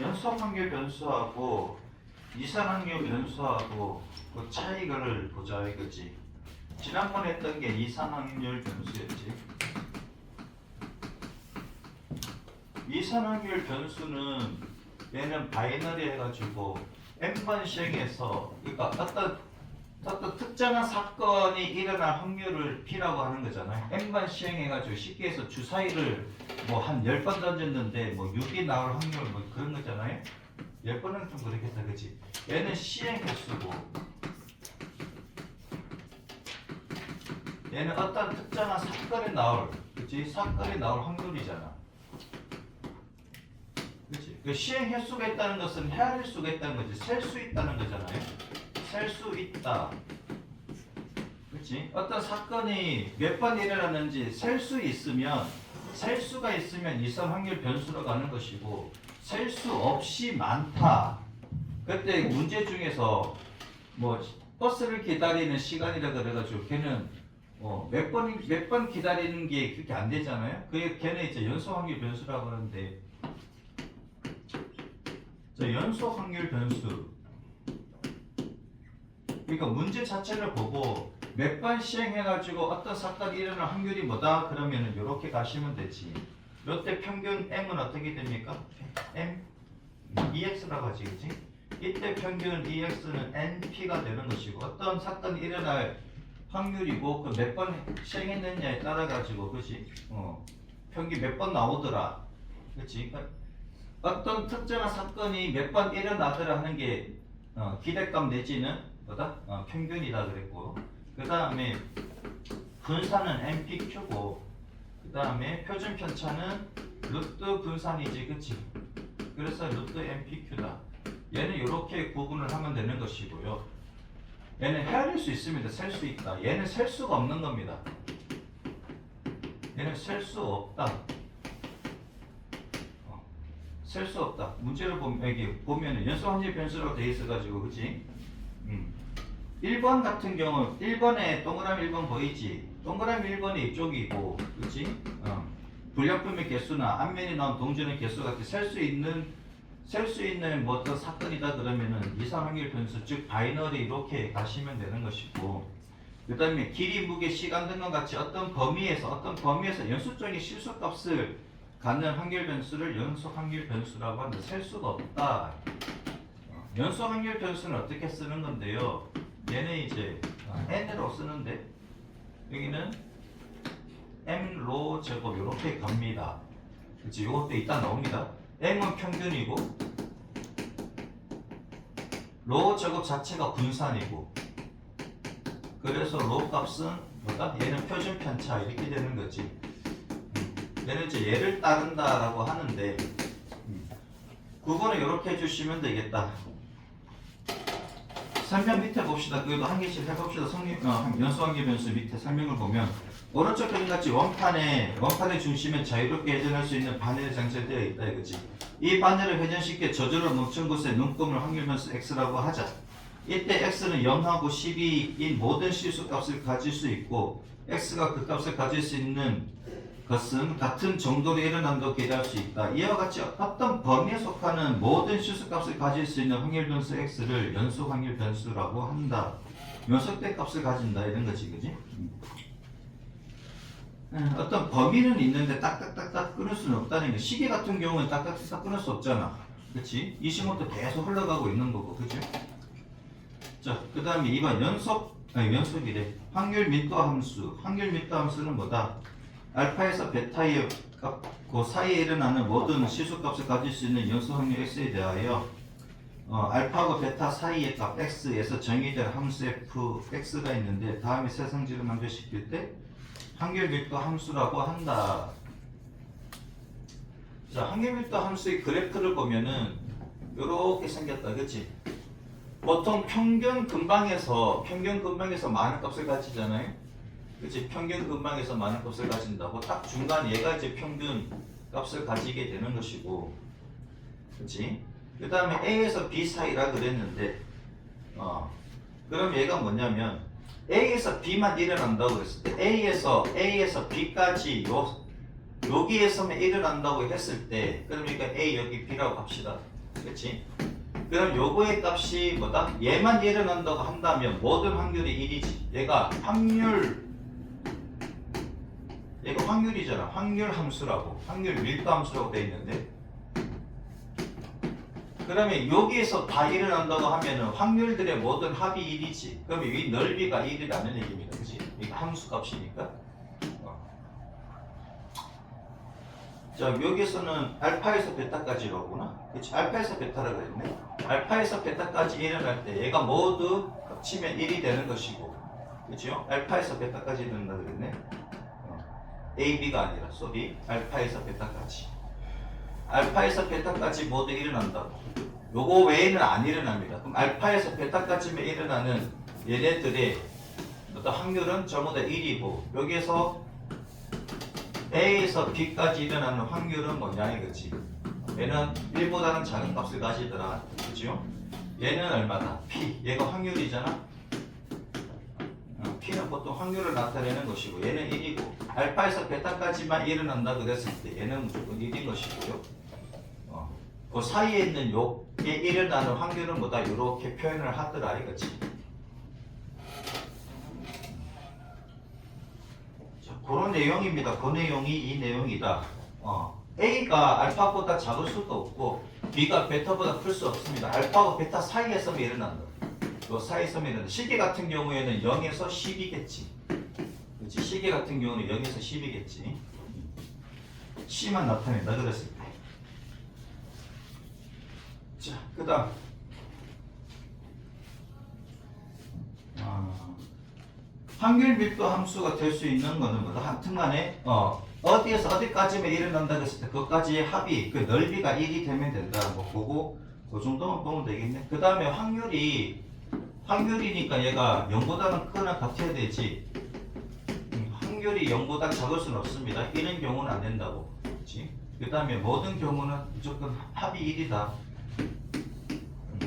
연속 확률 변수하고 이산 확률 변수하고 그 차이를 보자 이거지. 지난번에 했던 게 이산 확률 변수였지. 이산 확률 변수는 얘는 바이너리 해가지고 n번 시행해서 그러니까 어떤 특정한 사건이 일어날 확률을 P라고 하는 거잖아요. n번 시행해가지고 쉽게 해서 주사위를 뭐 한 10번 던졌는데 뭐 6이 나올 확률 뭐 그런 거잖아요. 10번은 좀 그렇겠다 그치? 얘는 시행 횟수고 얘는 어떤 특정한 사건이 나올 그치? 사건이 나올 확률이잖아. 그치? 그 시행 횟수가 있다는 것은 헤아릴 수가 있다는 거지. 셀 수 있다는 거잖아요. 셀 수 있다. 그치? 어떤 사건이 몇 번 일어났는지 셀 수 있으면 셀 수가 있으면 이산 확률 변수로 가는 것이고 셀 수 없이 많다. 그때 문제 중에서 뭐 버스를 기다리는 시간이라 그래가지고 걔는 몇 번 기다리는 게 그렇게 안 되잖아요. 그게 걔는 이제 연속 확률 변수라고 하는데 연속 확률 변수 그러니까 문제 자체를 보고 몇 번 시행해가지고 어떤 사건이 일어날 확률이 뭐다? 그러면은 이렇게 가시면 되지. 이때 평균 M은 어떻게 됩니까? M? EX라고 하지, 그치? 이때 평균 EX는 NP가 되는 것이고 어떤 사건이 일어날 확률이고 그 몇 번 시행했느냐에 따라 가지고 그치? 평균 몇 번 나오더라. 그치? 어떤 특정한 사건이 몇 번 일어나더라 하는 게 기대값 내지는 뭐다? 평균이다 그랬고 그 다음에 분산은 NPQ고 그 다음에 표준 편차는 루트 분산이지 그치? 그래서 루트 NPQ다. 얘는 이렇게 구분을 하면 되는 것이고요. 얘는 헤아릴 수 있습니다. 셀 수 있다. 얘는 셀 수가 없는 겁니다. 얘는 셀 수 없다. 셀 수 없다. 문제를 보면은 연속 확률 변수로 돼 있어가지고 그치? 1번 같은 경우 1번에 동그라미 1번 보이지? 동그라미 1번이 이쪽이고 그치? 불량품의 개수나 앞면이 나온 동전의 개수 같은 셀 수 있는 뭐 어떤 사건이다 그러면은 이산 확률 변수 즉 바이너리 이렇게 가시면 되는 것이고 그 다음에 길이, 무게, 시간 등과 같이 어떤 범위에서 연수적인 실수값을 갖는 확률 변수를 연속 확률 변수라고 하는데 셀 수가 없다. 연속 확률 변수는 어떻게 쓰는 건데요? 얘는 이제 n으로 쓰는데 여기는 m로 제곱 이렇게 갑니다. 그치? 이것도 이따 나옵니다. m은 평균이고 로 제곱 자체가 분산이고 그래서 로 값은 뭐다? 얘는 표준 편차 이렇게 되는 거지. 얘는 이제 얘를 따른다라고 하는데 그거는 이렇게 해주시면 되겠다. 설명 밑에 봅시다. 그래도 한 개씩 해봅시다. 연속 확률 변수 밑에 설명을 보면 오른쪽 그림같이 원판의 중심에 자유롭게 회전할 수 있는 바늘이 장착되어 있다 이거지. 이 바늘을 회전시켜 저절로 멈춘 곳에 눈금을 확률 변수 x라고 하자. 이때 x는 0하고 12인 모든 실수값을 가질 수 있고 x가 그 값을 가질 수 있는 것은 같은 정도로 일어난다고 기대할 수 있다. 이와 같이 어떤 범위에 속하는 모든 실수값을 가질 수 있는 확률 변수 x를 연속 확률 변수라고 한다. 연속된 값을 가진다 이런 거지, 그지? 어떤 범위는 있는데 딱딱딱딱 끊을 수는 없다는 게 시계 같은 경우는 딱딱딱딱 끊을 수 없잖아, 그렇지? 이 시간도 계속 흘러가고 있는 거고, 그렇지? 자, 그 다음에 2번 연속이래. 확률 밀도 함수. 확률 밀도 함수는 뭐다? 알파에서 베타의 값, 그 사이에 일어나는 모든 실수값을 가질 수 있는 연속 확률 x에 대하여 알파하고 베타 사이의 값 x에서 정의된 함수 fx가 있는데 다음에 세 성질을 만족시킬 때 확률 밀도 함수라고 한다. 자, 확률 밀도 함수의 그래프를 보면은 이렇게 생겼다, 그렇지? 보통 평균 근방에서 많은 값을 가지잖아요. 그치? 평균 근방에서 많은 값을 가진다고 딱 중간 얘가 이제 평균 값을 가지게 되는 것이고 그치? 그 다음에 A에서 B 사이라 그랬는데 그럼 얘가 뭐냐면 A에서 B만 일어난다고 그랬을 때 A에서 B까지 여기에서만 일어난다고 했을 때 그러니까 A 여기 B라고 합시다. 그렇지? 그럼 요거의 값이 뭐다? 얘만 일어난다고 한다면 모든 확률이 1이지. 얘가 얘가 확률이잖아. 확률 함수라고. 확률 밀도 함수라고 돼 있는데. 그러면 여기에서 다 일어난다고 하면은 확률들의 모든 합이 1이지. 그러면 이 넓이가 1이라는 얘기입니다. 그치? 이거 함수 값이니까. 자, 여기서는 알파에서 베타까지로구나. 그치? 알파에서 베타라고 했네. 알파에서 베타까지 일어날 때 얘가 모두 합치면 1이 되는 것이고. 그치요? 알파에서 베타까지 된다 그랬네. A, B가 아니라, 소리. 알파에서 베타까지. 알파에서 베타까지 모두 일어난다고. 요거 외에는 안 일어납니다. 그럼 알파에서 베타까지만 일어나는 얘네들의 어떤 확률은 전부 다 1이고, 여기에서 A에서 B까지 일어나는 확률은 뭐냐 이거지. 얘는 1보다는 작은 값을 가지더라. 그죠? 얘는 얼마다? P. 얘가 확률이잖아. P는 보통 확률을 나타내는 것이고, 얘는 1이고, 알파에서 베타까지만 일어난다 그랬을 때 얘는 무조건 1인 것이고요. 그 사이에 있는 요게 일어나는 확률은 뭐다? 이렇게 표현을 하더라 이거지. 자, 그런 내용입니다. 그 내용이 이 내용이다. A가 알파보다 작을 수도 없고 B가 베타보다 클 수 없습니다. 알파와 베타 사이에서만 일어난다. 요 사이에서만 일어난다. 시계 같은 경우에는 0에서 10이겠지. 그렇지? 시계 같은 경우는 0에서 10이겠지. C만 나타낸다 그랬을 때. 자, 그 다음 확률 밀도 함수가 될 수 있는 거는 뭐다? 하여튼간에 어디에서 어디까지만 일어난다 그랬을 때 그것까지의 합이 그 넓이가 1이 되면 된다는 거 보고 그 정도만 보면 되겠네. 그 다음에 확률이니까 얘가 0보다는 크거나 같아야 되지. 확률이 0보다 작을 수는 없습니다. 이런 경우는 안 된다고. 그렇지? 그 다음에 모든 경우는 무조건 합이 1이다.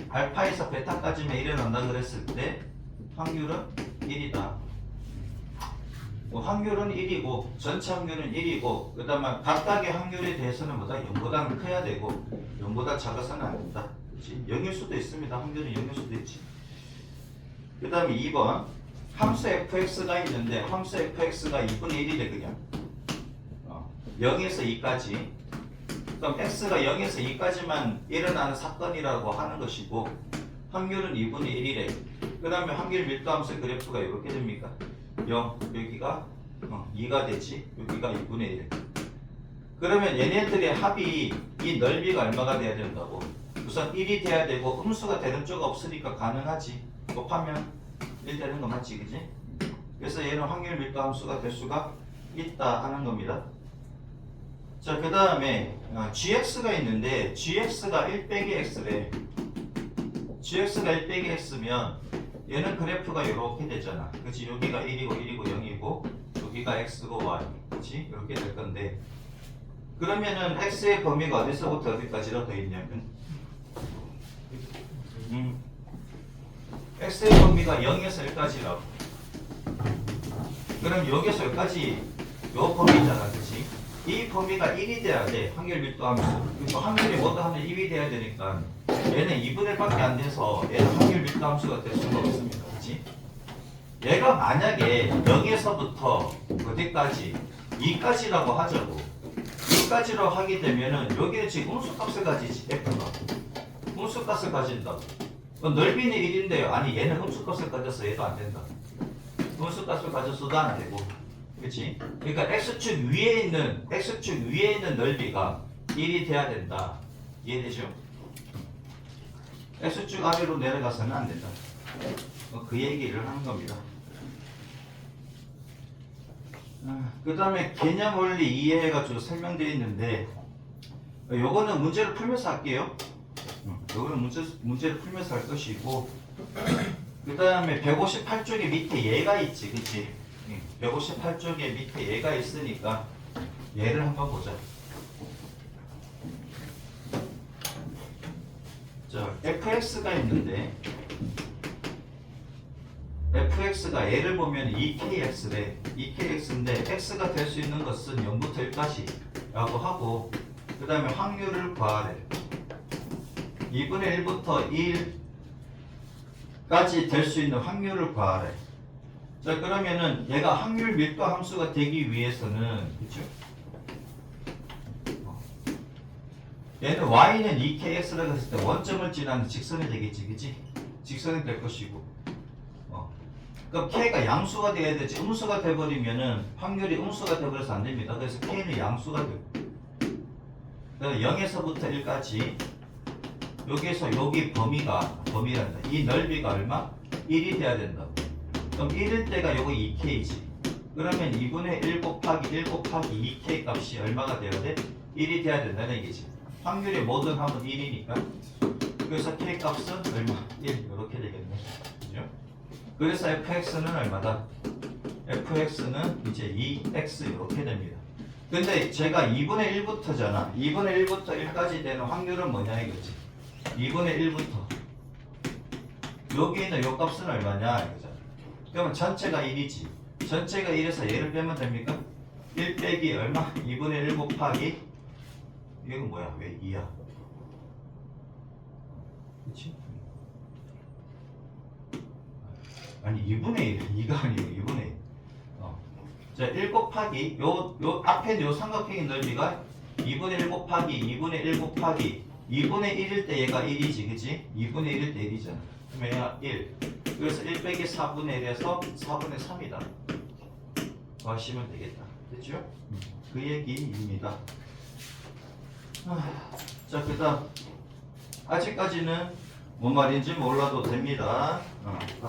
알파에서 베타까지만 일어난다 그랬을 때 확률은 1이다. 확률은 1이고 전체 확률은 1이고 그 다음에 각각의 확률에 대해서는 뭐다? 0보다는 커야 되고 0보다 작아서는 안 된다. 그렇지? 0일 수도 있습니다. 확률은 0일 수도 있지. 그 다음에 2번 함수 fx가 있는데 함수 fx가 2분의 1이래 그냥 0에서 2까지. 그럼 x가 0에서 2까지만 일어나는 사건이라고 하는 것이고 확률은 2분의 1이래. 그 다음에 확률 밀도함수의 그래프가 이렇게 됩니까? 0, 여기가 2가 되지, 여기가 2분의 1. 그러면 얘네들의 합이 이 넓이가 얼마가 돼야 된다고? 우선 1이 돼야 되고 음수가 되는 쪽 없으니까 가능하지. 곱하면 1 되는 거 맞지, 그지? 그래서 얘는 확률 밀도함수가 될 수가 있다 하는 겁니다. 자, 그 다음에 gx가 있는데 gx가 1 빼기 x래. gx가 1 빼기 x면 얘는 그래프가 이렇게 되잖아. 그치? 여기가 1이고 1이고 0이고 여기가 x고 y. 그치? 이렇게 될 건데 그러면은 x의 범위가 어디서부터 어디까지로 되어 있냐면 x의 범위가 0에서 1까지라고. 그럼 여기서 여기까지 요 범위잖아. 그치? 이 범위가 1이 돼야 돼. 확률 밀도 함수. 그리고 확률이 뭐다 하면 1이 돼야 되니까 얘는 2분의 1밖에 안 돼서 얘는 확률 밀도 함수가 될 수가 없습니다. 그치? 얘가 만약에 0에서부터 어디까지? 2까지라고 하자고. 2까지로 하게 되면은 여기는 지금 음수값을 가지지. F가. 음수값을 가진다고. 넓이는 1인데요. 아니 얘는 음수값을 가져서 얘도 안 된다. 음수값을 가져서도 안 되고. 그치? 그러니까 x축 위에 있는 넓이가 1이 돼야 된다. 이해되죠? x축 아래로 내려가서는 안 된다. 그 얘기를 하는 겁니다. 그 다음에 개념 원리 이해해가지고 설명되어 있는데 요거는 문제를 풀면서 할게요. 요거는 문제를 풀면서 할 것이고 그 다음에 158쪽에 밑에 얘가 있지. 그치? 158쪽에 밑에 얘가 있으니까 얘를 한번 보자. 자, fx가 있는데 fx가 얘를 보면 2kx래. 2kx인데 x가 될 수 있는 것은 0부터 1까지 라고 하고 그 다음에 확률을 구하래. 2분의 1부터 1까지 될 수 있는 확률을 구하래. 자, 그러면은 얘가 확률 밀도 함수가 되기 위해서는, 그쵸? 얘는 y는 2kx라고 했을 때 원점을 지나는 직선이 되겠지, 그치? 직선이 될 것이고. 그럼 k가 양수가 돼야 되지. 음수가 돼버리면은 확률이 음수가 돼버려서 안 됩니다. 그래서 k는 양수가 되고. 0에서부터 1까지. 여기에서 여기 범위란다. 이 넓이가 얼마? 1이 돼야 된다고. 그럼 1일 때가 요거 2k지. 그러면 2분의 1 곱하기 1 곱하기 2k 값이 얼마가 돼야 돼? 1이 돼야 된다는 얘기지. 확률의 모든 합은 1이니까. 그래서 k 값은 얼마? 1. 이렇게 되겠네. 그죠? 그래서 fx는 얼마다? fx는 이제 2x 이렇게 됩니다. 근데 제가 2분의 1부터잖아. 2분의 1부터 1까지 되는 확률은 뭐냐 이거지. 2분의 1부터 여기 있는 요 값은 얼마냐 이거잖아. 그러면 전체가 1이지. 전체가 1에서 얘를 빼면 됩니까? 1 빼기 얼마? 2분의 1 곱하기 이건 뭐야? 왜 2야? 그치? 아니 2분의 1, 2가 아니고 2분의 1. 자, 1 곱하기 요 앞에 있는 요 삼각형의 넓이가 2분의 1 곱하기 2분의 1 곱하기 2분의 1일 때 얘가 1이지, 그치? 2분의 1일 때 1이잖아. 그러면 얘가 1. 그래서 1 빼기 4분의 1에서 4분의 3이다. 하시면 되겠다. 됐죠? 그 얘기입니다. 자, 그 다음 아직까지는 뭔 말인지 몰라도 됩니다.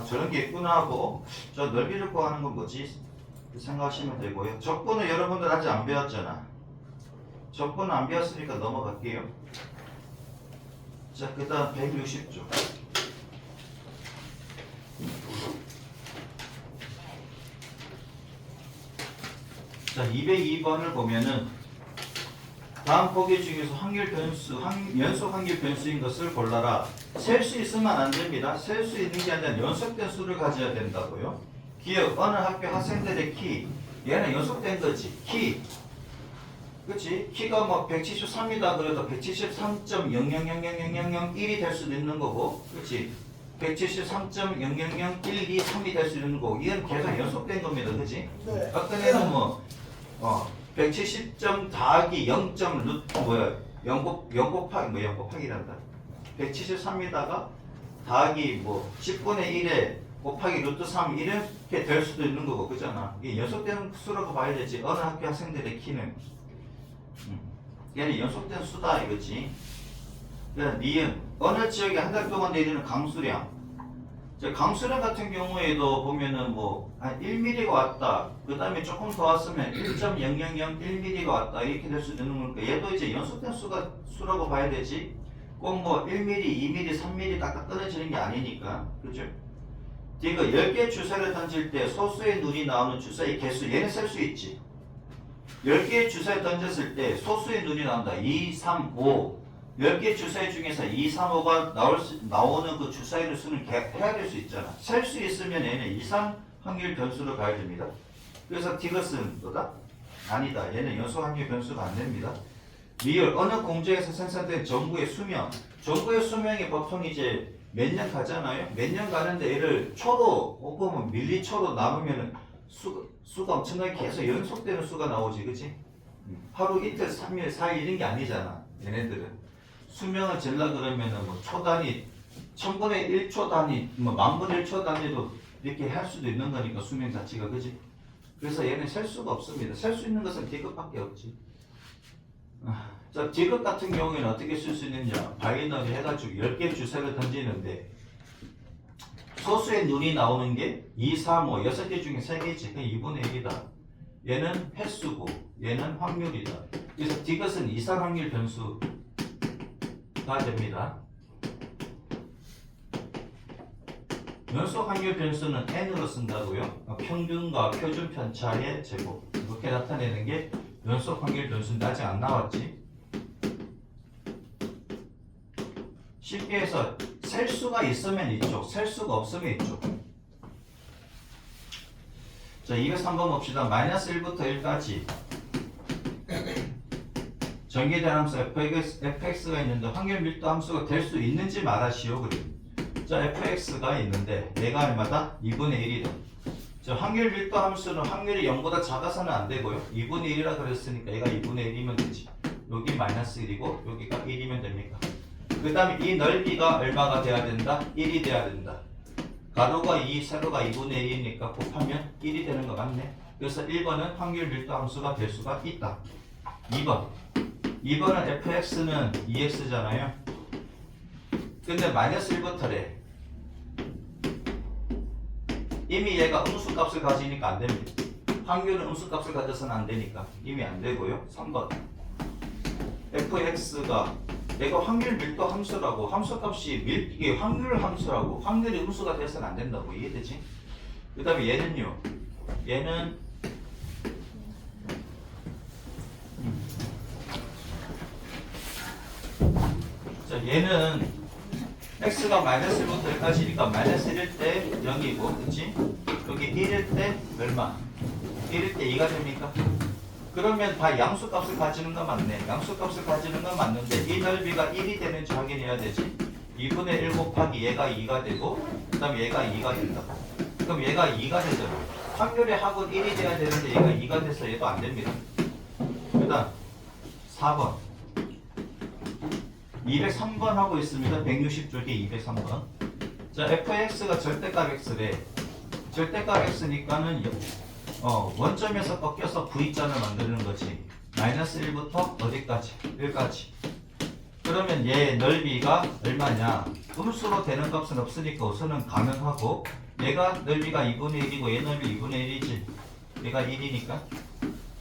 저런 게 있구나 하고 저 넓이를 구하는 건 뭐지? 생각하시면 되고요. 적분은 여러분들 아직 안 배웠잖아. 적분은 안 배웠으니까 넘어갈게요. 자, 그 다음 160조. 자, 202번을 보면은 다음 보기 중에서 확률 변수, 연속 확률 변수인 것을 골라라. 셀 수 있으면 안 됩니다. 셀 수 있는 게 아니라 연속된 수를 가져야 된다고요. 기억, 어느 학교 학생들의 키. 얘는 연속된 거지. 키. 그치? 키가 뭐 173이다 그래도 173.00000001이 될 수도 있는 거고. 그치? 173.000123이 될 수 있는 거고. 이건 계속 연속된 겁니다. 그치? 네. 어떤 애는 170점 더하기 0. 뭐야? 0 곱하기란다. 173에다가 더하기 10분의 1에 곱하기 루트 3 이렇게 될 수도 있는 거고, 그잖아. 이게 연속된 수라고 봐야 되지. 어느 학교 학생들의 키는 얘는 연속된 수다 이거지. 그러니까 니은 어느 지역에 한 달 동안 내리는 강수량. 강수량 같은 경우에도 보면은 한 1mm가 왔다. 그 다음에 조금 더 왔으면 1.0001mm가 왔다. 이렇게 될 수도 있는 거니까 얘도 이제 연속된 수라고 봐야 되지. 꼭 1mm, 2mm, 3mm 딱딱 끊어지는 게 아니니까. 그죠? 이거 10개 주사를 던질 때 소수의 눈이 나오는 주사의 개수 얘는 셀 수 있지. 10개의 주사를 던졌을 때 소수의 눈이 나온다. 2, 3, 5. 10개 주사위 중에서 2, 3, 5가 나오는 그 주사위의 수는 해야 될 수 있잖아. 셀 수 있으면 얘는 이상 확률 변수로 가야 됩니다. 그래서 디귿은 뭐다? 아니다. 얘는 연속 확률 변수가 안 됩니다. 리얼 어느 공장에서 생산된 전구의 수명. 전구의 수명이 보통 이제 몇 년 가잖아요. 몇 년 가는데 얘를 초로 혹은 밀리초로 나누면 수가 엄청나게 계속 연속되는 수가 나오지, 그치? 하루 이틀, 3일, 4일 이런 게 아니잖아. 얘네들은. 수명을 재려 그러면은 초 단위, 1000분의 1초 단위, 만분의 1초 단위도 이렇게 할 수도 있는 거니까 수명 자체가, 그지? 그래서 얘는 셀 수가 없습니다. 셀 수 있는 것은 디귿밖에 없지. 자, 디귿 같은 경우에는 어떻게 쓸 수 있느냐? 바이너리 해가지고 10개 주사를 던지는데 소수의 눈이 나오는 게 2, 3, 5, 6개 중에 3개지. 그냥 2분의 1이다. 얘는 횟수고 얘는 확률이다. 그래서 디귿은 이상 확률 변수 가 됩니다. 연속 확률 변수는 n으로 쓴다고요. 평균과 표준 편차의 제곱 이렇게 나타내는 게 연속 확률 변수인데 아직 안 나왔지. 쉽게 해서 셀 수가 있으면 이쪽, 셀 수가 없으면 이쪽. 자, 203번 봅시다. 마이너스 1부터 1까지 전개된 함수 fx가 있는데 확률 밀도 함수가 될 수 있는지 말하시오. 그래. 자, fx가 있는데 얘가 얼마다? 2분의 1이다. 자, 확률 밀도 함수는 확률이 0보다 작아서는 안 되고요. 2분의 1이라 그랬으니까 얘가 2분의 1이면 되지. 여기 마이너스 1이고 여기가 1이면 됩니까? 그 다음에 이 넓이가 얼마가 돼야 된다? 1이 돼야 된다. 가로가 2, 세로가 2분의 1이니까 곱하면 1이 되는 거 맞네. 그래서 1번은 확률 밀도 함수가 될 수가 있다. 2번은 fx는 2x잖아요. 근데 마이너스 1부터래. 이미 얘가 음수값을 가지니까 안 됩니다. 확률은 음수값을 가져서는 안 되니까 이미 안 되고요. 3번 fx가 얘가 확률 밀도 함수라고 함수값이 이게 확률 함수라고 확률이 음수가 돼서는 안 된다고 이해되지? 그 다음에 얘는요. 얘는 자 얘는 x가 마이너스 1부터 1까지니까 마이너스 1일 때 0이고 그치? 여기 1일 때 얼마? 1일 때 2가 됩니까? 그러면 다 양수값을 가지는 건 맞네. 양수값을 가지는 건 맞는데 이 넓이가 1이 되는지 확인해야 되지. 2분의 1 곱하기 얘가 2가 되고 그 다음에 얘가 2가 된다. 그럼 얘가 2가 되잖아. 확률의 합은 1이 돼야 되는데 얘가 2가 돼서 얘도 안 됩니다. 그 다음 4번 203번 하고 있습니다. 160쪽에 203번. 자, fx가 절대값 x래. 절대값 x니까는 원점에서 꺾여서 V자를 만드는 거지. 마이너스 1부터 어디까지? 1까지. 그러면 얘 넓이가 얼마냐? 음수로 되는 값은 없으니까 우선은 가능하고 얘가 넓이가 2분의 1이고 얘 넓이 2분의 1이지. 얘가 1이니까.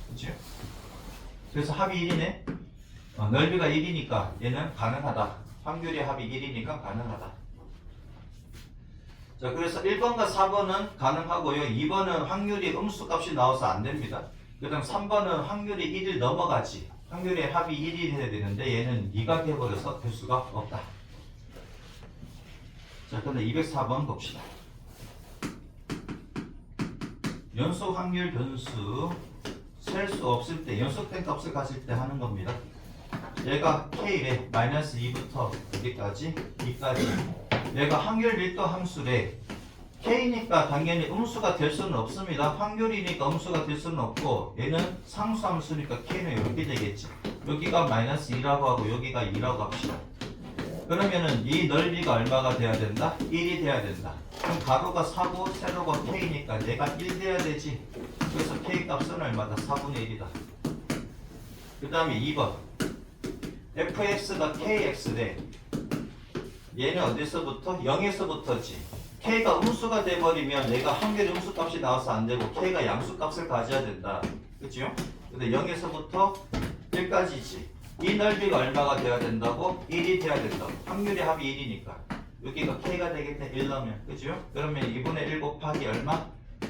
그치? 그래서 합이 1이네. 넓이가 1이니까 얘는 가능하다. 확률의 합이 1이니까 가능하다. 자, 그래서 1번과 4번은 가능하고요. 2번은 확률이 음수값이 나와서 안 됩니다. 그 다음 3번은 확률이 1을 넘어가지. 확률의 합이 1이 돼야 되는데 얘는 2가 돼버려서 될 수가 없다. 자, 근데 204번 봅시다. 연속 확률 변수 셀 수 없을 때 연속된 값을 가질 때 하는 겁니다. 얘가 K래. 마이너스 2부터 여기까지 2까지. 얘가 확률 밀도 함수래. K니까 당연히 음수가 될 수는 없습니다. 확률이니까 음수가 될 수는 없고 얘는 상수 함수니까 K는 이렇게 되겠지. 여기가 마이너스 2라고 하고 여기가 2라고 합시다. 그러면은 이 넓이가 얼마가 돼야 된다? 1이 돼야 된다. 그럼 가로가 4고 세로가 K니까 얘가 1 돼야 되지. 그래서 K 값은 얼마다? 4분의 1이다. 그 다음에 2번 fx가 kx래. 얘는 어디서부터? 0에서부터지. k가 음수가 돼버리면 얘가 확률 음수값이 나와서 안 되고 k가 양수값을 가져야 된다. 그치요? 근데 0에서부터 1까지지. 이 넓이가 얼마가 돼야 된다고? 1이 돼야 된다고. 확률의 합이 1이니까. 여기가 k가 되겠네. 1 넣으면. 그치요? 그러면 2분의 1 곱하기 얼마?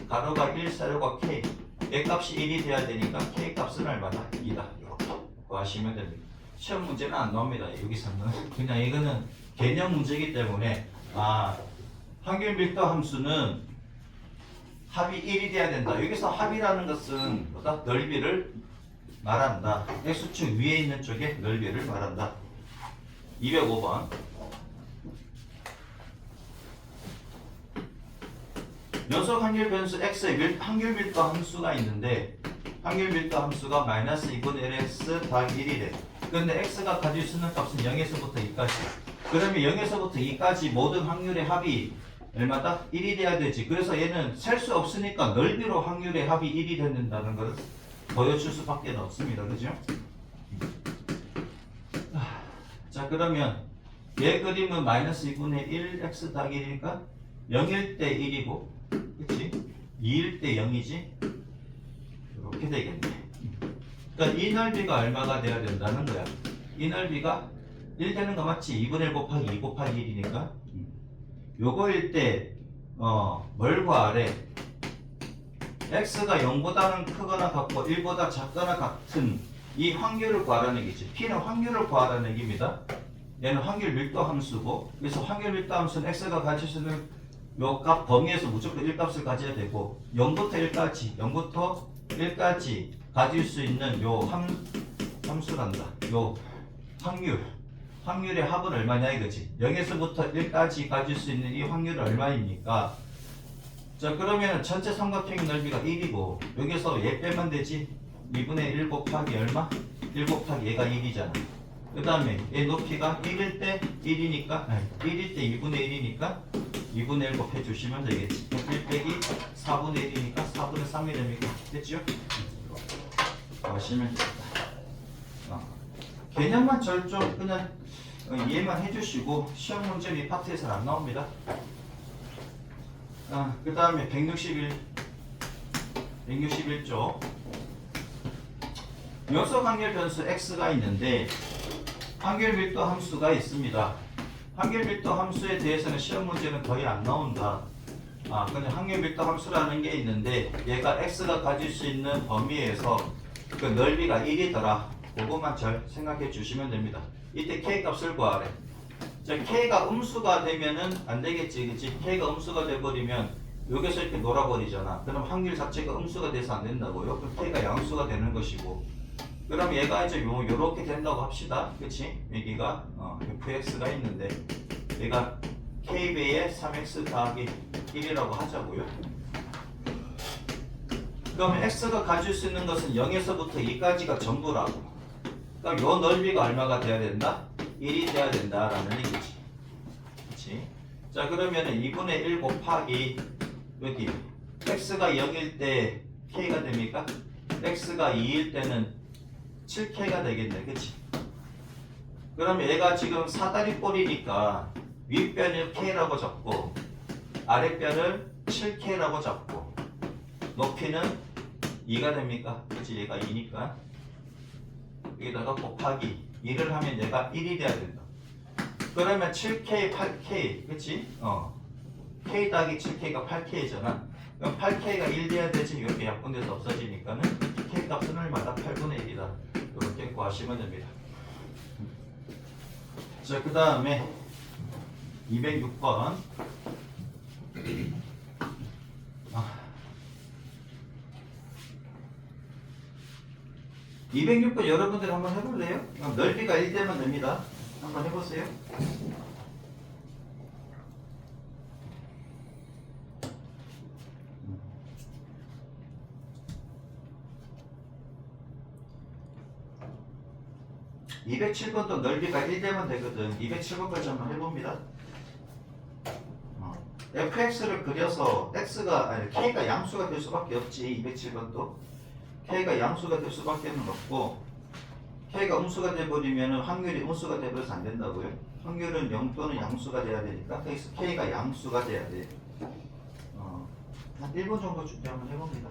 가로가 1, 세로가 k. 얘 값이 1이 돼야 되니까 k 값은 얼마다? 2다. 이렇게 구하시면 됩니다. 시험 문제는 안 나옵니다. 여기서는. 그냥 이거는 개념 문제이기 때문에 확률 밀도 함수는 합이 1이 돼야 된다. 여기서 합이라는 것은 뭐다? 넓이를 말한다. x축 위에 있는 쪽에 넓이를 말한다. 205번 연속 확률 변수 x의 확률 밀도 함수가 있는데 확률 밀도 함수가 마이너스 2분의 1x 더하기 1이래. 근데 x가 가질 수 있는 값은 0에서부터 2까지. 그러면 0에서부터 2까지 모든 확률의 합이 얼마다? 1이 돼야 되지. 그래서 얘는 셀 수 없으니까 넓이로 확률의 합이 1이 된다는 것을 보여줄 수밖에 없습니다. 그죠? 자, 그러면 얘 그림은 마이너스 2분의 1x 더하기 1이니까 0일 때 1이고 그치? 2일 때 0이지? 이렇게 되겠네. 그러니까 이 넓이가 얼마가 돼야 된다는 거야. 이 넓이가 1 되는 거 맞지? 2분의 1 곱하기 2 곱하기 1이니까 요거일 때 뭘 구하래? x가 0보다는 크거나 같고 1보다 작거나 같은 이 확률을 구하라는 얘기지. p는 확률을 구하라는 얘기입니다. 얘는 확률 밀도 함수고 그래서 확률 밀도 함수는 x가 가질 수 있는 요 값 범위에서 무조건 1값을 가져야 되고 0부터 1까지 가질 수 있는 요 함수란다. 요 확률의 합은 얼마냐 이거지. 0에서부터 1까지 가질 수 있는 이 확률은 얼마입니까? 자, 그러면 전체 삼각형의 넓이가 1이고 여기서 얘 빼면 되지. 2분의 1 곱하기 얼마? 1 곱하기 얘가 1이잖아. 그 다음에 얘 높이가 1일 때 1이니까 1일 때 2분의 1이니까 2분의 1 곱해 주시면 되겠지. 1 빼기 4분의 1이니까 4분의 3이 됩니까? 됐죠? 하시면 됩니다. 개념만 좀 그냥 이해만 해주시고 시험 문제는 이 파트에서는 안 나옵니다. 그 다음에 161쪽 요소 확률 변수 x가 있는데 확률 밀도 함수가 있습니다. 확률 밀도 함수에 대해서는 시험 문제는 거의 안 나온다. 그냥 확률 밀도 함수라는 게 있는데 얘가 x가 가질 수 있는 범위에서 그 넓이가 1이더라. 그것만 잘 생각해 주시면 됩니다. 이때 k 값을 구하래. 자, k가 음수가 되면은 안 되겠지, 그치? k가 음수가 돼버리면 여기서 이렇게 놀아버리잖아. 그럼 확률 자체가 음수가 돼서 안 된다고요. 그럼 k가 양수가 되는 것이고. 그럼 얘가 이제 요렇게 된다고 합시다, 그치? 여기가 fx가 있는데 얘가 k배의 3x 더하기 1이라고 하자고요. 그러면 x가 가질 수 있는 것은 0에서부터 2까지가 전부라고. 그럼 요 넓이가 얼마가 돼야 된다? 1이 돼야 된다라는 얘기지. 그치? 자, 그러면은 2분의 1 곱하기 여기 x가 0일 때 k가 됩니까? x가 2일 때는 7k가 되겠네. 그치? 그러면 얘가 지금 사다리 꼴이니까 윗변을 k라고 잡고 아랫변을 7k라고 잡고 높이는 2가 됩니까? 그치? 얘가 2니까 여기다가 곱하기 2를 하면 얘가 1이 돼야 된다. 그러면 7k, 8k, 그치? k 더하기 7k가 8k잖아. 그럼 8k가 1 돼야 되지. 이렇게 약분돼서 없어지니까는 k 값은 얼마다? 8분의 1이다. 이렇게 구하시면 됩니다. 자, 그 다음에 206번. 206번 여러분들 한번 해볼래요? 넓이가 1되면 됩니다. 한번 해보세요. (207번도) 넓이가 1되면 되거든. 207번까지 한번 해봅니다. fx를 그려서 k가 양수가 될 수밖에 없지. 207번도 k가 양수가 될 수밖에 없고 k가 음수가 돼버리면 확률이 음수가 돼버려서 안 된다고요. 확률은 0 또는 양수가 돼야 되니까 그래서 k가 양수가 돼야 돼. 한 1분 정도 준비 한번 해봅니다.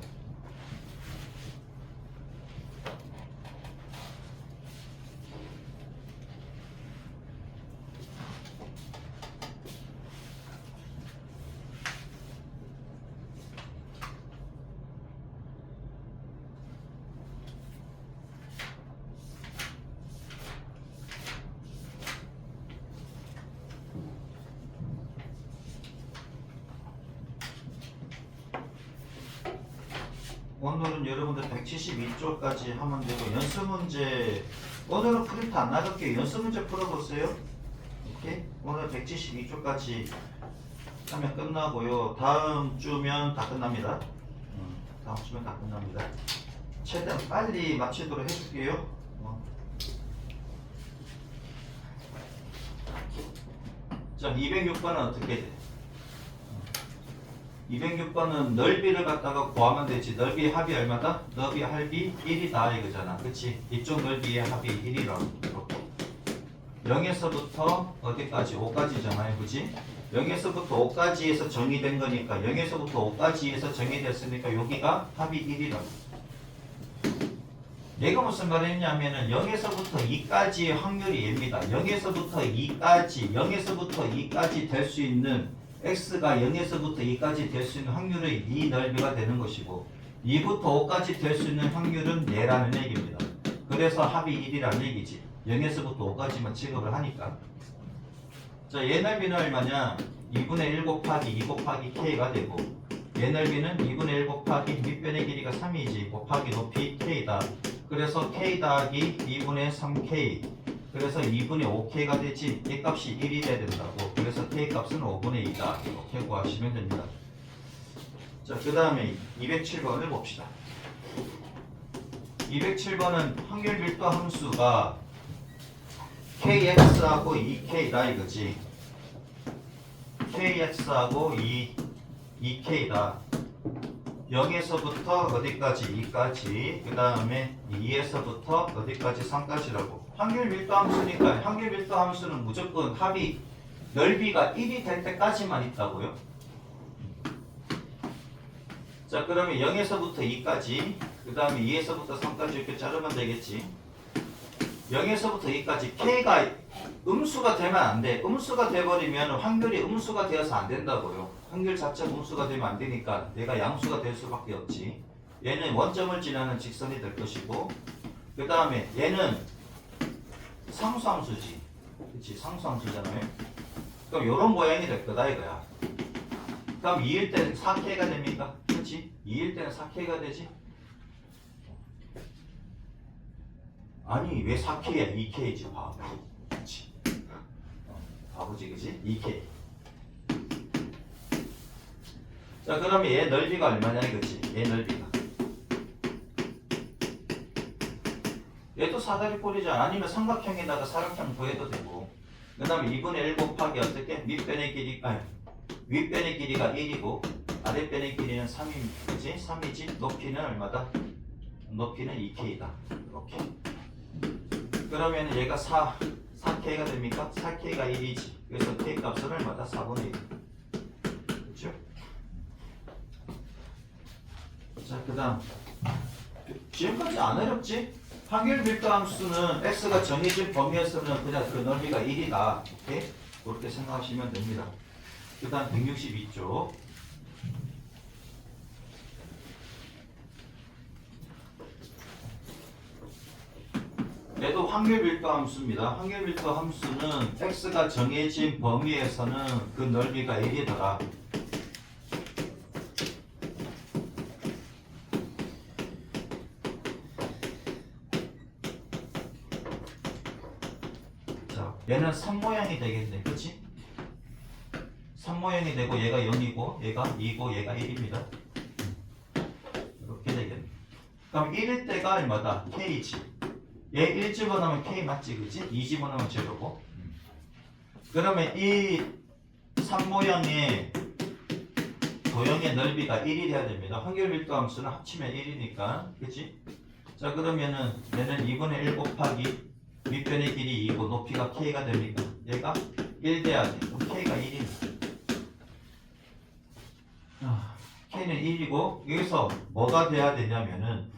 오늘은 여러분들 172쪽까지 하면 되고 연습 문제 오늘은 프린트 안 나갈게요. 연습 문제 풀어보세요. 오케이? 오늘 172쪽까지 하면 끝나고요. 다음 주면 다 끝납니다. 다음 주면 다 끝납니다. 최대한 빨리 마치도록 해줄게요. 자, 206번은 어떻게 돼? 206번은 넓이를 갖다가 구하면 되지. 넓이의 합이 얼마다? 넓이 합이 1이다 이거잖아. 그치? 이쪽 넓이의 합이 1이라고. 이렇게 0에서부터 어디까지? 5까지잖아요. 그치? 0에서부터 5까지에서 정의된 거니까 0에서부터 5까지에서 정의됐으니까 여기가 합이 1이라고. 얘가 무슨 말을 했냐면은 0에서부터 2까지의 확률이 얘입니다. 0에서부터 2까지 될 수 있는 x가 0에서부터 2까지 될 수 있는 확률은 이 넓이가 되는 것이고 2부터 5까지 될 수 있는 확률은 얘라는 얘기입니다. 그래서 합이 1이라는 얘기지. 0에서부터 5까지만 취급을 하니까. 자, 얘 넓이는 얼마냐? 2분의 1 곱하기 2 곱하기 k가 되고 얘 넓이는 2분의 1 곱하기 밑변의 길이가 3이지 곱하기 높이 k다. 그래서 k 더하기 2분의 3k. 그래서 2분의 5k가 되지. 이 값이 1이 돼야 된다고. 그래서 k 값은 5분의 2다. 이렇게 구하시면 됩니다. 자, 그 다음에 207번을 봅시다. 207번은 확률 밀도 함수가 kx하고 2k다 이거지. kx하고 2k다. 0에서부터 어디까지? 2까지. 그 다음에 2에서부터 어디까지? 3까지라고. 확률 밀도 함수니까 확률 밀도 함수는 무조건 합이 넓이가 1이 될 때까지만 있다고요. 자, 그러면 0에서부터 2까지, 그 다음에 2에서부터 3까지 이렇게 자르면 되겠지. 0에서부터 2까지 k가 음수가 되면 안 돼. 음수가 돼버리면 확률이 음수가 되어서 안 된다고요. 확률 자체가 음수가 되면 안 되니까 얘가 양수가 될 수밖에 없지. 얘는 원점을 지나는 직선이 될 것이고, 그 다음에 얘는 상수함수지. 그치? 상수함수잖아요. 그럼 요런 모양이 될 거다 이거야. 그럼 2일 때는 4K가 됩니까? 그치? 2일 때는 4K가 되지? 아니 왜 4K야? 2K지 바보. 그치? 바보지 그치? 2K. 자, 그러면 얘 넓이가 얼마냐 이거지? 얘 넓이가. 얘도 사다리꼴이잖아. 아니면 삼각형에다가 사각형 구해도 되고. 그 다음에 2분의 1 곱하기 어떻게? 밑변의 길이, 아니 윗변의 길이가 1이고 아랫변의 길이는 3이, 그치? 3이지? 높이는 얼마다? 높이는 2K다. 이렇게. 그러면 얘가 4K가 됩니까? 4K가 1이지. 그래서 K 값은 얼마다? 4분의 1. 그렇죠? 자, 그 다음 지금까지 안 어렵지? 확률 밀도 함수는 x가 정해진 범위에서는 그냥 그 넓이가 1이다. 이렇게 그렇게 생각하시면 됩니다. 그 다음 162쪽. 얘도 확률 밀도 함수입니다. 확률 밀도 함수는 x가 정해진 범위에서는 그 넓이가 1이더라. 자, 얘는 3모양이 되겠네. 그치? 3모양이 되고 얘가 0이고 얘가 2고 얘가 1입니다. 이렇게 되겠네. 그럼 1일 때가 얼마다? K지. 얘 1 집어넣으면 K 맞지 그치? 2 집어넣으면 제로고. 그러면 이 3모양의 도형의 넓이가 1이 돼야 됩니다. 확률 밀도 함수는 합치면 1이니까 그치? 자, 그러면은 얘는 2분의 1 곱하기 윗변의 길이 2고 높이가 K가 됩니까? 얘가 1 돼야 돼. 그럼 K가 1입니다. K는 1이고 여기서 뭐가 돼야 되냐면은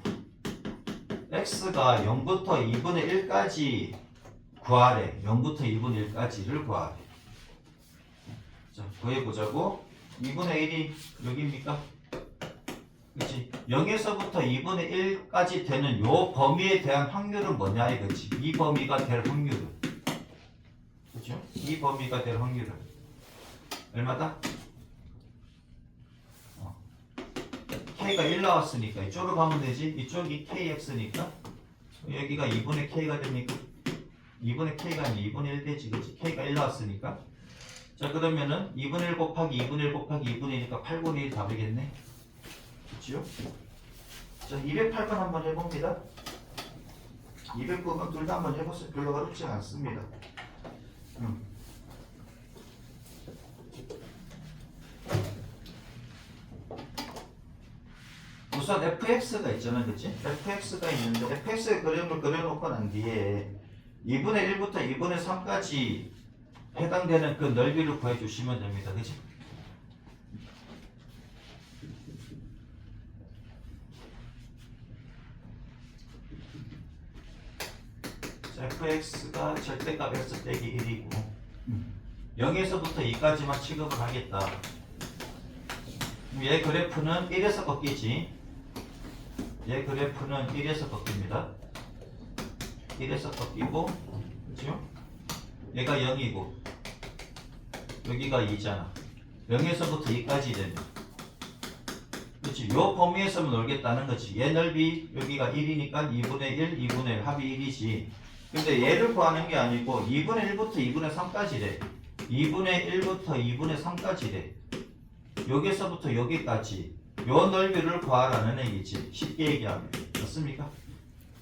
x가 0부터 2분의 1까지 구하래. 0부터 2분의 1까지를 구하래. 자, 구해보자고. 2분의 1이 여기입니까? 그치? 0에서부터 2분의 1까지 되는 요 범위에 대한 확률은 뭐냐 이거지. 이 범위가 될 확률은. 그죠? 이 범위가 될 확률은 얼마다? K가 1 나왔으니까 이쪽으로 가면 되지. 이쪽이 KX니까 여기가 2분의 K가 됩니까? 2분의 K가 아니라 2분의 1 되지. 그치? K가 1 나왔으니까. 자, 그러면은 2분의 1 곱하기 2분의 1 곱하기 2분의 1이니까 8분의 1 답이겠네. 그치요? 자, 208번 한번 해봅니다. 209번 둘 다 한번 해보세요. 별로 어렵지 않습니다. 우선 fx가 있잖아, 그치? fx가 있는데 fx의 그림을 그려놓고 난 뒤에 2분의 1부터 2분의 3까지 해당되는 그 넓이를 구해주시면 됩니다, 그치? 자, fx가 절대값 x 빼기 1이고 0에서부터 2까지만 취급을 하겠다. 얘 그래프는 1에서 꺾이지. 얘 그래프는 1에서 꺾입니다. 1에서 꺾이고, 그렇죠? 얘가 0이고 여기가 2잖아. 0에서부터 2까지 되면 그렇지. 요 범위에서만 놀겠다는 거지. 얘 넓이 여기가 1이니까 2분의 1, 2분의 1 합이 1이지. 근데 얘를 구하는 게 아니고 2분의 1부터 2분의 3까지래. 2분의 1부터 2분의 3까지래. 여기서부터 여기까지 요 넓이를 구하라는 얘기지. 쉽게 얘기하면. 맞습니까?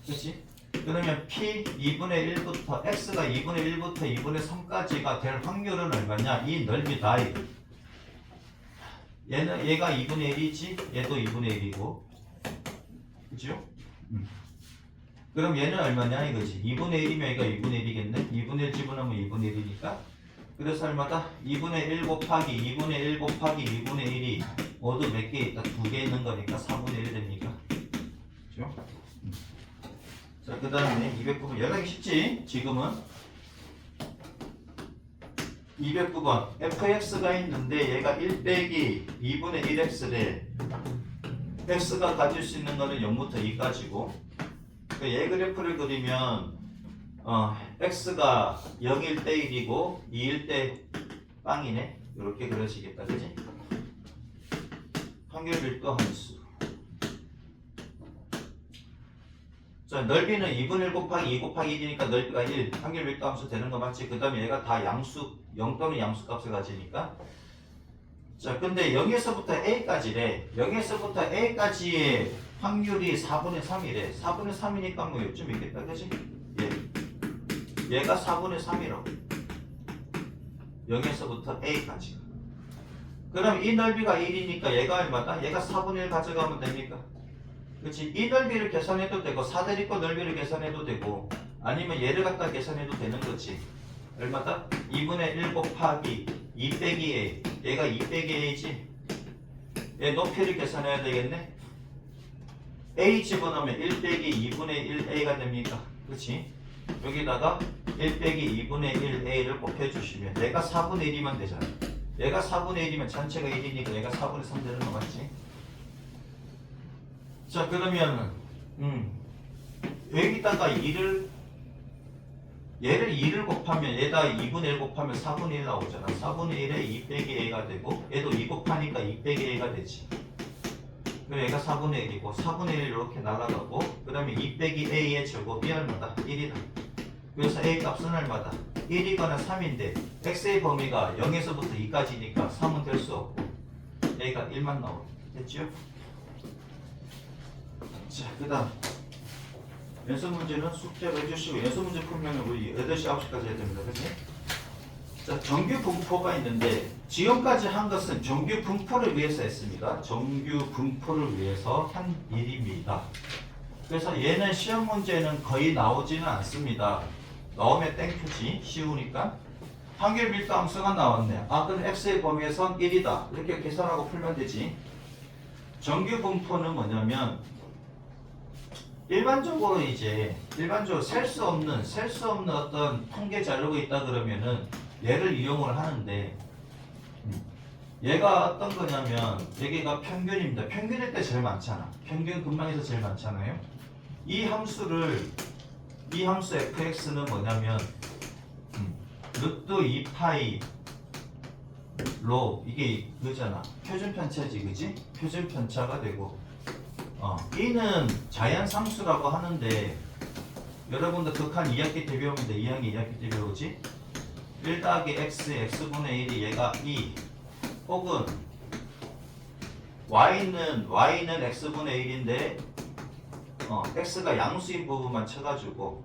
그렇지? 그러면 P 2분의 1부터 X가 2분의 1부터 2분의 3까지가 될 확률은 얼마냐? 이 넓이다. 얘는 얘가 2분의 1이지, 얘도 2분의 1이고, 그죠? 그럼 얘는 얼마냐 이거지? 2분의 1이면 얘가 2분의 1이겠네? 2분의 1 집어넣으면 2분의 1이니까. 그래서 얼마다? 2분의 1 곱하기 2분의 1 곱하기 2분의 1이 모두 몇 개 있다? 2개 있는 거니까 4분의 1 됩니까? 그죠? 자, 그 다음에 209번 연락이 쉽지? 지금은 209번 fx가 있는데 얘가 1 빼기 2분의 1x래. x가 가질 수 있는 거는 0부터 2까지고 얘 그래프를 그리면 x가 0일 때 1이고 2일 때 빵이네. 이렇게 그려지겠다. 그지? 확률 밀도 함수. 자, 넓이는 2분의 1 곱하기 2 곱하기 1이니까 넓이가 1. 확률 밀도 함수 되는 거 맞지? 그 다음에 얘가 다 양수 0 또는 양수 값을 가지니까. 자, 근데 0에서부터 a까지래. 0에서부터 a까지의 확률이 4분의 3이래. 4분의 3이니까 뭐 요쯤 있겠다. 그치? 얘가 4분의 3이라고. 0에서부터 a까지. 그럼 이 넓이가 1이니까 얘가 얼마다? 얘가 4분의 1 가져가면 됩니까? 그치? 이 넓이를 계산해도 되고 4대리권 넓이를 계산해도 되고 아니면 얘를 갖다 계산해도 되는 거지. 얼마다? 2분의 1 곱하기 2 빼기 a. 얘가 2 빼기 a지. 얘 높이를 계산해야 되겠네. a 집어넣으면 1 빼기 2분의 1a가 됩니까? 그치? 여기다가 1 빼기 2분의 1a를 곱해주시면 얘가 4분의 1이면 되잖아. 얘가 4분의 1이면 전체가 1이니까 얘가 4분의 3 되는 거 맞지? 자, 그러면 여기다가 2를 얘를 2를 곱하면 얘다 2분의 1 곱하면 4분의 1 나오잖아. 4분의 1에 2 빼기 a가 되고 얘도 2 곱하니까 2 빼기 a가 되지. 그럼 얘가 4분의 1이고 4분의 1 이렇게 날아가고 그 다음에 2 빼기 a의 제곱이 얼마다? 1이다. 그래서 a 값은 얼마다? 1이거나 3인데 x의 범위가 0에서부터 2까지니까 3은 될 수 없고 a가 1만 나오고 됐죠? 자, 그 다음 연습 문제는 숙제로 해주시고 연습 문제 풀면 우리 8시 9시까지 해야 됩니다. 그치? 자, 정규 분포가 있는데 지금까지 한 것은 정규 분포를 위해서 했습니다. 정규 분포를 위해서 한 일입니다. 그래서 얘는 시험 문제는 거의 나오지는 않습니다. 나오면 땡큐지. 쉬우니까. 확률 밀도 함수가 나왔네. 아, 그럼 x의 범위에선 1이다. 이렇게 계산하고 풀면 되지. 정규 분포는 뭐냐면 일반적으로 셀 수 없는 어떤 통계 자료가 있다 그러면은 얘를 이용을 하는데 얘가 어떤 거냐면 여기가 평균입니다. 평균일 때 제일 많잖아. 평균 근방에서 제일 많잖아요. 이 함수 fx는 뭐냐면 루트 2파이 로 이게 그잖아. 표준 편차지, 그지? 표준 편차가 되고 이는 자연상수라고 하는데 여러분들 극한 2학기 때 배웁니다. 2학기 2학기 때 배우지? 1 더하기 x, x분의 1이 얘가 2 혹은 y는 x분의 1인데 x가 양수인 부분만 쳐가지고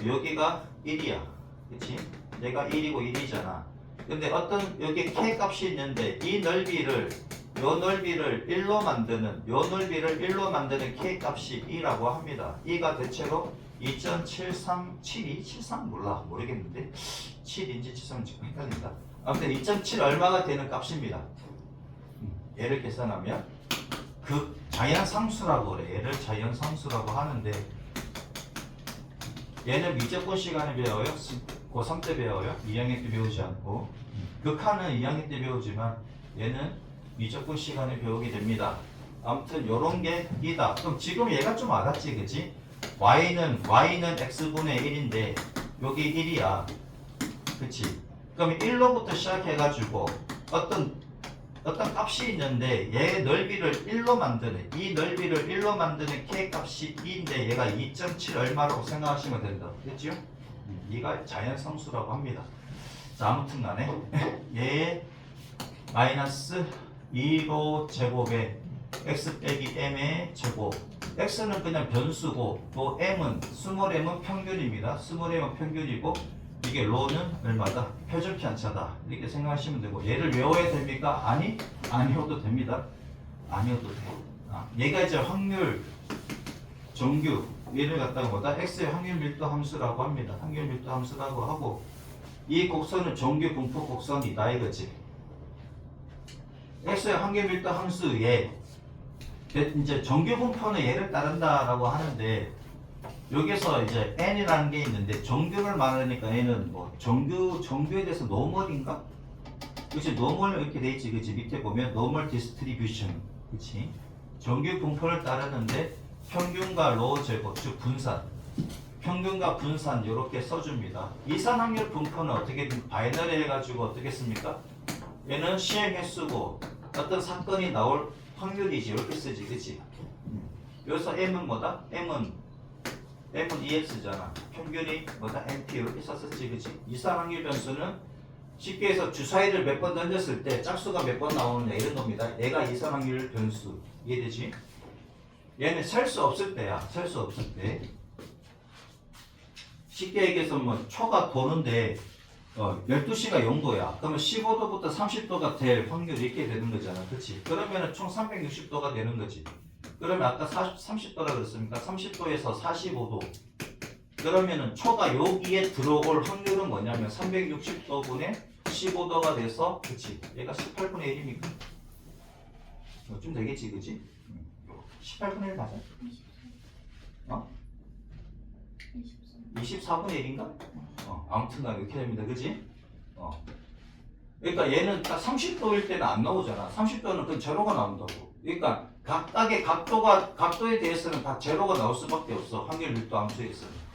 여기가 1이야. 그치? 얘가 1이고 1이잖아. 근데 어떤 여기 k 값이 있는데 이 넓이를 요 넓이를 1로 만드는 k 값이 2라고 합니다. 2가 대체로 2.737이 73 모르겠는데 7인지 73인지 헷갈린다. 아무튼 2.7 얼마가 되는 값입니다. 얘를 계산하면 그 자연상수라고 그래. 얘를 자연상수라고 하는데 얘는 미적분 시간에 배워요. 고3 때 배워요. 2학년 때 배우지 않고 극한은 2학년 때 배우지만 얘는 미적분 시간에 배우게 됩니다. 아무튼 요런 게 이다. 그럼 지금 얘가 좀 알았지, 그치? y는 x분의 1인데 여기 1이야. 그치? 그럼 1로부터 시작해가지고 어떤 어떤 값이 있는데 얘 넓이를 1로 만드는 이 넓이를 1로 만드는 k 값이 2인데 얘가 2.7 얼마라고 생각하시면 된다. 됐죠? 이가 자연상수라고 합니다. 자, 아무튼 간에 얘의 마이너스 2로 제곱에 x 빼기 m의 제곱. x는 그냥 변수고 또 m은 스몰 m은 평균입니다. 스몰 m은 평균이고 이게 로는 얼마다? 표준 편차다. 이렇게 생각하시면 되고 얘를 외워야 됩니까? 아니어도 됩니다. 아니어도 돼. 얘가 이제 확률 정규 얘를 갖다가 뭐다? x의 확률 밀도 함수라고 합니다. 확률 밀도 함수라고 하고 이 곡선은 정규 분포 곡선이다 이거지. x의 확률 밀도 함수에 이제 정규 분포는 얘를 따른다라고 하는데 여기서 이제 n이라는 게 있는데 정규를 말하니까 얘는 뭐 정규에 대해서 노멀인가? 그치 노멀 이렇게 돼 있지 그치 밑에 보면 노멀 디스트리뷰션 그치 정규 분포를 따르는데 평균과 로 제곱 즉 분산 평균과 분산 이렇게 써줍니다. 이산 확률 분포는 어떻게든 바이너리 해가지고 어떻게 씁니까? 얘는 시행 횟수고 어떤 사건이 나올 확률이지 이렇게 쓰지 그치 여기서 m은 뭐다? m은 EX잖아. 평균이 뭐다? NP 이렇게 썼었지 그치 이산 확률 변수는 쉽게 해서 주사위를 몇 번 던졌을 때 짝수가 몇 번 나오느냐 이런 겁니다. 얘가 이산 확률 변수 이해되지? 얘는 셀 수 없을 때야. 셀 수 없을 때 쉽게 얘기해서 뭐 초가 도는데 12시가 0도야. 그러면 15도부터 30도가 될 확률이 이렇게 되는 거잖아. 그치? 그러면은 총 360도가 되는 거지. 그러면 아까 30도라 그랬습니까? 30도에서 45도. 그러면은 초가 여기에 들어올 확률은 뭐냐면 360도분의 15도가 돼서, 그치? 얘가 18분의 1입니까? 좀 되겠지, 그치? 18분의 1 맞아? 24분의 1인가? 아무튼 간 이렇게 됩니다. 그지? 그러니까 얘는 딱 30도일 때는 안 나오잖아. 30도는 그건 제로가 나온다고. 그러니까 각각의 각도에 대해서는 다 제로가 나올 수밖에 없어. 확률 밀도 함수에서는.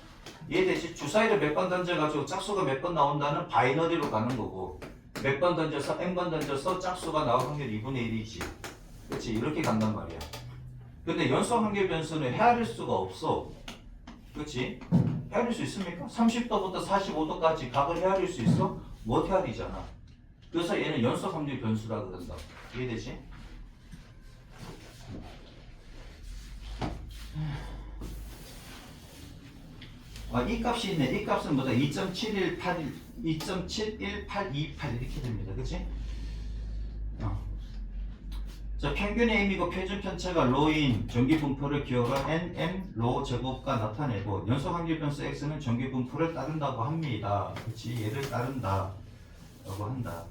이해되지? 주사위를 몇 번 던져가지고 짝수가 몇 번 나온다는 바이너리로 가는 거고 몇 번 던져서 n번 던져서 짝수가 나올 확률 2분의 1이지. 그렇지? 이렇게 간단 말이야. 근데 연속 확률 변수는 헤아릴 수가 없어. 그렇지? 헤아릴 수 있습니까? 30도부터 45도까지 각을 헤아릴 수 있어? 못 헤아리잖아. 그래서 얘는 연속 확률 변수라 그런다. 이해되지? 이 값이 있네. 이 값은 뭐다? 2.71828 이렇게 됩니다. 그치? 자, 평균의 M이고 표준 편차가 로인 정기 분포를 기억한 NM 로 제곱과 나타내고 연속 확률 변수 X는 정기 분포를 따른다고 합니다. 그치? 얘를 따른다. 라고 한다.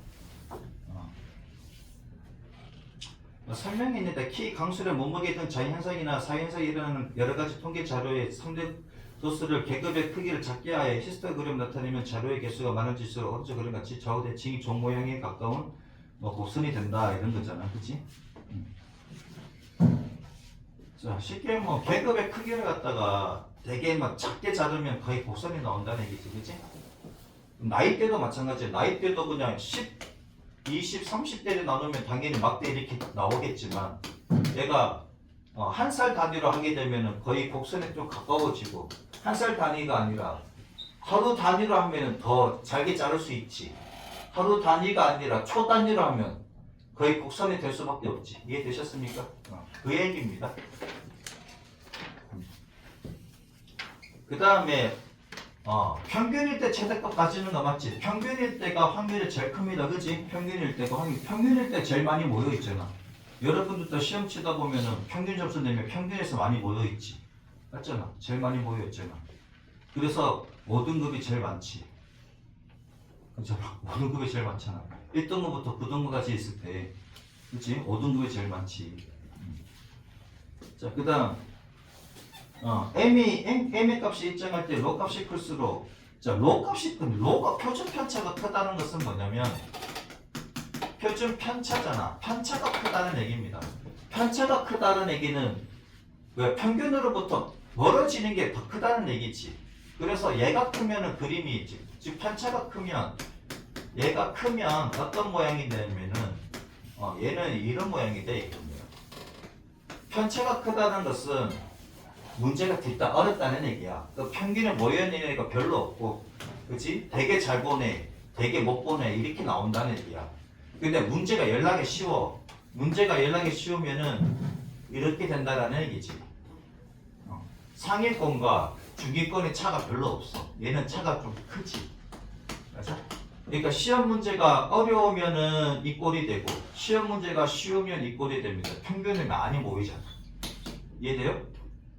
설명이 있는데 키, 강수량, 몸무게 등 자연현상이나 사현상이 일어나는 여러가지 통계 자료의 상대 도수를 계급의 크기를 작게 하여 히스토그램 나타내면 자료의 개수가 많아질수록 어쩌 그림 같이 좌우대칭이 종 모양에 가까운 곡선이 된다 이런 거잖아. 그치? 자, 쉽게 계급의 크기를 갖다가 되게 막 작게 자르면 거의 곡선이 나온다는 얘기지. 그치? 나이대도 마찬가지야. 나이대도 그냥 10, 20, 30대를 나누면 당연히 막대 이렇게 나오겠지만 얘가 한 살 단위로 하게 되면 거의 곡선에 좀 가까워지고 한 살 단위가 아니라 하루 단위로 하면 더 잘게 자를 수 있지. 하루 단위가 아니라 초 단위로 하면 거의 곡선이 될 수밖에 없지. 이해되셨습니까? 그 얘기입니다. 그 다음에 평균일 때 최대값 가지는 거 맞지? 평균일 때가 확률이 제일 큽니다. 그치? 평균일 때가 평균일 때 제일 많이 모여있잖아. 여러분들도 시험 치다 보면은 평균 점수 내면 평균에서 많이 모여있지. 맞잖아? 제일 많이 모여있잖아. 그래서 5등급이 제일 많지. 그렇잖아. 5등급이 제일 많잖아. 1등급부터 9등급까지 있을 때 그치? 5등급이 제일 많지. 자, 그 다음 M의 값이 일정할 때 로 값이 클수록 자, 로가 표준 편차가 크다는 것은 뭐냐면 표준 편차잖아. 편차가 크다는 얘기입니다. 편차가 크다는 얘기는 왜 평균으로부터 멀어지는 게 더 크다는 얘기지. 그래서 얘가 크면은 그림이 있지. 즉 편차가 크면 얘가 크면 어떤 모양이 되냐면은 얘는 이런 모양이 돼 있거든요. 편차가 크다는 것은 문제가 뒷다 어렵다는 얘기야. 그 평균에 모여있는 애가 별로 없고, 그치? 되게 잘 보네, 되게 못 보네 이렇게 나온다는 얘기야. 근데 문제가 연락이 쉬워. 문제가 연락이 쉬우면은 이렇게 된다라는 얘기지. 상위권과 중위권의 차가 별로 없어. 얘는 차가 좀 크지. 맞아? 그러니까 시험 문제가 어려우면은 이 꼴이 되고 시험 문제가 쉬우면 이 꼴이 됩니다. 평균이 많이 모이잖아. 이해돼요?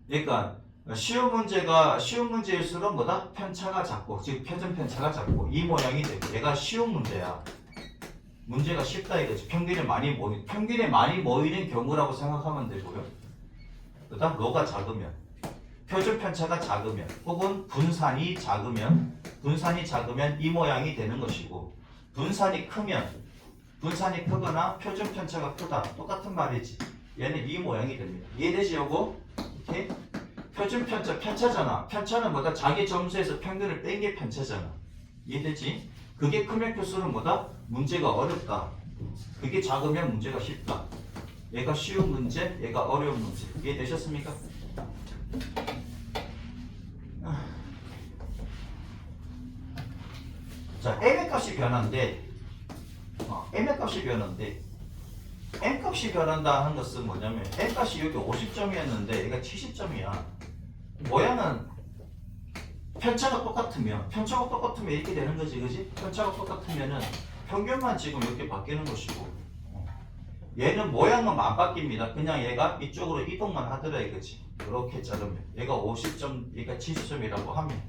그러니까 쉬운 문제일수록 뭐다? 편차가 작고, 즉 표준 편차가 작고 이 모양이 되고 얘가 쉬운 문제야. 문제가 쉽다 이거지. 평균에 많이 모이는 경우라고 생각하면 되고요. 그다음 로가 작으면, 표준 편차가 작으면, 혹은 분산이 작으면 이 모양이 되는 것이고, 분산이 크거나 표준 편차가 크다 똑같은 말이지. 얘는 이 모양이 됩니다. 이해되지 요거? 이렇게 표준 편차잖아. 편차는 뭐다? 자기 점수에서 평균을 뺀 게 편차잖아. 이해되지? 그게 크면 클수록 뭐다? 문제가 어렵다. 그게 작으면 문제가 쉽다. 얘가 쉬운 문제, 얘가 어려운 문제. 이해되셨습니까? 자, m의 값이 변한데, m의 값이 변한데, m값이 변한다 하는 것은 뭐냐면, m값이 여기 50점이었는데, 얘가 70점이야. 모양은 편차가 똑같으면 이렇게 되는 거지, 그지? 편차가 똑같으면은 평균만 지금 이렇게 바뀌는 것이고, 얘는 모양은 안 바뀝니다. 그냥 얘가 이쪽으로 이동만 하더라 이거지. 이렇게 자르면 얘가 50점, 얘가 70점이라고 하면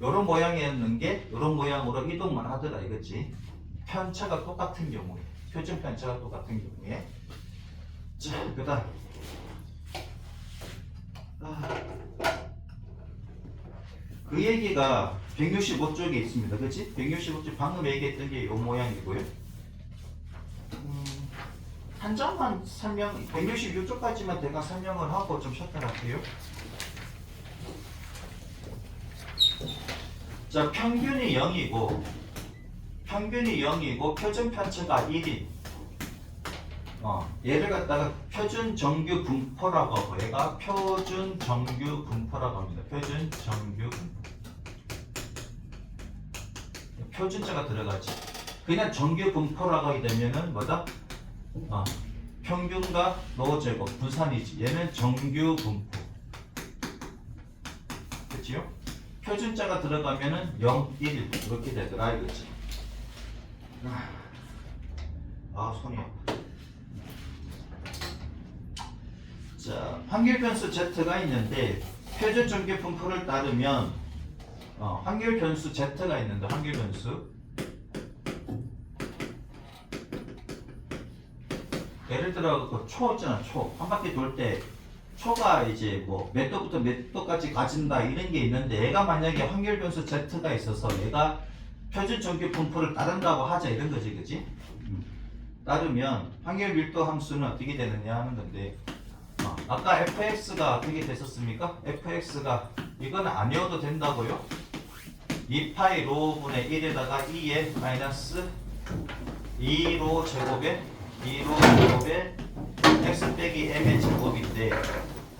이런 모양이었는 게 이런 모양으로 이동만 하더라 이거지. 편차가 똑같은 경우에, 표준 편차가 똑같은 경우에. 자, 그다음 그 얘기가 165쪽에 있습니다. 그치? 165쪽 방금 얘기했던 게 이 모양이고요. 한 점만 166쪽까지만 제가 설명을 하고 좀 쉬었다 할게요. 자, 평균이 0이고 표준 편차가 1인. 얘를 갖다가 표준 정규 분포라고 하고, 얘가 표준 정규 분포라고 합니다. 표준 정규 분포. 표준자가 들어가지. 그냥 정규 분포라고 하게 되면은 뭐다? 평균과 로 제곱 분산이지. 얘는 정규 분포. 그치요? 표준자가 들어가면은 0, 1 이렇게 되더라 이거지. 손이 아파. 자, 확률 변수 Z가 있는데 표준 정규 분포를 따르면 확률 변수 Z가 있는데, 확률 변수 예를 들어 그 초 있잖아. 초 한 바퀴 돌 때 초가 이제 뭐 몇 도부터 몇 도까지 가진다 이런 게 있는데, 얘가 만약에 확률 변수 Z가 있어서 얘가 표준 정규 분포를 따른다고 하자 이런 거지, 그지? 따르면 확률 밀도 함수는 어떻게 되느냐 하는 건데, 아까 fx가 어떻게 됐었습니까? fx가 이건 아니어도 된다고요? 2파이 로분의 1에다가 2에 마이너스 2로 제곱에 x 빼기 m의 제곱인데,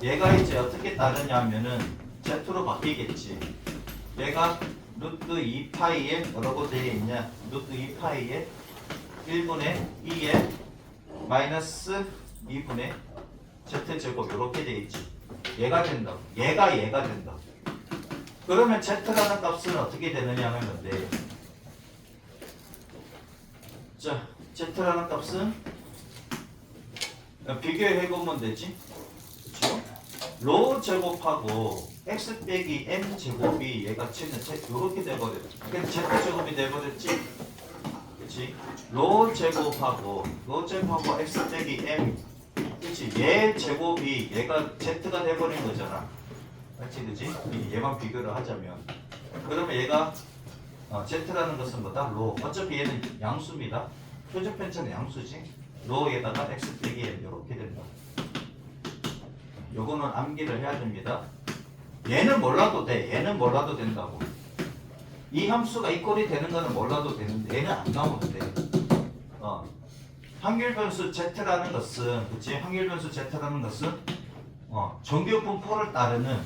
얘가 이제 어떻게 따르냐면은 z로 바뀌겠지. 얘가 루트 2파이에 뭐라고 되어 있냐? 루트 2파이에 1분의 2에 마이너스 2분의 z제곱 이렇게 되어 있지. 얘가 된다. 얘가 된다. 그러면 z라는 값은 어떻게 되느냐 하는 건데, 자, z라는 값은 비교해 보면 되지. 그렇죠? 로 제곱하고 x 빼기 m 제곱이 얘가 치는 이렇게 돼버렸지. 그래서 z 제곱이 돼버렸지. 그렇지? 로 제곱하고 x 빼기 m, 그렇지? 얘 제곱이 얘가 z가 돼버린 거잖아. 맞지, 그지? 얘만 비교를 하자면, 그러면 얘가 z라는 것은 뭐다? 로. 어차피 얘는 양수입니다. 표준 편차는 양수지. 로에다가 x 빼기 m 이렇게 된다. 요거는 암기를 해야 됩니다. 얘는 몰라도 돼. 얘는 몰라도 된다고. 이 함수가 이 꼴이 되는 거는 몰라도 되는데 얘는 안 나오는데, 확률 변수 Z라는 것은, 그치? 확률 변수 Z라는 것은, 정규 분포를 따르는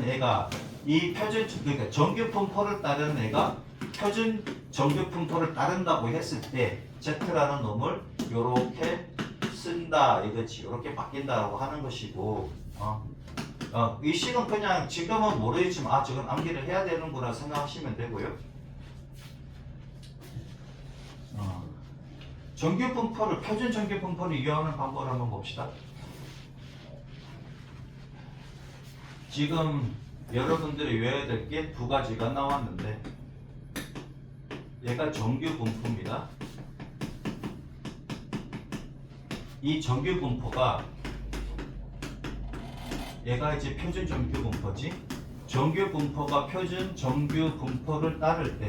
애가, 그러니까 정규 분포를 따르는 애가 표준 정규 분포를 따른다고 했을 때, Z라는 놈을 요렇게 쓴다, 이거지. 요렇게 바뀐다라고 하는 것이고, 이 식은 그냥 지금은 모르겠지만, 지금 암기를 해야 되는구나 생각하시면 되고요. 표준 정규 분포를 이용하는 방법을 한번 봅시다. 지금 여러분들이 외워야 될 게 두 가지가 나왔는데, 얘가 정규 분포입니다. 이 정규 분포가, 얘가 이제 표준 정규 분포지. 정규 분포가 표준 정규 분포를 따를 때,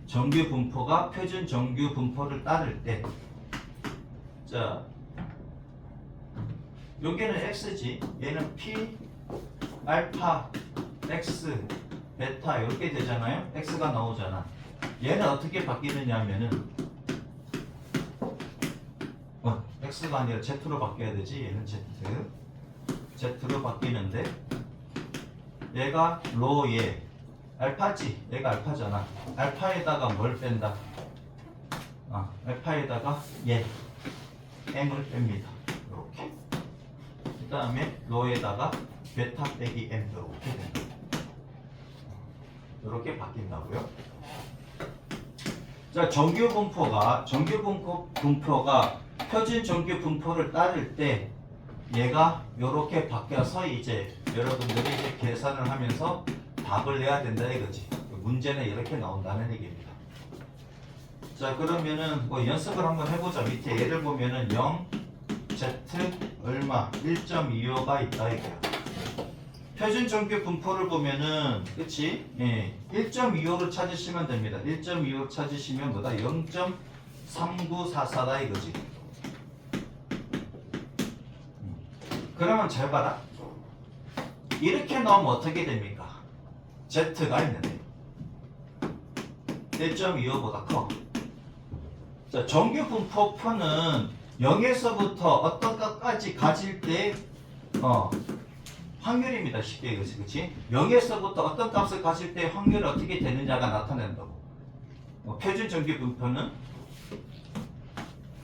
정규 분포가 표준 정규 분포를 따를 때, 자, 여기는 x지, 얘는 p, 알파, x, 베타 이렇게 되잖아요. x가 나오잖아. 얘는 어떻게 바뀌느냐 하면은, x가 아니라 z로 바뀌어야 되지. 얘는 z로 바뀌는데, 얘가 로에 알파지, 얘가 알파잖아. 알파에다가 뭘 뺀다? 알파에다가 m을 뺍니다. 이렇게. 그 다음에 로에다가 베타 빼기 m 이렇게 된다. 이렇게 바뀐다고요. 자, 정규 분포가 표준 정규 분포를 따를 때 얘가 이렇게 바뀌어서 이제 여러분들이 이제 계산을 하면서 답을 내야 된다 이거지. 문제는 이렇게 나온다는 얘기입니다. 자, 그러면은 뭐 연습을 한번 해보자. 밑에 예를 보면은 0, z 얼마 1.25가 있다 이거야. 표준 정규 분포를 보면은, 그치? 1.25를 찾으시면 됩니다. 1.25를 찾으시면 뭐다? 0.3944다 이거지. 그러면 잘 봐라. 이렇게 나오면 어떻게 됩니까? Z가 있는데 1.25보다 커. 자, 정규 분포표는 0에서부터 어떤 값까지 가질 때 확률입니다. 쉽게 얘기해서, 그치? 0에서부터 어떤 값을 가질 때 확률이 어떻게 되느냐가 나타낸다고. 표준 정규 분포는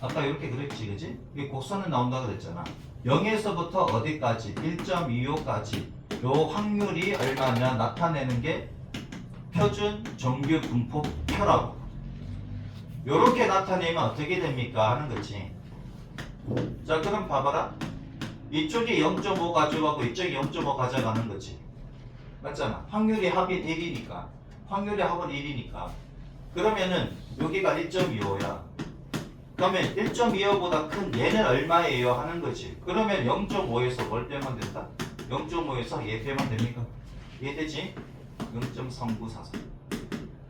아까 이렇게 그랬지, 그치? 이게 곡선은 나온다고 그랬잖아. 0에서부터 어디까지? 1.25까지 요 확률이 얼마냐 나타내는 게 표준 정규 분포표라고. 요렇게 나타내면 어떻게 됩니까? 하는 거지. 자, 그럼 봐봐라. 이쪽이 0.5 가져가고 이쪽이 0.5 가져가는 거지. 맞잖아. 확률이 합이 1이니까. 확률의 합은 1이니까. 그러면은 여기가 1.25야. 그러면 1.25보다 큰 얘는 얼마예요? 하는 거지. 그러면 0.5에서 뭘 빼면 된다? 0.5에서 얘 빼면 됩니까? 이해되지? 0.3944.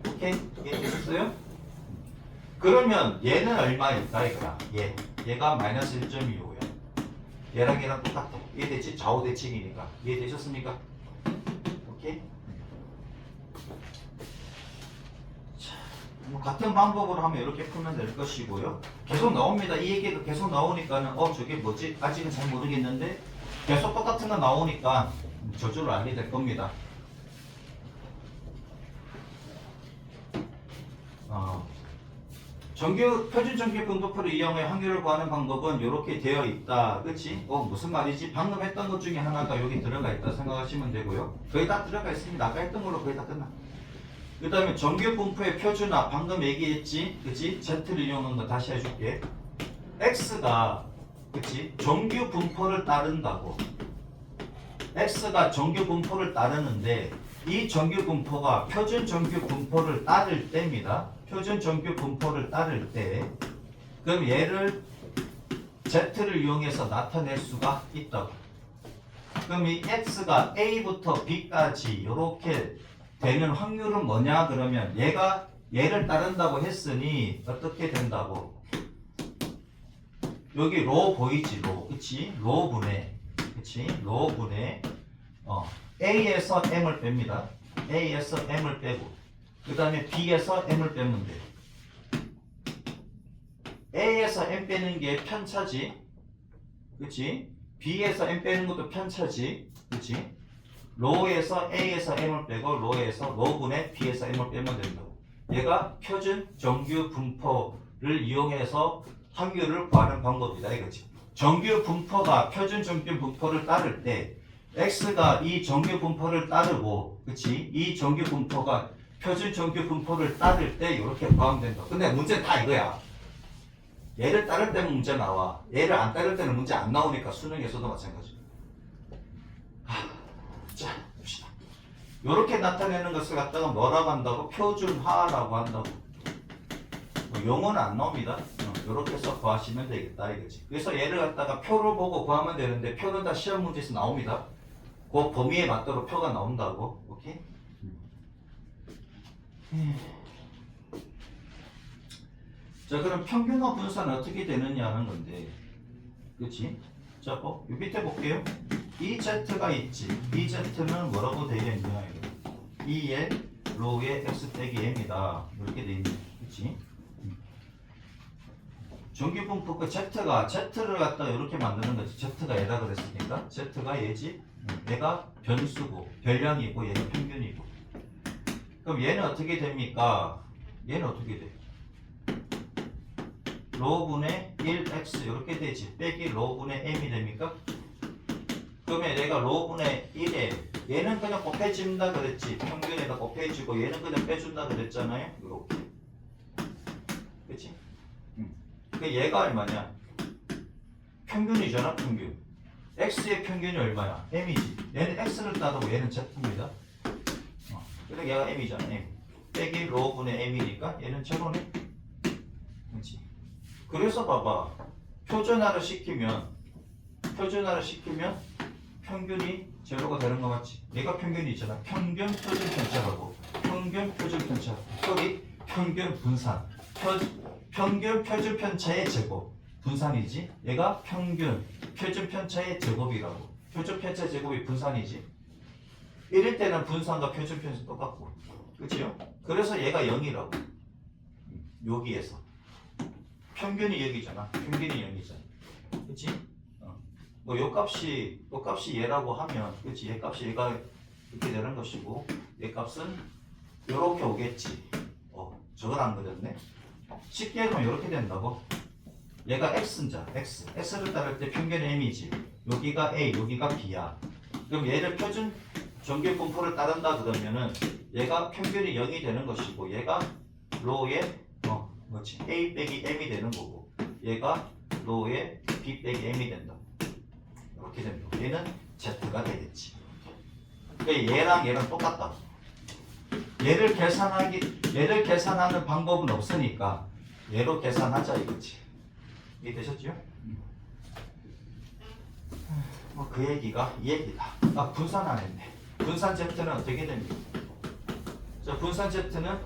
오케이? 이해되셨어요? 그러면 얘는 얼마일까? 이거야. 얘가 마이너스 1.25야. 얘랑 똑같아. 이해되지? 좌우대칭이니까. 이해되셨습니까? 오케이? 뭐 같은 방법으로 하면 이렇게 풀면 될 것이고요. 계속 나옵니다. 이 얘기도 계속 나오니까는 저게 뭐지? 아직은 잘 모르겠는데 계속 똑같은 거 나오니까 저절로 알게 될 겁니다. 표준 정규 분포표를 이용해 확률을 구하는 방법은 이렇게 되어 있다. 그치? 무슨 말이지? 방금 했던 것 중에 하나가 여기 들어가 있다 생각하시면 되고요. 거의 다 들어가 있습니다. 아까 했던 걸로 거의 다 끝나. 그 다음에 정규 분포의 표준화 방금 얘기했지? 그치? Z를 이용한 거 다시 해줄게. X가, 그치? 정규 분포를 따른다고. X가 정규 분포를 따르는데 이 정규 분포가 표준 정규 분포를 따를 때입니다. 표준 정규 분포를 따를 때 그럼 얘를 Z를 이용해서 나타낼 수가 있다고. 그럼 이 X가 A부터 B까지 이렇게 되는 확률은 뭐냐? 그러면 얘가 얘를 따른다고 했으니 어떻게 된다고? 여기 로 보이지? 로, 그치? 로 분의, 그치? 로 분의 A에서 M을 뺍니다. A에서 M을 빼고 그 다음에 B에서 M을 빼면 돼. A에서 M 빼는 게 편차지. 그치? B에서 M 빼는 것도 편차지. 그치? 로에서 A에서 M을 빼고 로분의 B에서 M을 빼면 된다고. 얘가 표준 정규 분포를 이용해서 확률을 구하는 방법이다 이거지. 정규 분포가 표준 정규 분포를 따를 때 X가 이 정규 분포를 따르고, 그치? 이 정규 분포가 표준 정규 분포를 따를 때 이렇게 구하면 된다. 근데 문제는 다 이거야. 얘를 따를 때는 문제 나와. 얘를 안 따를 때는 문제 안 나오니까 수능에서도 마찬가지. 자, 봅시다. 이렇게 나타내는 것을 갖다가 뭐라고 한다고? 표준화라고 한다고. 뭐 용어는 안 나옵니다. 이렇게 해서 구하시면 되겠다 이거지. 그래서 얘를 갖다가 표를 보고 구하면 되는데 표는 다 시험 문제에서 나옵니다. 그 범위에 맞도록 표가 나온다고. 오케이? 자, 그럼 평균화 분산은 어떻게 되느냐 하는 건데, 그치? 자, 요 밑에 볼게요. 이 Z가 있지. 이 Z는 뭐라고 되어 있냐, 이거. 2의 로우의 X 빼기 M이다. 이렇게 되어 있네. 그치? 정규 분포 그 Z를 갖다가 이렇게 만드는 거지. Z가 얘다 그랬으니까. Z가 얘지. 얘가 변수고, 별량이고, 얘가 평균이고. 그럼 얘는 어떻게 됩니까? 얘는 어떻게 돼? 로분의 1x 이렇게 되지. 빼기 로분의 m이 됩니까? 그러면 얘가 로분의 1에 얘는 그냥 곱해진다 그랬지. 평균에다 곱해지고 얘는 그냥 빼준다 그랬잖아요. 이렇게. 그치? 그 얘가 얼마냐? 평균이잖아. 평균. x의 평균이 얼마야? m이지. 얘는 x를 따르고 얘는 z입니다. 그래서 얘가 m이잖아. m. 빼기 로분의 m이니까 얘는 제로네. 그치? 그래서 봐봐. 표준화를 시키면 평균이 제로가 되는 거 맞지? 얘가 평균이 있잖아. 평균 표준 편차라고. 평균 표준 편차. 소리 평균 분산. 평균 표준 편차의 제곱. 분산이지. 얘가 평균 표준 편차의 제곱이라고. 표준 편차의 제곱이 분산이지. 이럴 때는 분산과 표준 편차 똑같고. 그치요? 그래서 얘가 0이라고. 여기에서. 평균이 여기잖아. 평균이 0이잖아. 그치? 뭐 요 값이 얘라고 하면, 그치? 얘 값이 얘가 이렇게 되는 것이고, 얘 값은 요렇게 오겠지. 저걸 안 그렸네. 쉽게 하면 요렇게 된다고. 얘가 x인자, x를 따를 때 평균 m이지. 여기가 a, 여기가 b야. 그럼 얘를 표준 정규 분포를 따른다 그러면은 얘가 평균이 0이 되는 것이고, 얘가 로의 그렇지. A 빼기 M이 되는 거고, 얘가 로의 B 빼기 M이 된다. 이렇게 됩니다. 얘는 Z가 되겠지. 그러니까 얘랑 똑같다. 얘를 계산하는 방법은 없으니까 얘로 계산하자 이거지. 이해되셨죠? 그 얘기가 이 얘기다. 분산 안 했네. 분산 Z는 어떻게 됩니까? 자, 분산 Z는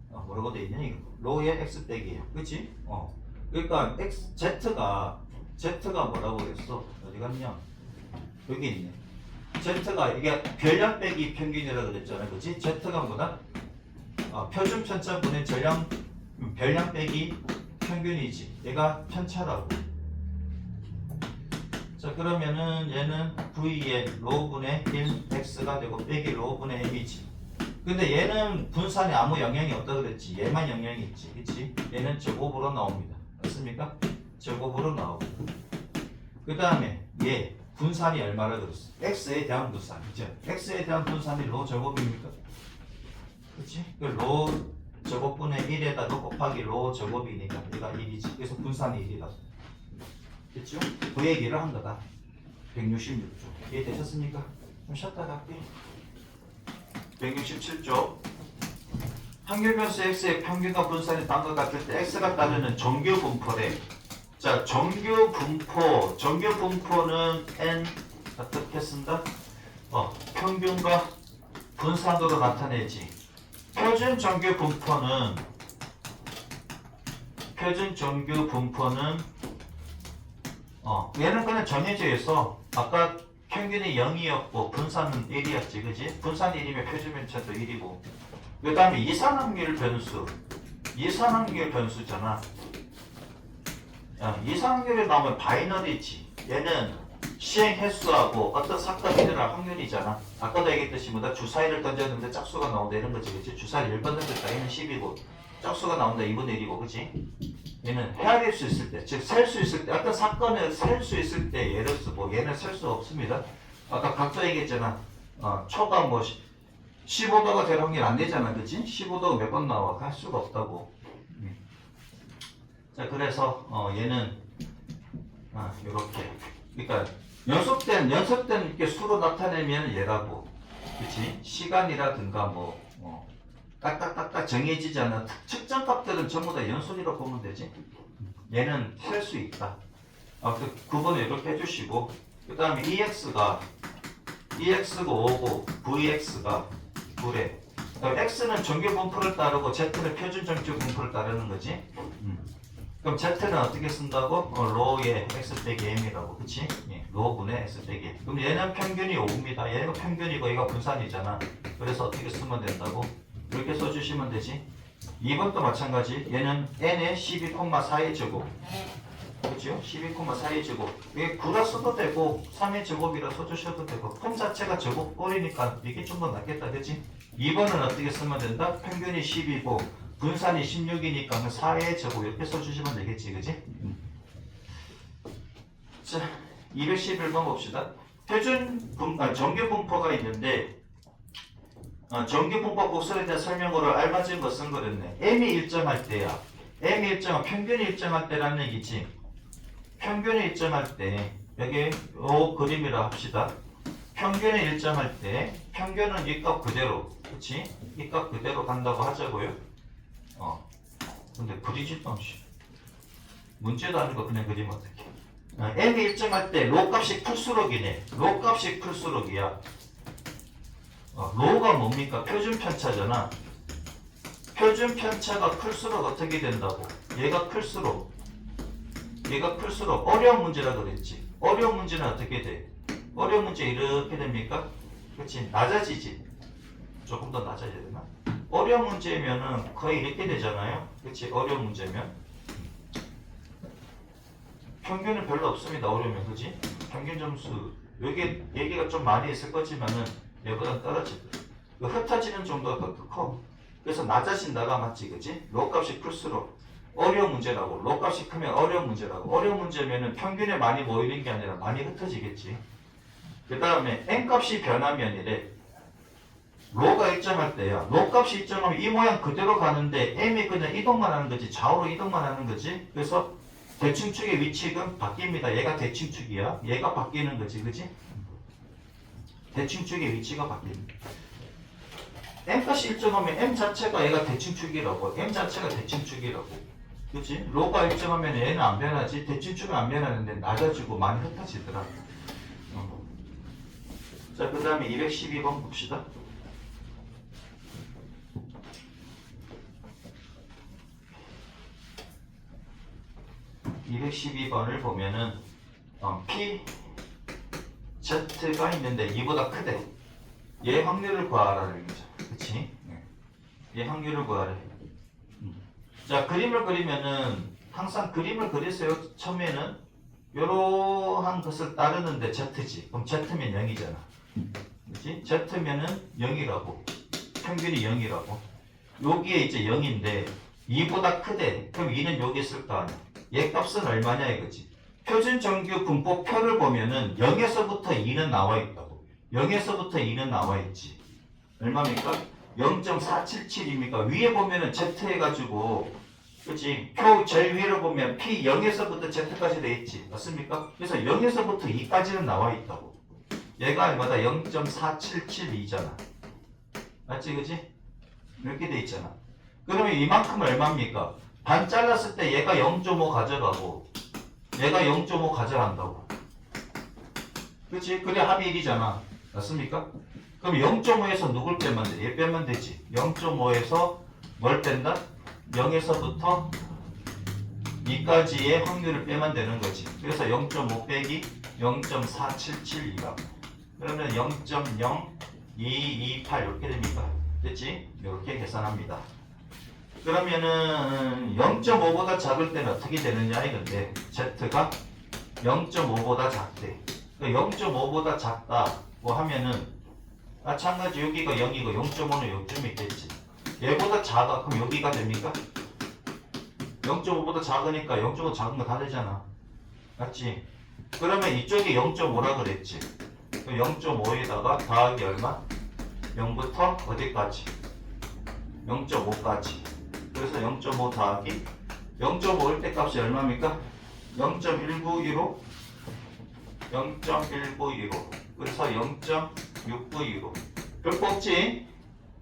뭐라고 돼 있냐 이거. 로의 x 빼기예요. 그치? 그러니까 Z가 뭐라고 그랬어? 어디 갔냐? 여기 있네. Z가 이게 별량 빼기 평균이라고 그랬잖아요. 그치? Z가 뭐다? 표준 편차분의 별량 빼기 평균이지. 얘가 편차라고. 자, 그러면은 얘는 V의 로분의 1x가 되고 빼기 로분의 m이지. 근데 얘는 분산에 아무 영향이 없다 그랬지. 얘만 영향이 있지. 그치? 얘는 제곱으로 나옵니다. 맞습니까? 제곱으로 나오고. 그 다음에 얘 분산이 얼마라 그랬어? x에 대한 분산. 그죠? x에 대한 분산이 로 제곱입니까? 그치? 그 로 제곱분의 1에다가 곱하기 로 제곱이니까 얘가 1이지. 그래서 분산이 1이다. 됐죠? 그 얘기를 한 거다. 166조. 이해되셨습니까? 좀 쉬었다 갈게요. 167조. 확률 변수 x의 평균과 분산이 다음과 같을 때 x가 따르는 정규 분포래. 자, 정규 분포는 n 어떻게 쓴다? 평균과 분산으로 나타내지. 표준 정규 분포는 얘는 그냥 정해져서 아까 평균이 0이었고 분산은 1이었지, 그지? 분산이 1이면 표준 편차도 1이고, 그 다음에 이산확률 변수 이상한계 변수잖아. 이상한계를 나오면 바이너리지. 얘는 시행 횟수하고 어떤 사건이 일어날 확률이잖아. 아까도 얘기했듯이 뭐다 주사위를 던졌는데 짝수가 나온다 이런 거지, 그치? 주사위 1번 던졌다. 얘는 10이고 짝수가 나온다 2분의 1이고, 그치? 얘는 헤아릴 수 있을 때, 즉 셀 수 있을 때, 어떤 사건을 셀 수 있을 때 예를 쓰고, 얘는 셀 수 없습니다. 아까 각도 얘기했잖아. 초가 뭐 15도가 될 확률 안 되잖아, 그치? 15도가 몇 번 나와? 할 수가 없다고. 자, 그래서 얘는 요렇게, 그러니까 연속된 이렇게 수로 나타내면 얘라고, 그치? 시간이라든가 딱딱딱딱 정해지지 않은 측정값들은 전부 다 연속이라고 보면 되지. 얘는 셀 수 있다. 그 구분을 이렇게 해주시고, 그 다음에 EX가 5고 VX가 9래. X는 정규 분포를 따르고 Z는 표준 정규 분포를 따르는 거지. 그럼 Z는 어떻게 쓴다고? 로의 X 빼기 M이라고, 그치? 예, 로분의 X 빼기 M. 그럼 얘는 평균이 5입니다. 얘가 평균이고 얘가 분산이잖아. 그래서 어떻게 쓰면 된다고? 이렇게 써주시면 되지. 2번도 마찬가지. 얘는 n의 12,4의 제곱. 그렇죠? 12,4의 제곱. 이게 9라 써도 되고 3의 제곱이라 써주셔도 되고 폼 자체가 제곱 꼴이니까 이게 좀 더 낫겠다. 그치? 2번은 어떻게 쓰면 된다? 평균이 10이고 분산이 16이니까 4의 제곱 이렇게 써주시면 되겠지. 그치? 자, 211번 봅시다. 정규 분포가 있는데 정규 분포 곡선에 대한 설명으로 알맞은 거 쓴 거랬네. M이 일정할 때야. M이 일정한 평균이 일정할 때라는 얘기지. 평균이 일정할 때 여기 요 그림이라 합시다. 평균이 일정할 때 평균은 이 값 그대로, 그치? 이 값 그대로 간다고 하자고요. 근데 그리지도 않지. 문제도 아니고 그냥 그리면 어떡해. M이 일정할 때 로 값이 풀수록이네. 로 값이 풀수록이야. 로가 뭡니까? 표준 편차잖아. 표준 편차가 클수록 어떻게 된다고? 얘가 클수록 어려운 문제라 그랬지. 어려운 문제는 어떻게 돼? 어려운 문제 이렇게 됩니까? 그렇지, 낮아지지. 조금 더 낮아져야 되나? 어려운 문제면은 거의 이렇게 되잖아요. 그렇지, 어려운 문제면 평균은 별로 없습니다. 어려우면, 그렇지? 평균 점수 여기 얘기가 좀 많이 있을 거지만은 얘보다 떨어질 거야. 흩어지는 정도가 더 커. 그래서 낮아진다가 맞지, 그치? 로 값이 클수록 어려운 문제라고. 로 값이 크면 어려운 문제라고. 어려운 문제면은 평균에 많이 모이는 게 아니라 많이 흩어지겠지. 그 다음에 n 값이 변하면 이래. 로가 일정할 때야. 로 값이 일정하면 이 모양 그대로 가는데 m이 그냥 이동만 하는 거지. 좌우로 이동만 하는 거지. 그래서 대칭축의 위치가 바뀝니다. 얘가 대칭축이야. 얘가 바뀌는 거지, 그치? 대칭축의 위치가 바뀝니다. m값이 일정하면 m 자체가 얘가 대칭축이라고. m 자체가 대칭축이라고. 그치? 로가 일정하면 얘는 안 변하지. 대칭축은 안 변하는데 낮아지고 많이 흩어지더라. 자, 그 다음에 212번 봅시다. (212번을) 보면은 P Z가 있는데 이보다 크대. 얘 확률을 구하라는 거죠. 그치? 얘 확률을 구하래. 자, 그림을 그리면은 항상 그림을 그리세요. 처음에는 이러한 것을 따르는데 Z지. 그럼 Z면 0이잖아. 그치? Z면은 0이라고. 평균이 0이라고. 여기에 이제 0인데 2보다 크대. 그럼 2는 여기 있을 거 아니야. 얘 값은 얼마냐 이거지. 표준 정규 분포표를 보면은 0에서부터 2는 나와 있다고. 0에서부터 2는 나와 있지. 얼마입니까? 0.477입니까? 위에 보면은 Z 해가지고, 그치? 표 제일 위를 보면 P 0에서부터 Z까지 돼 있지. 맞습니까? 그래서 0에서부터 2까지는 나와 있다고. 얘가 얼마다? 0.4772잖아. 맞지, 그치? 이렇게 돼 있잖아. 그러면 이만큼 얼마입니까? 반 잘랐을 때 얘가 0.5 가져가고, 얘가 0.5 가져간다고. 그치? 그래 합이 1이잖아. 맞습니까? 그럼 0.5에서 누굴 빼면 돼? 얘 빼면 되지. 0.5에서 뭘 뺀다? 0에서부터 2까지의 확률을 빼면 되는 거지. 그래서 0.5 빼기 0.4772가. 그러면 0.0228 이렇게 됩니까? 됐지? 이렇게 계산합니다. 그러면은 0.5보다 작을 때는 어떻게 되느냐 이건데 Z가 0.5보다 작대. 0.5보다 작다고 하면은 마찬가지 여기가 0이고 0.5는 요점이 있겠지. 얘보다 작아. 그럼 여기가 됩니까? 0.5보다 작으니까 0.5 작은 거 다 되잖아. 맞지? 그러면 이쪽이 0.5라 그랬지. 0.5에다가 더하기 얼마? 0부터 어디까지? 0.5까지. 그래서 0.5 더하기 0.5일 때 값이 얼마입니까? 0.192로 0.192로 그래서 0.692로 별거 없지?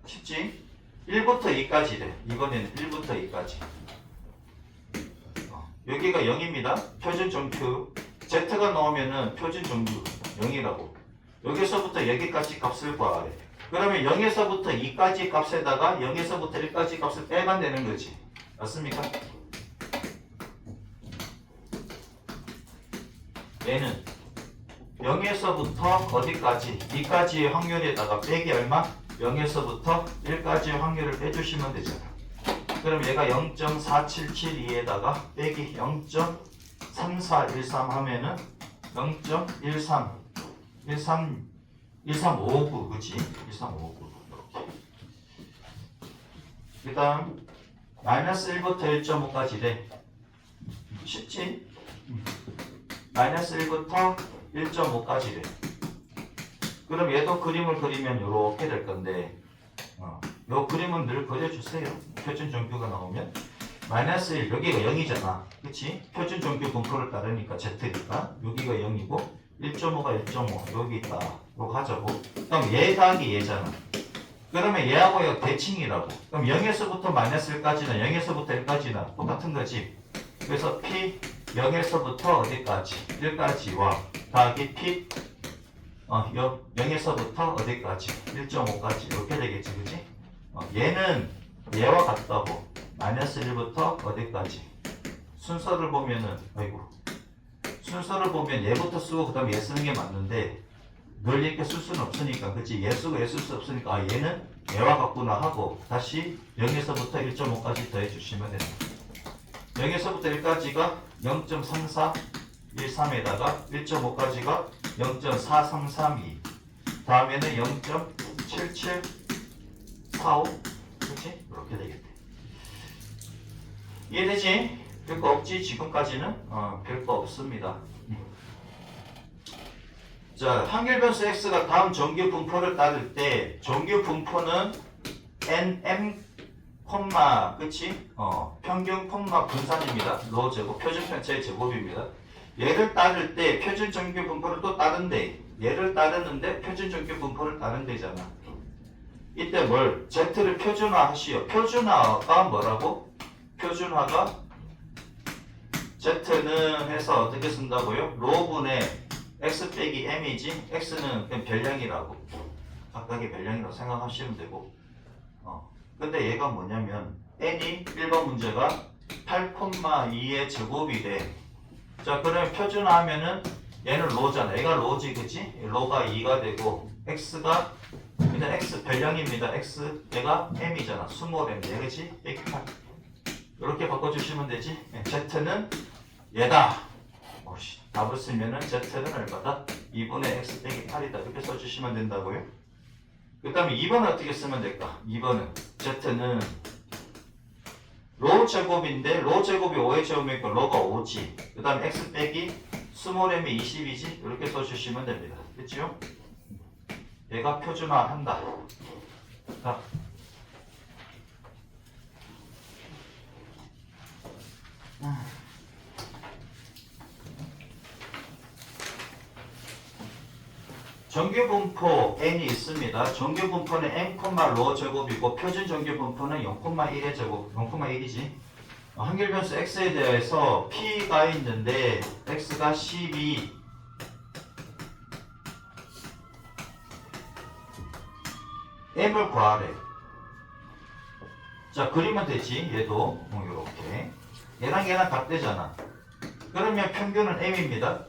쉽지? 1부터 2까지 돼. 이번에는 1부터 2까지. 여기가 0입니다. 표준 점표 Z가 나오면은 표준 점수 0이라고. 여기서부터 여기까지 값을 구하래. 그러면 0에서부터 2까지 값에다가 0에서부터 1까지 값을 빼면 되는 거지. 맞습니까? 얘는 0에서부터 어디까지? 2까지의 확률에다가 빼기 얼마? 0에서부터 1까지의 확률을 빼주시면 되잖아. 그럼 얘가 0.4772에다가 빼기 0.3413 하면은 0.1359 그치? 1359 이렇게. 그 다음 마이너스 1부터 1.5까지 돼. 쉽지? 마이너스 1부터 1.5까지 돼. 그럼 얘도 그림을 그리면 이렇게 될 건데 요 그림은 늘 그려주세요. 표준 점표가 나오면 마이너스 1 여기가 0이잖아. 그치? 표준 점표 분포를 따르니까 Z니까 여기가 0이고 1.5가 1.5 여기 있다. 이거 하자고. 그럼 얘 더하기 얘잖아. 그러면 얘하고 얘가 대칭이라고. 그럼 0에서부터 마이너스 1까지는 0에서부터 1까지나 똑같은 거지. 그래서 P 0에서부터 어디까지? 1까지와 더하기 P 0에서부터 어디까지? 1.5까지 이렇게 되겠지. 그치? 얘는 얘와 같다고. 마이너스 1부터 어디까지? 순서를 보면은 순서를 보면 얘부터 쓰고 그 다음에 얘 쓰는 게 맞는데 늘 이렇게 쓸 수는 없으니까 그치? 얘 쓰고 얘 쓸 수 없으니까 얘는 얘와 같구나 하고 다시 0에서부터 1.5까지 더해 주시면 됩니다. 0에서부터 1까지가 0.3413에다가 1.5까지가 0.4332 다음에는 0.7745 그치? 이렇게 되겠대. 이해되지? 별거 없지? 지금까지는? 별거 없습니다. 자, 확률 변수 x가 다음 정규 분포를 따를 때 정규 분포는 nm, 그치? 평균, 분산입니다. 로 제곱, 표준 편차의 제곱입니다. 얘를 따를 때 표준 정규 분포를 또 따른대. 얘를 따르는데 표준 정규 분포를 따른대잖아. 이때 뭘? Z를 표준화 하시오. 표준화가 뭐라고? 표준화가 Z는 해서 어떻게 쓴다고요? 로분의 x 빼기 m이지 x는 그냥 별량이라고 각각의 별량이라고 생각하시면 되고 근데 얘가 뭐냐면 n이 1번 문제가 8,2의 제곱이 돼. 자 그러면 표준화하면은 얘는 로잖아. 얘가 로지 그치? 로가 2가 되고 x가 일단 x 별량입니다. x 얘가 m이잖아. 스몰 m 그치? 빼기 8 이렇게 바꿔주시면 되지. z는 얘다. 답을 쓰면은 z는 얼마다? 2분의 x 빼기 8이다. 이렇게 써주시면 된다고요. 그 다음에 2번은 어떻게 쓰면 될까? 2번은 z는 로 제곱인데 로 제곱이 5의 제곱이니까 로가 5지. 그 다음에 x 빼기 스몰 m이 20이지. 이렇게 써주시면 됩니다. 그치요? 얘가 표준화한다. 자. 정규 분포 n이 있습니다. 정규 분포는 n, 로 제곱이고 표준 정규 분포는 0,1의 제곱, 0,1이지. 확률 변수 x에 대해서 p가 있는데 x가 12 m을 구하래. 자 그리면 되지. 얘도 이렇게 얘랑 얘랑 같대잖아. 그러면 평균은 m입니다.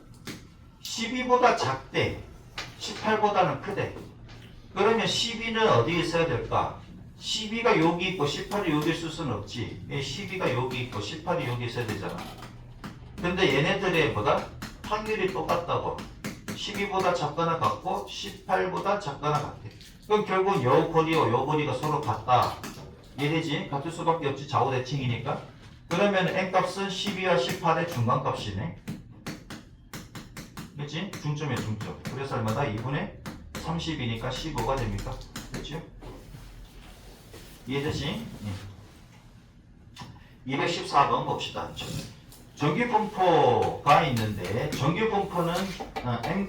12보다 작대. 18보다는 크대. 그러면 12는 어디에 있어야 될까? 12가 여기 있고 18이 여기 있을 수는 없지. 12가 여기 있고 18이 여기 있어야 되잖아. 근데 얘네들의 뭐다? 확률이 똑같다고. 12보다 작거나 같고 18보다 작거나 같아. 그럼 결국 요 거리와 요 거리가 서로 같다. 이해되지? 같을 수밖에 없지. 좌우 대칭이니까. 그러면 n값은 12와 18의 중간값이네. 그치? 중점이야 중점. 그래서 얼마다? 2분의 30이니까 15가 됩니까? 그치? 이해되지? 214번 봅시다. 전기분포가 있는데 전기분포는 m,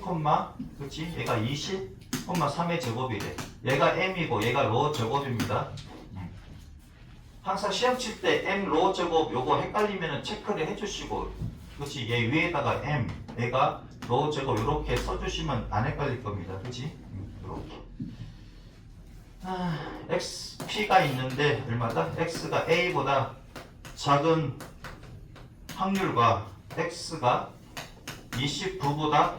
그치? 얘가 20,3의 제곱이래. 얘가 m이고 얘가 로 제곱입니다. 항상 시험 칠 때 m 로 제곱 요거 헷갈리면 체크를 해주시고, 그치? 얘 위에다가 m, 얘가 로 제곱 요렇게 써주시면 안 헷갈릴 겁니다. 그치? 요렇게. xp가 있는데 얼마다? x가 a보다 작은 확률과 x가 29보다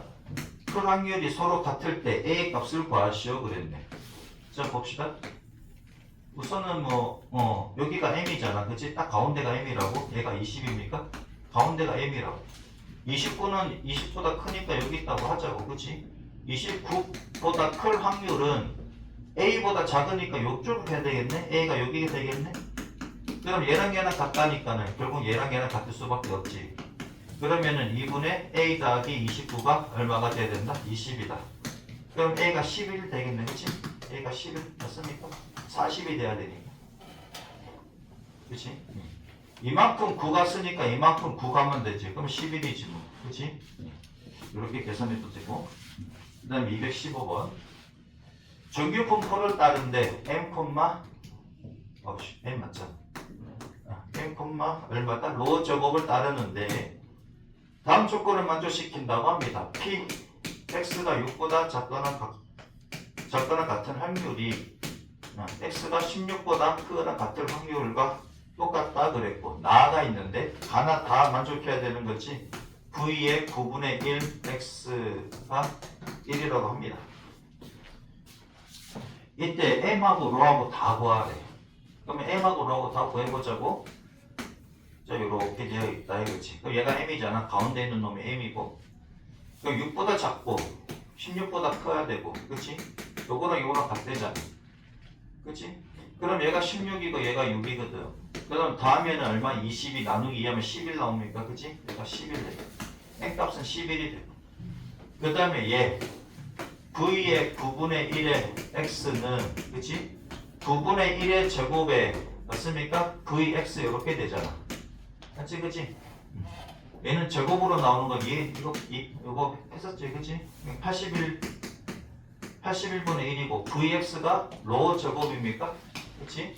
큰 확률이 서로 같을 때 a 값을 구하시오 그랬네. 자 봅시다. 우선은 여기가 m이잖아. 그치? 딱 가운데가 m이라고. 얘가 20입니까? 가운데가 m이라고. 29는 20보다 크니까 여기 있다고 하자고. 그치? 29보다 클 확률은 a보다 작으니까 요쪽으로 해야 되겠네? a가 여기 되겠네? 그럼 얘랑 얘랑 같다니까는 결국 얘랑 얘랑 같을 수밖에 없지. 그러면은 2분의 a 더하기 29가 얼마가 돼야 된다? 20이다. 그럼 a가 11 되겠네. 그치? a가 11 맞습니까? 40이 돼야 되니까. 그치? 이만큼 9가 쓰니까 이만큼 9 가면 되지. 그럼 11이지 뭐. 그치? 이렇게 계산해도 되고. 그 다음에 215번. 전기분포를 따른데 m, m 맞죠? m, 얼마다? 로 제곱을 따르는데 다음 조건을 만족시킨다고 합니다. p, x가 6보다 작거나 같은 확률이 x가 16보다 크거나 같을 확률과 똑같다 그랬고, 나가 있는데 하나 다 만족해야 되는 거지. v의 9분의 1 x가 1이라고 합니다. 이때 m하고 로하고 다 구하래. 그러면 m하고 로하고 다 구해보자고. 자, 이렇게 되어 있다 이거지. 그럼 얘가 m이잖아. 가운데 있는 놈이 m이고. 그럼 6보다 작고 16보다 커야 되고, 그치? 요거랑 요거랑 같대잖아. 그치? 그럼 얘가 16이고 얘가 6이거든. 그럼 다음에는 얼마? 20이 나누기 2하면 11 나옵니까? 그치? 얘가 11 돼. n값은 11이 돼. 그 다음에 얘 v의 9분의 1의 x는, 그치? 9분의 1의 제곱에 맞습니까? vx 이렇게 되잖아. 맞지? 그치? 얘는 제곱으로 나오는 건 얘 이거 했었지? 그치? 81분의 1이고 vx가 로 제곱입니까? 그치?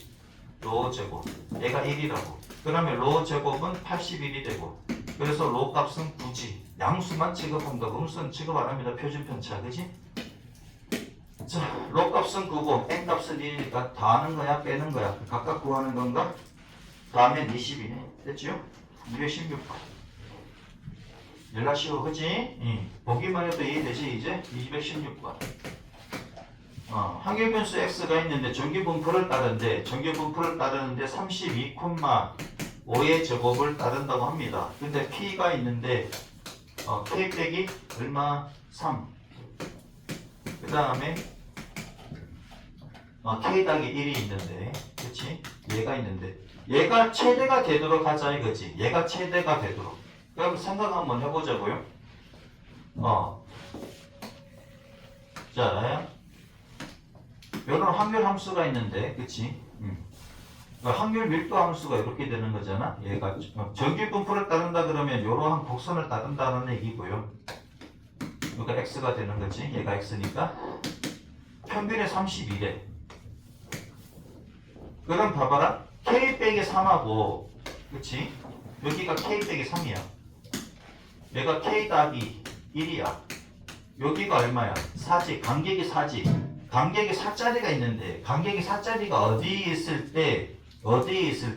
로 제곱. 얘가 1이라고. 그러면 로 제곱은 81이 되고, 그래서 로 값은 9지. 양수만 취급한다. 음수는 취급 안 합니다. 표준 편차. 그치? 자, 로 값은 9고 n 값은 1이니까 더하는 거야 빼는 거야? 각각 구하는 건가? 더하면 20이네. 됐죠? 216번. 연락시오. 그치? 보기만 해도 이해되지 이제? 216번. 확률 변수 x가 있는데 전기분포를 따르는데 32,5의 제곱을 따른다고 합니다. 근데 p가 있는데 k 빼기 얼마? 3. 그 다음에 k 더하기 1이 있는데, 그치? 얘가 있는데 얘가 최대가 되도록 하자 이거지. 얘가 최대가 되도록. 그럼 생각 한번 해보자고요. 자, 이런 확률 함수가 있는데, 그치? 확률 밀도 함수가 이렇게 되는 거잖아. 얘가 전기분포를 따른다 그러면 이러한 곡선을 따른다는 얘기고요. 여기가 x가 되는 거지. 얘가 x니까 평균의 32래. 그럼 봐봐라. k 빼기 3하고, 그치? 여기가 k 빼기 3이야. 얘가 k 더하기 1이야. 여기가 얼마야? 4지. 간격이 4지. 간격이 4짜리가 있는데 간격이 4짜리가 어디에 있을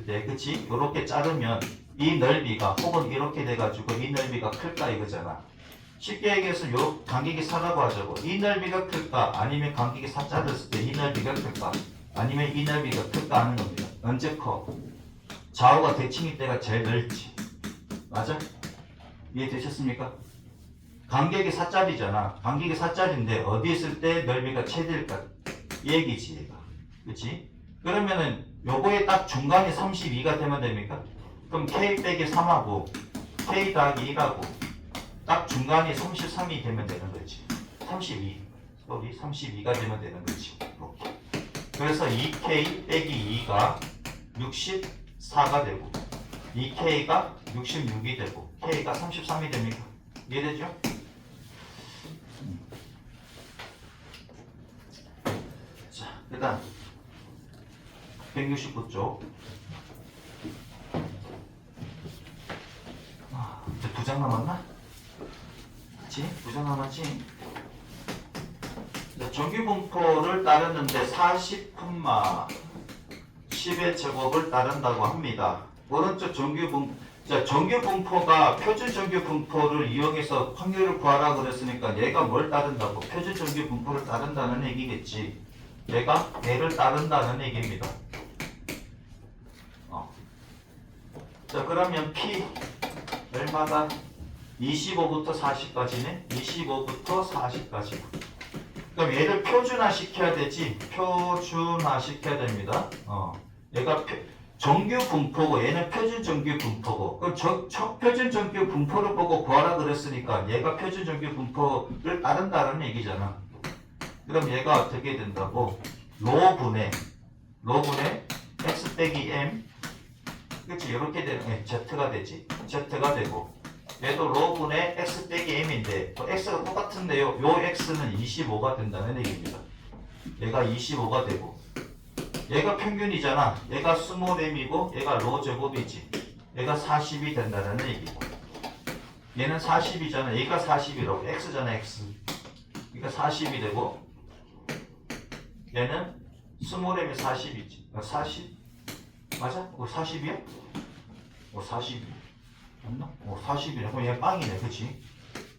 때, 그치? 요렇게 자르면 이 넓이가 혹은 이렇게 돼가지고 이 넓이가 클까 이거잖아. 쉽게 얘기해서 요 간격이 4라고 하자고. 이 넓이가 클까? 아니면 간격이 4 자랐을 때 이 넓이가 클까? 아니면 이 넓이가 크다 하는 겁니다. 언제 커? 좌우가 대칭일 때가 제일 넓지. 맞아? 이해되셨습니까? 간격이 4짜리잖아. 간격이 4짜리인데 어디 있을 때 넓이가 최대일까? 이 얘기지 얘가. 그치? 그러면은 요거에 딱 중간이 32가 되면 됩니까? 그럼 K 빼기 3하고 K 더하기 1하고 딱 중간이 33이 되면 되는 거지. 32가 되면 되는 거지. 이렇게. 그래서 2K 빼기 2가 64가 되고 2K가 66이 되고 K가 33이 됩니까? 이해되죠? 자, 그 다음 169쪽 이제 2장 남았나? 그치? 2장 남았지? 정규 분포를 따르는데 40콤마 10의 제곱을 따른다고 합니다. 오른쪽 정규 분포가 표준 정규 분포를 이용해서 확률을 구하라 그랬으니까 얘가 뭘 따른다고? 표준 정규 분포를 따른다는 얘기겠지. 얘가 얘를 따른다는 얘기입니다. 자, 그러면 P 얼마다? 25부터 40까지네. 25부터 40까지. 그럼 얘를 표준화 시켜야 되지. 표준화 시켜야 됩니다. 얘가 정규 분포고 얘는 표준 정규 분포고. 그럼 표준 정규 분포를 보고 구하라 그랬으니까 얘가 표준 정규 분포를 따른다는 얘기잖아. 그럼 얘가 어떻게 된다고? 로분의 x 빼기 m. 그치? 이렇게 되는 z가 되지. z가 되고 얘도 로분의 x 빼기 m인데 x가 똑같은데요. 요 x는 25가 된다는 얘기입니다. 얘가 25가 되고 얘가 평균이잖아. 얘가 스몰 m이고 얘가 로 제곱이지. 얘가 40이 된다는 얘기고 얘는 40이잖아. 얘가 40이라고. x잖아 x. 그러니까 40이 되고 얘는 스몰 m이 40이지. 40? 맞아? 40이야? 40. 맞나? 40이네. 그럼 얘 빵이네. 그치?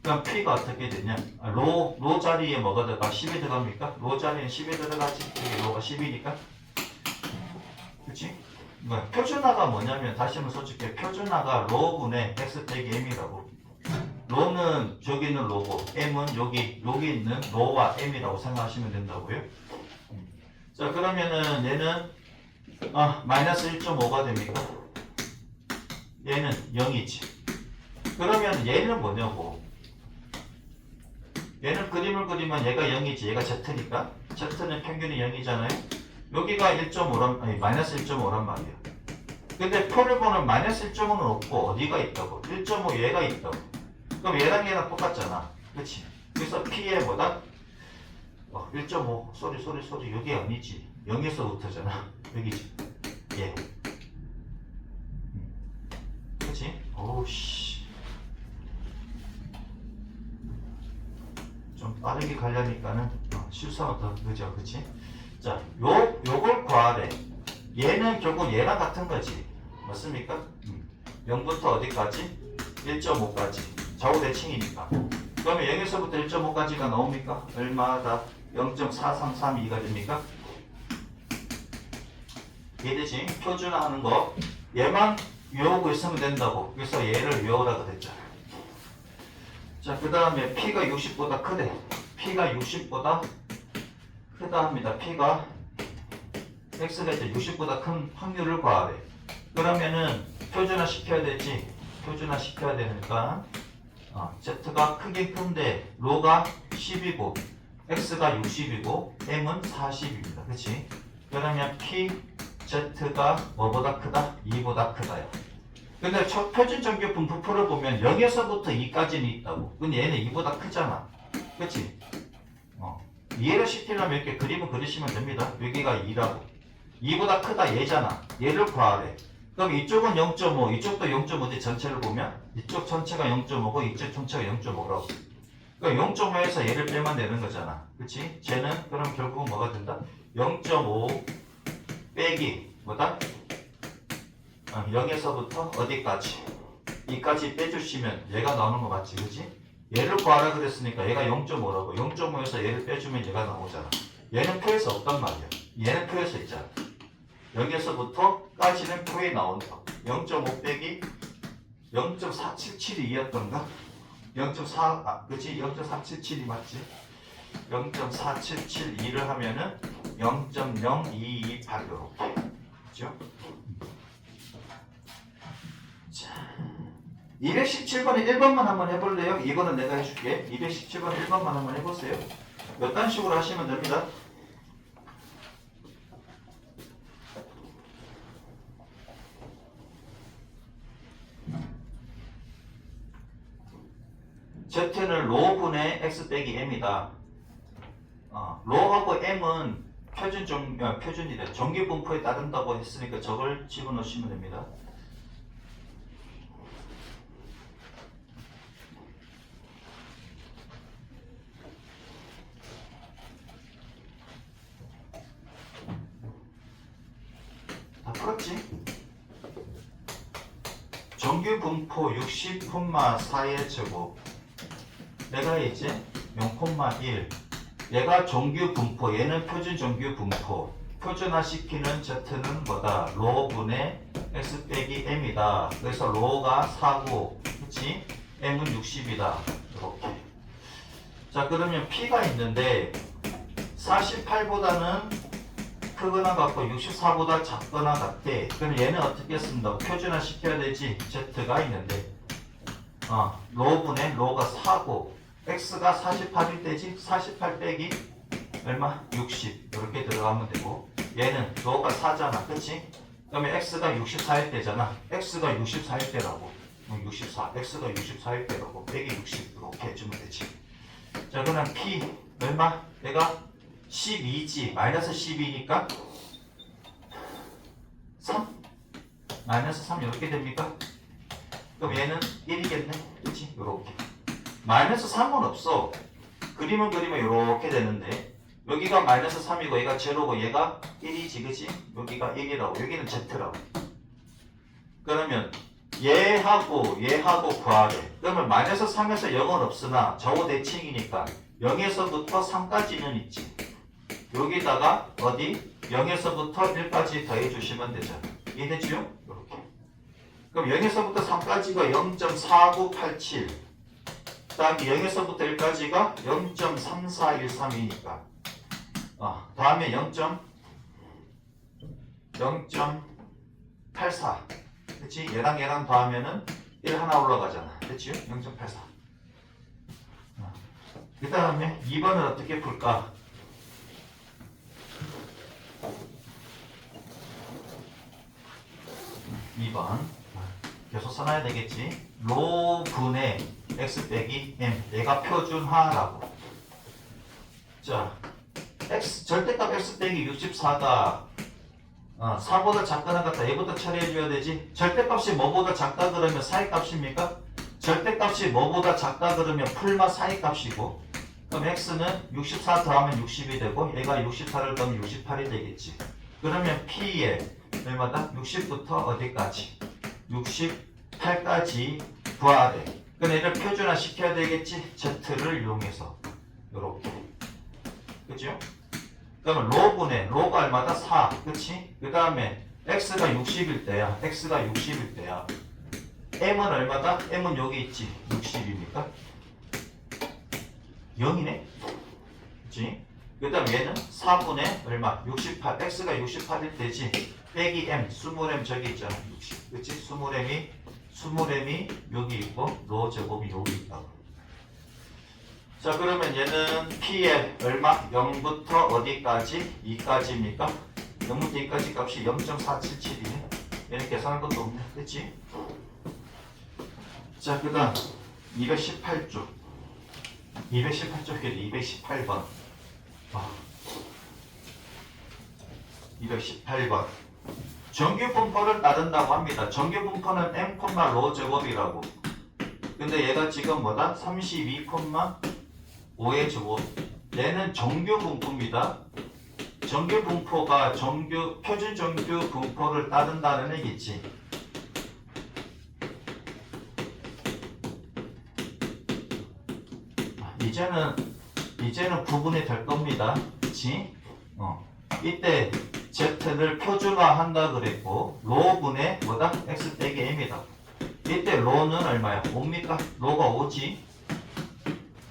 그럼 P가 어떻게 되냐? 로 자리에 뭐가 들어가? 10이 들어갑니까? 로 자리에 10이 들어가지. 여기 로가 10이니까. 그치? 표준화가 뭐냐면, 다시 한번 솔직히 표준화가 로분의 x 빼기 m이라고. 로는 저기 있는 로고, m은 여기 있는 로와 m이라고 생각하시면 된다고요. 자, 그러면은 얘는 마이너스 1.5가 됩니까? 얘는 0이지. 그러면 얘는 뭐냐고? 얘는 그림을 그리면 얘가 0이지. 얘가 Z니까. Z는 평균이 0이잖아요. 여기가 1.5란, 아니, 마이너스 1.5란 말이야. 근데 표를 보면 마이너스 1.5는 없고 어디가 있다고? 1.5 얘가 있다고. 그럼 얘랑 얘랑 똑같잖아. 그치? 그래서 P에 뭐다? 1.5 소리 여기 아니지. 0에서부터잖아. 여기지. 예. 그치? 오우씨. 좀 빠르게 가려니까는 실수하면 더 늦어. 그치? 자, 요걸 구하래. 얘는 결국 얘랑 같은 거지. 맞습니까? 0부터 어디까지? 1.5까지. 좌우 대칭이니까. 그러면 0에서부터 1.5까지가 나옵니까? 얼마다? 0.4332가 됩니까? 이해되지? 표준화하는 거. 얘만 외우고 있으면 된다고. 그래서 얘를 외우라 그랬잖아. 자, 그 다음에 P가 60보다 크대. P가 60보다 크다 합니다. P가 X가 이제 60보다 큰 확률을 구하래. 그러면은 표준화 시켜야 되지. 표준화 시켜야 되니까 Z가 크긴 큰데 로가 10이고 X가 60이고 M은 40입니다. 그치? 그러면 P, Z가 뭐보다 크다? 2보다 크다요. 근데 표준 정규 분포표를 보면 0에서부터 2까지는 있다고. 근데 얘는 2보다 크잖아. 그치? 이해를 시키려면 이렇게 그림을 그리시면 됩니다. 여기가 2라고. 2보다 크다 얘잖아. 얘를 구하래. 그럼 이쪽은 0.5, 이쪽도 0.5인데 전체를 보면 이쪽 전체가 0.5고 이쪽 전체가 0.5라고. 그러니까 0.5에서 얘를 빼면 되는 거잖아. 그치? 쟤는 그럼 결국은 뭐가 된다? 0.5 빼기 뭐다? 0에서부터 어디까지? 2까지 빼주시면 얘가 나오는 거 맞지? 그치? 얘를 구하라 그랬으니까 얘가 0.5라고. 0.5에서 얘를 빼주면 얘가 나오잖아. 얘는 표에서 없단 말이야. 얘는 표에 서 있잖아. 여기에서부터까지는 표에 나온다. 0.5 빼기 0.4772였던가? 0.4, 그치? 0.477이 맞지? 0.4772를 하면은 0.0228 이렇게. 그죠? 자, 217번에 1번만 한번 해볼래요? 2번은 내가 해줄게. 217번 1번만 한번 해보세요. 몇 단식으로 하시면 됩니다. Z는 로분의 x 빼기 m이다. 로하고 m은 표준이래. 정규 분포에 따른다고 했으니까 저걸 집어넣으시면 됩니다. 다 풀었지? 정규 분포 60,4의 제곱. 내가 이제 0,1. 얘가 정규 분포, 얘는 표준 정규 분포. 표준화시키는 Z는 뭐다? 로분의 x 빼기 m이다. 그래서 로가 4고, 그치? m은 60이다. 이렇게. 자, 그러면 P가 있는데 48보다는 크거나 같고 64보다 작거나 같대. 그럼 얘는 어떻게 쓴다? 표준화 시켜야 되지. Z가 있는데 로분의 로가 4고 x가 48일 때지. 48 빼기 얼마? 60 이렇게 들어가면 되고, 얘는 로가 4잖아. 그치? 그러면 x가 64일 때잖아. x가 64일 때라고. 64 x가 64일 때라고 빼기 60 이렇게 해주면 되지. 자, 그럼 p 얼마? 내가 12지. 마이너스 12니까 3? 마이너스 3 이렇게 됩니까? 그럼 얘는 1이겠네. 그치? 요렇게. 마이너스 3은 없어. 그림은 그리면 요렇게 되는데, 여기가 마이너스 3이고 얘가 제로고 얘가 1이지. 그치? 여기가 1이라고. 여기는 Z라고. 그러면 얘하고 구하래. 그러면 마이너스 3에서 0은 없으나 좌우 대칭이니까 0에서부터 3까지는 있지. 여기다가 어디? 0에서부터 1까지 더해 주시면 되잖아. 이해되지요? 이렇게. 그럼 0에서부터 3까지가 0.4987. 그 다음에 0에서부터 1까지가 0.3413이니까 다음에 0.84. 그치? 얘랑 더하면은 1 하나 올라가잖아. 그치? 0.84. 그 다음에 2번은 어떻게 풀까? 2번 계속 써놔야 되겠지. 로분의 x 빼기 m. 얘가 표준화라고. 자, x 절대값 x 빼기 64가 4보다 작거나 같다. 얘부터 처리해줘야 되지. 절대값이 뭐보다 작다 그러면 사이값입니까? 절대값이 뭐보다 작다 그러면 풀마 사이값이고, 그럼 x는 64 더하면 60이 되고 얘가 64를 더하면 68이 되겠지. 그러면 p에 얼마다? 60부터 어디까지? 68까지 구하래. 그럼 얘를 표준화 시켜야 되겠지? Z를 이용해서 요렇게. 그죠? 그러면 로분의 로가 얼마다? 4. 그치? 그 다음에 x가 60일 때야. x가 60일 때야. m은 얼마다? m은 여기 있지. 60이니까 0이네. 그치? 그 다음 얘는 4분의 얼마? 68. x가 68일 때지. 빼기 m. 20m 저기 있잖아. 60. 그치? 20m이 여기 있고 로 제곱이 여기 있다고. 자, 그러면 얘는 p에 얼마? 0부터 어디까지? 2까지입니까? 0부터 2까지 값이 0.477이네. 얘는 계산할 것도 없네. 그치? 자, 그 다음 218쪽. 218쪽에 218번. 218번. 정규 분포를 따른다고 합니다. 정규 분포는 m, 로 제곱이라고. 근데 얘가 지금 뭐다? 32,5의 제곱. 얘는 정규 분포입니다. 정규 분포가 표준 정규 분포를 따른다는 얘기지. 이제는 구분이 될 겁니다. 그치? 이때 Z를 표준화한다 그랬고 로분의 뭐다? X 빼기 M이다. 이때 로는 얼마야? 5입니까? 로가 5지.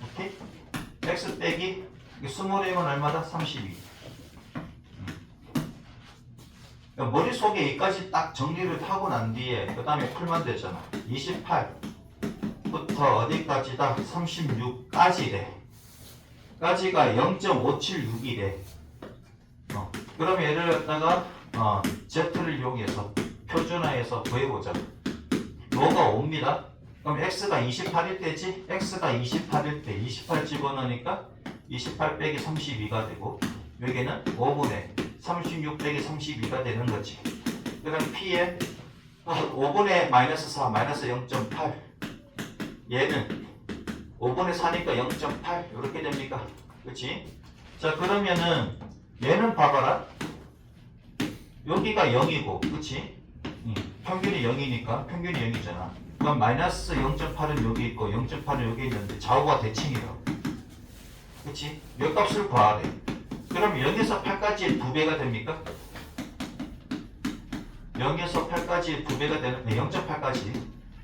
오케이? X 빼기 20M은 얼마다? 32. 그러니까 머릿속에 여기까지 딱 정리를 하고 난 뒤에 그 다음에 풀면 되잖아. 28부터 어디까지다? 36까지래. 까지가 0.576이래. 그럼 얘를 갖다가 Z를 이용해서 표준화해서 구해보자. 로가 5입니다. 그럼 X가 28일 때지? X가 28일 때 28 집어넣으니까 28 빼기 32가 되고 여기는 5분의 36 빼기 32가 되는 거지. 그 다음 P에 5분의 마이너스 4 마이너스 0.8 얘는 5분의 4니까 0.8 이렇게 됩니까? 그치? 자 그러면은 얘는 봐봐라. 여기가 0이고 그치? 평균이 0이니까 평균이 0이잖아. 그럼 마이너스 0.8은 여기 있고 0.8은 여기 있는데 좌우가 대칭이에요. 그치? 몇 값을 구하래. 그럼 0에서 8까지 2배가 됩니까? 0에서 8까지 2배가 되는 0.8까지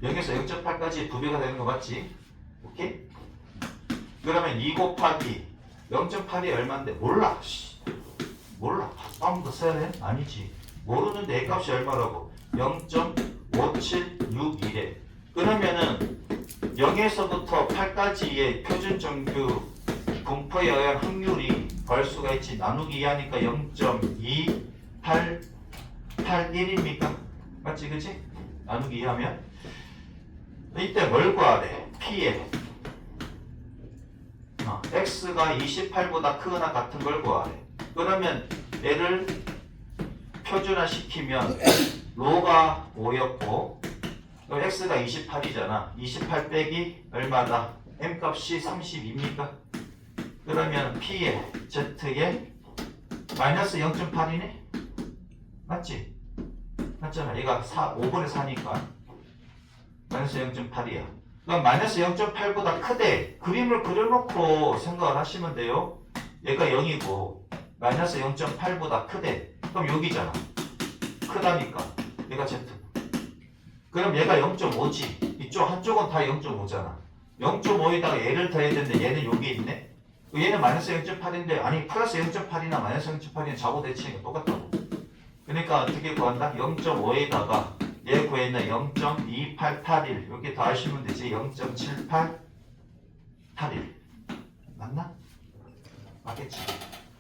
0에서 0.8까지 2배가 되는 거 맞지? 오케이? 그러면 2 곱하기 0.8이 얼마인데? 몰라. 몰라. 한 번 더 써야 돼? 아니지. 모르는데 A 값이 얼마라고? 0.576이래. 그러면은 0에서부터 8까지의 표준 정규 분포에 의한 확률이 구할 수가 있지. 나누기 2하니까 0.2881입니까? 맞지 그치? 나누기 2하면 이때 뭘 구하래? P에 X가 28보다 크거나 같은 걸 구하래. 그러면 얘를 표준화 시키면 로가 5였고 X가 28이잖아. 28 빼기 얼마다? M 값이 32입니까? 그러면 P에 Z에 마이너스 0.8이네? 맞지? 맞잖아. 얘가 5분의 4니까 마이너스 0.8이야. 그럼 마이너스 0.8보다 크대. 그림을 그려놓고 생각을 하시면 돼요. 얘가 0이고 마이너스 0.8보다 크대. 그럼 여기잖아. 크다니까 얘가 Z. 그럼 얘가 0.5지. 이쪽 한쪽은 다 0.5잖아. 0.5에다가 얘를 더해야 되는데 얘는 여기 있네. 얘는 마이너스 0.8인데 아니 플러스 0.8이나 마이너스 0.8이나 좌우 대칭이 똑같다고. 그러니까 어떻게 구한다? 0.5에다가 얘 구했는 0.2881 이렇게 더하시면 되지. 0.7881 맞나? 맞겠지?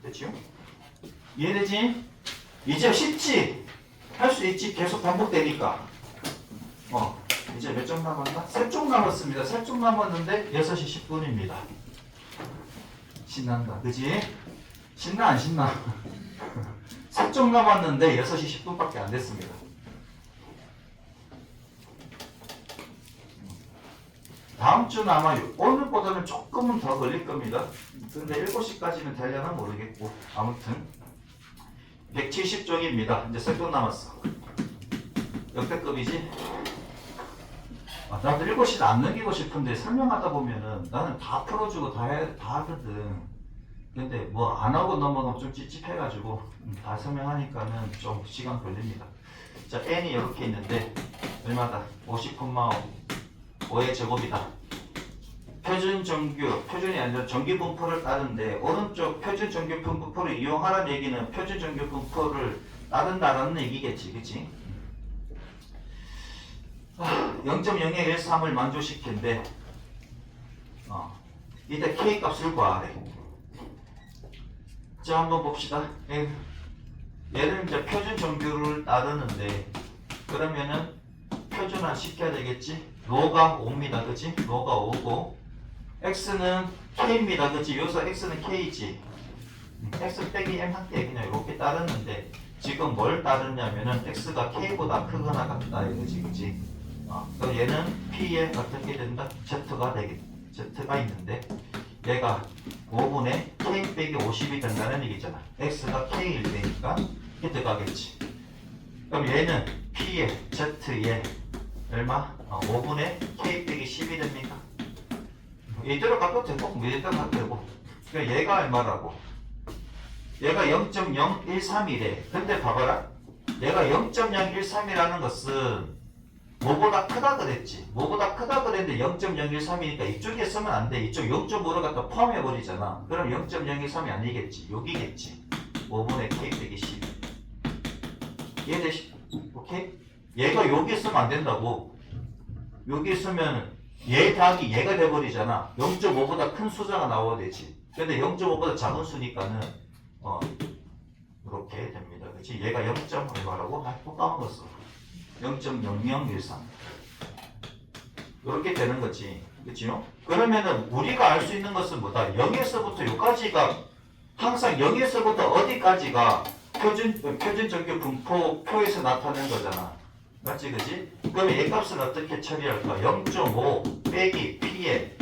됐지요? 이해되지? 이제 쉽지? 할 수 있지? 계속 반복되니까. 이제 몇 쪽 남았나? 3쪽 남았습니다. 3쪽 남았는데 6시 10분입니다. 신난다. 그지? 신나 안 신나? 3쪽 남았는데 6시 10분밖에 안 됐습니다. 다음 주는 아마 오늘보다는 조금은 더 걸릴 겁니다. 근데 7시까지는 되려나 모르겠고 아무튼 170쪽입니다. 이제 3쪽 남았어. 역대급이지? 나도 7시는 안 넘기고 싶은데 설명하다 보면은 나는 다 풀어주고 다 하거든. 근데 뭐 안 하고 넘어가면 좀 찝찝해가지고 다 설명하니까는 좀 시간 걸립니다. 자, n이 이렇게 있는데 얼마다? 50,5의 제곱이다. 표준 정규, 표준이 아니라 정규 분포를 따른데 오른쪽 표준 정규 분포를 이용하라는 얘기는 표준 정규 분포를 따른다라는 얘기겠지, 그치? 0.0의 1,3을 만족시킨데 이때 K 값을 구하래. 자, 한번 봅시다. 얘는 이제 표준 정규를 따르는데 그러면은 표준화 시켜야 되겠지? 로가 5입니다. 그치? 로가 5고 X는 K입니다. 그치? 여기서 X는 K지. X 빼기 M 한게 그냥 이렇게 따르는데 지금 뭘 따르냐면은 X가 K보다 크거나 같다 이거지. 그치? 그럼 얘는 P에 어떻게 된다? Z가 되겠다. Z가 있는데 얘가 5분의 K 빼기 50이 된다는 얘기잖아. X가 K일 테니까 이렇게 들어가겠지. 그럼 얘는 P에 Z에 얼마? 5분의 K 빼기 10이 됩니까? 얘대로 갖도 되고 얘대로 갖도 되고 그러니까 얘가 얼마라고? 얘가 0.013이래. 근데 봐봐라. 얘가 0.013이라는 것은 뭐보다 크다 그랬지. 뭐보다 크다 그랬는데 0.013이니까 이쪽에 쓰면 안 돼. 이쪽 0.5를 갖다 포함해버리잖아. 그럼 0.013이 아니겠지. 여기겠지. 5분의 k 빼기 10. 이해되시? 오케이? 얘가 여기 쓰면 안 된다고. 여기 쓰면 얘 더하기 얘가 돼버리잖아. 0.5보다 큰 숫자가 나와야 되지. 근데 0.5보다 작은 수니까는 이렇게 됩니다. 그치? 얘가 0. 얼마라고? 또 까먹었어. 0.0013 이렇게 되는 거지. 그치요? 그러면은 우리가 알 수 있는 것은 뭐다? 0에서부터 여기까지가 항상 0에서부터 어디까지가 표준 전교 분포 표에서 나타낸 거잖아. 맞지? 그치? 그럼 얘 값을 어떻게 처리할까? 0.5 빼기 p에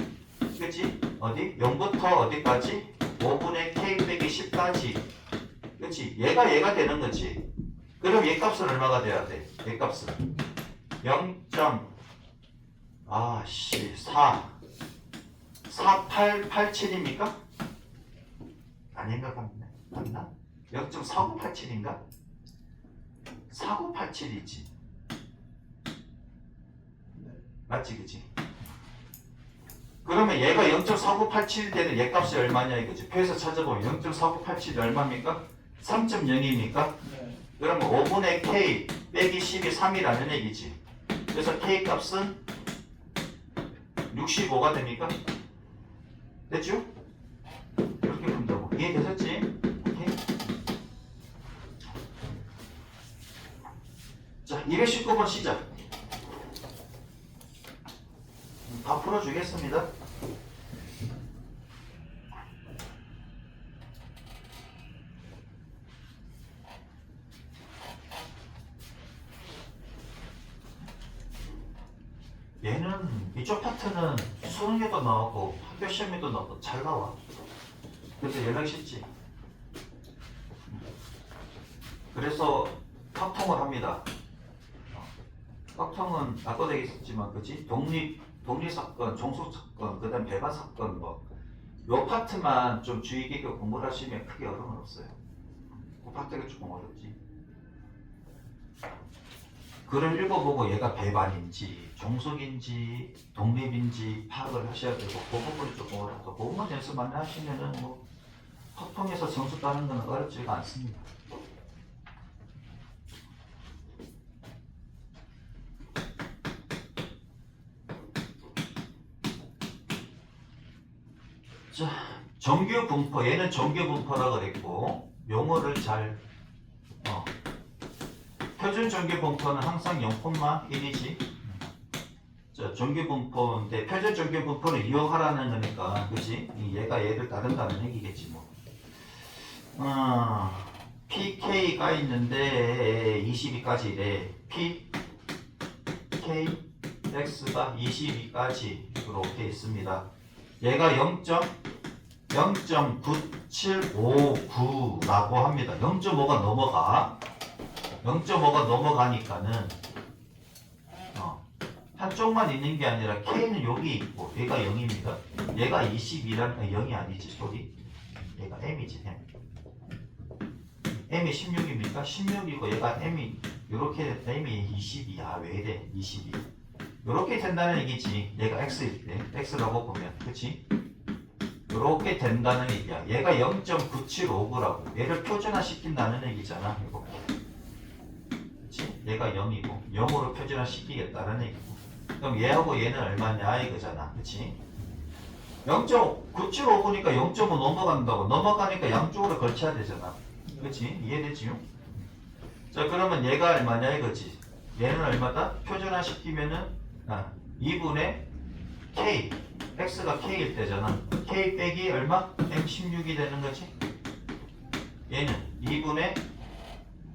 그치? 어디? 0부터 어디까지? 5분의 k 빼기 10까지. 그치? 얘가 되는 거지. 그럼 얘 값은 얼마가 돼야 돼? 얘 값은 4887입니까? 아닌가 같네. 맞나? 0.4987인가? 4987이지. 맞지, 그치? 그러면 얘가 0.4987 되는 얘 값이 얼마냐 이거지. 표에서 찾아보면 0.4987이 얼마입니까? 3.0입니까? 네. 그러면 5분의 k 빼기 10이 3이라는 얘기지. 그래서 k 값은 65가 됩니까? 됐죠? 이렇게 본다고. 이해되셨지? 오케이? 자, 219번 시작. 다 풀어주겠습니다. 얘는 이쪽 파트는 수능에도 나오고 학교 시험에도 나오고 잘 나와. 그래서 연락이 쉽지. 그래서 확통을 합니다. 확통은 아까도 얘기했지만 그치? 독립사건, 종속사건, 그 다음 배반사건 요 파트만 좀 주의 깊게 공부를 하시면 크게 어려움은 없어요. 그 파트가 조금 어렵지. 글을 읽어보고 얘가 배반인지 종속인지 독립인지 파악을 하셔야 되고 그 부분이 조금 어렵다. 그 부분만 연습 많이 하시면은 확통에서 점수 따는 건 어렵지가 않습니다. 자, 정규 분포, 얘는 정규 분포라고 그랬고 용어를 잘 표준 정규 분포는 항상 0,1이지. 자, 정규 분포인데 표준 정규 분포를 이용하라는 거니까, 그지? 얘가 얘를 따른다는 얘기겠지 뭐. PK가 있는데 22까지래. PK X가 22까지 이렇게 있습니다. 얘가 0.9759라고 합니다. 0.5가 넘어가. 0.5가 넘어가니까는 한쪽만 있는 게 아니라 K는 여기 있고 얘가 0입니다. 얘가 22란 0이 아니지 소리. 얘가 M이지 M. M이 16입니까? 16이고 얘가 M이 요렇게 M이 22. 왜 이래 22. 요렇게 된다는 얘기지. 얘가 X일 때 X라고 보면 그치? 요렇게 된다는 얘기야. 얘가 0.9759라고 얘를 표준화 시킨다는 얘기잖아. 이거. 얘가 0이고 0으로 표준화 시키겠다는 얘기고. 그럼 얘하고 얘는 얼마냐 이거잖아. 그치? 0.9759니까 0.5 넘어간다고. 넘어가니까 양쪽으로 걸쳐야 되잖아. 그치? 이해되지요? 자, 그러면 얘가 얼마냐 이거지. 얘는 얼마다? 표준화 시키면은 2분의 K. X가 K일 때잖아. K 빼기 얼마? M16이 되는 거지. 얘는 2분의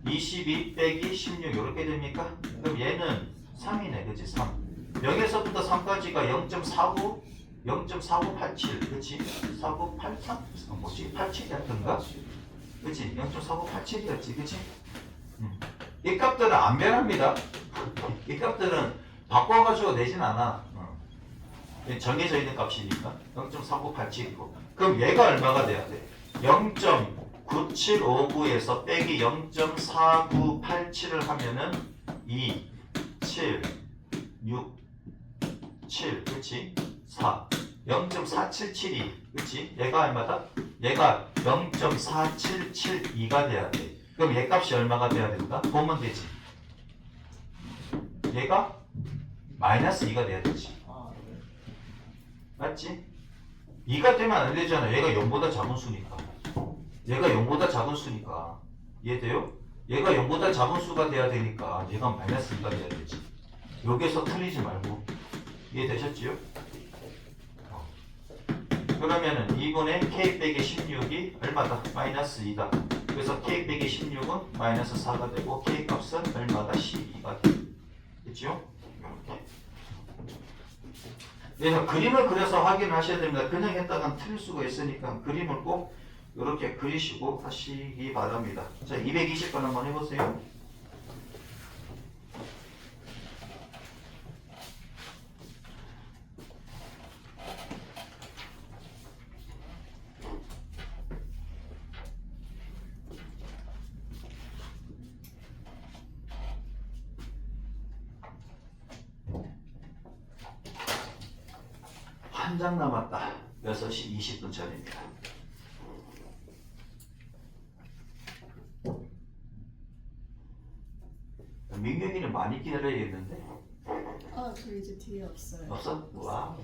22 빼기 16 이렇게 됩니까? 그럼 얘는 3이네. 그치? 3. 0에서부터 3까지가 0.49 0.4987 그치? 4983? 뭐지? 87이었던가? 그치? 0.4987이었지 그치? 이 값들은 안 변합니다. 이 값들은 바꿔가지고 내진 않아. 정해져 있는 값이니까 0.4987이고 그럼 얘가 얼마가 돼야 돼? 0.9759 9759에서 빼기 0.4987을 하면은 2, 7, 6, 7, 그치? 4, 0.477이, 그치? 얘가 얼마다? 얘가 0.4772가 돼야 돼. 그럼 얘 값이 얼마가 돼야 된다? 보면 되지. 얘가 마이너스 2가 돼야 되지. 맞지? 2가 되면 안 되잖아. 얘가 0보다 작은 수니까. 얘가 0보다 작은 수니까. 이해돼요? 얘가 0보다 작은 수가 돼야 되니까 얘가 마이너스 2가 돼야 되지. 여기서 틀리지 말고. 이해되셨지요? 그러면은 2분의 k 빼기 16이 얼마다? 마이너스 2다. 그래서 k 빼기 16은 마이너스 4가 되고 k 값은 얼마다? 12가 돼. 됐지요? 이렇게. 그래서 그림을 그려서 확인하셔야 됩니다. 그냥 했다간 틀릴 수가 있으니까 그림을 꼭 이렇게 그리시고 하시기 바랍니다. 자, 220번 한번 해보세요. 한 장 남았다. 6시 20분 전입니다. 민경이는 많이 기다려야겠는데. 저 이제 뒤에 없어요. 없어? 와우.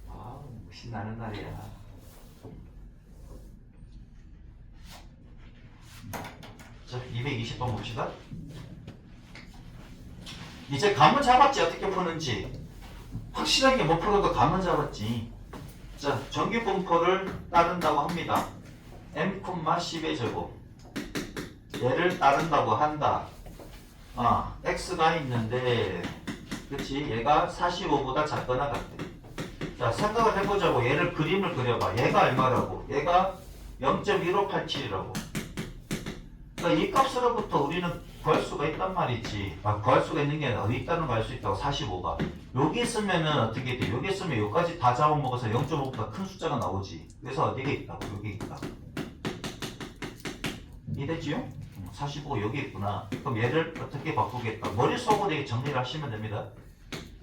와우, 신나는 날이야. 자, 220번 봅시다. 이제 감은 잡았지, 어떻게 푸는지. 확실하게 못 풀어도 감은 잡았지. 자, 전기분포를 따른다고 합니다. m,10의 제곱. 얘를 따른다고 한다. x가 있는데, 그치? 얘가 45보다 작거나 같대. 자, 생각을 해보자고. 얘를 그림을 그려봐. 얘가 얼마라고? 얘가 0.1587이라고. 그러니까 이 값으로부터 우리는 구할 수가 있단 말이지. 구할 수가 있는 게 어디 있다는 걸 알 수 있다고. 45가. 여기 있으면은 어떻게 돼? 여기 있으면 여기까지 다 잡아먹어서 0.5보다 큰 숫자가 나오지. 그래서 어디에 있다고? 여기 있다. 이해되지요? 45가 여기 있구나. 그럼 얘를 어떻게 바꾸겠다? 머릿속으로 이렇게 정리를 하시면 됩니다.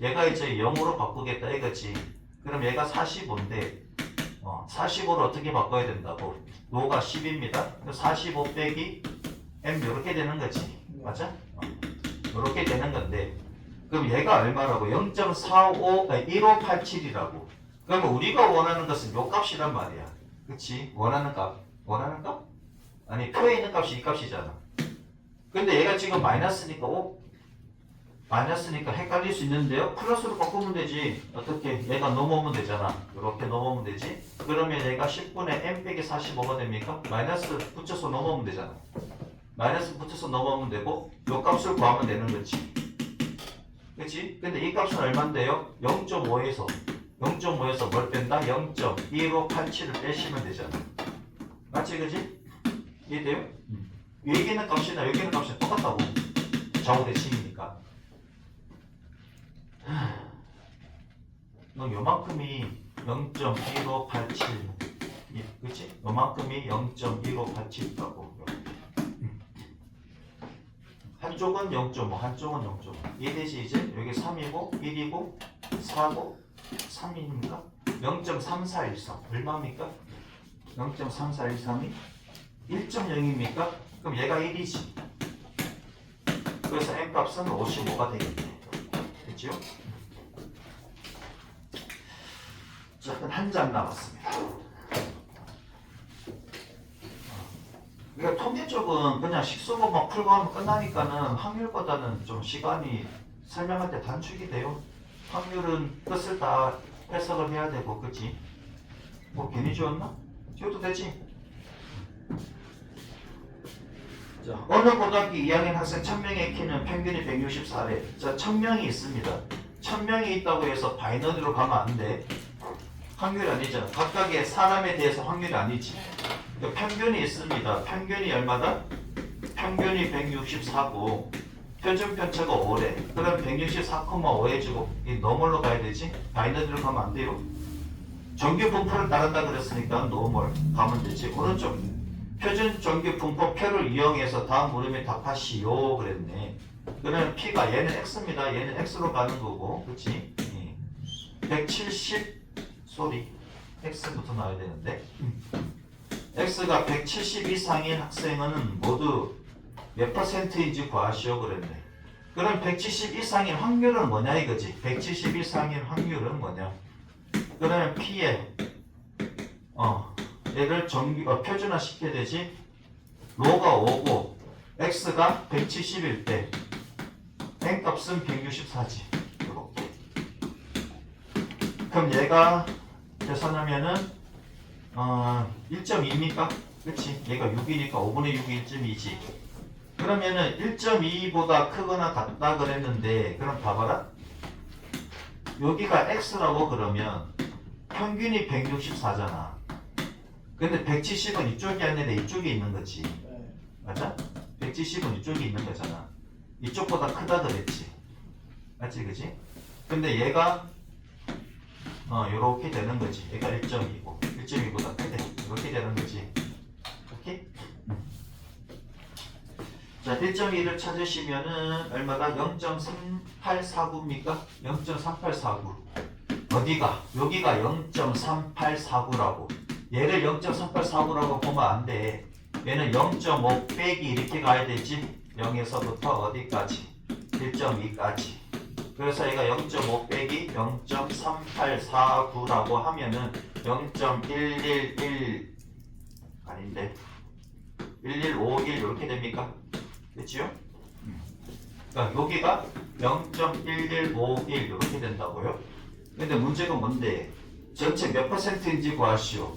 얘가 이제 0으로 바꾸겠다 이거지. 그럼 얘가 45인데 45를 어떻게 바꿔야 된다고? 로가 10입니다. 45 빼기 m 이렇게 되는 거지. 맞아? 이렇게 되는 건데 그럼 얘가 얼마라고? 0.1587이라고. 그러면 우리가 원하는 것은 요 값이란 말이야. 그치? 원하는 값. 원하는 값? 아니 표에 있는 값이 이 값이잖아. 근데 얘가 지금 마이너스니까 마이너스니까 헷갈릴 수 있는데요. 플러스로 바꾸면 되지. 어떻게? 얘가 넘어오면 되잖아. 이렇게 넘어오면 되지. 그러면 얘가 10분의 m 빼기 45가 됩니까? 마이너스 붙여서 넘어오면 되잖아. 마이너스 붙여서 넘어오면 되고 요 값을 구하면 되는 거지. 그치? 근데 이 값은 얼만데요? 0.5에서 뭘 뺀다? 0.1587을 빼시면 되잖아. 맞지? 그치? 이해돼요? 여기 있는 값이나 여기 있는 값이 똑같다고. 좌우 대칭이니까. 그럼 요만큼이 0.1587 그치? 요만큼이 0.1587이라고. 한쪽은 0.5 한쪽은 0.5 이해되지 이제? 여기 3이고 1이고 4고 3입니까? 0.3413 얼마입니까? 0.3413이 1.0입니까? 그럼 얘가 1이지. 그래서 m값은 55가 되겠네. 됐죠? 자, 한 장 남았습니다. 그러니까 통계 쪽은 그냥 식수고만 풀고 하면 끝나니까는 확률보다는 좀 시간이 설명할 때 단축이 돼요. 확률은 뜻을 다 해석을 해야 되고, 그치? 뭐 괜히 지웠나? 지워도 되지? 자, 어느 고등학교 2학년 학생 1000명의 키는 평균이 164래. 자, 1000명이 있습니다. 1000명이 있다고 해서 바이너리로 가면 안 돼. 확률이 아니잖아. 각각의 사람에 대해서 확률이 아니지. 평균이 있습니다. 평균이 얼마다? 평균이 164고 표준 편차가 5래. 그럼 164,5 해주고 이 너멀로 가야 되지? 바이너리로 가면 안 돼요. 정규 분포를 따른다 그랬으니까 노멀 가면 되지. 오른쪽 표준 정규 분포표를 이용해서 다음 물음에 답하시오 그랬네. 그러면 P가 얘는 X입니다. 얘는 X로 가는 거고, 그치? 170 소리 X부터 나와야 되는데 X가 170 이상인 학생은 모두 몇 %인지 구하시오 그랬네. 그럼 170 이상인 확률은 뭐냐 이거지. 170 이상인 확률은 뭐냐. 그러면 P에 얘를 표준화 시켜야 되지. 로가 5고 X가 170일 때 N 값은 164지. 이렇게. 그럼 얘가 계산하면은 1.2입니까? 그치? 얘가 6이니까 5분의 6이 1.2지. 그러면은 1.2보다 크거나 같다 그랬는데, 그럼 봐봐라. 여기가 X라고 그러면 평균이 164잖아. 근데 170은 이쪽이 아니라 이쪽에 있는 거지. 맞아? 170은 이쪽에 있는 거잖아. 이쪽보다 크다 그랬지. 맞지? 그지? 근데 얘가 요렇게 되는 거지. 얘가 1.2고 1.2보다 크대. 이렇게 되는 거지. 오케이? 자, 1.2를 찾으시면은 얼마다? 0.3849입니까? 0.3849. 어디가? 여기가 0.3849라고. 얘를 0.3849라고 보면 안 돼. 얘는 0.5 빼기 이렇게 가야 되지. 0에서부터 어디까지? 1.2까지. 그래서 얘가 0.5 빼기 0.3849라고 하면은 0.111 아닌데 1151 이렇게 됩니까? 그치요? 그러니까 여기가 0.1151 이렇게 된다고요? 근데 문제가 뭔데? 전체 몇 %인지 구하시오.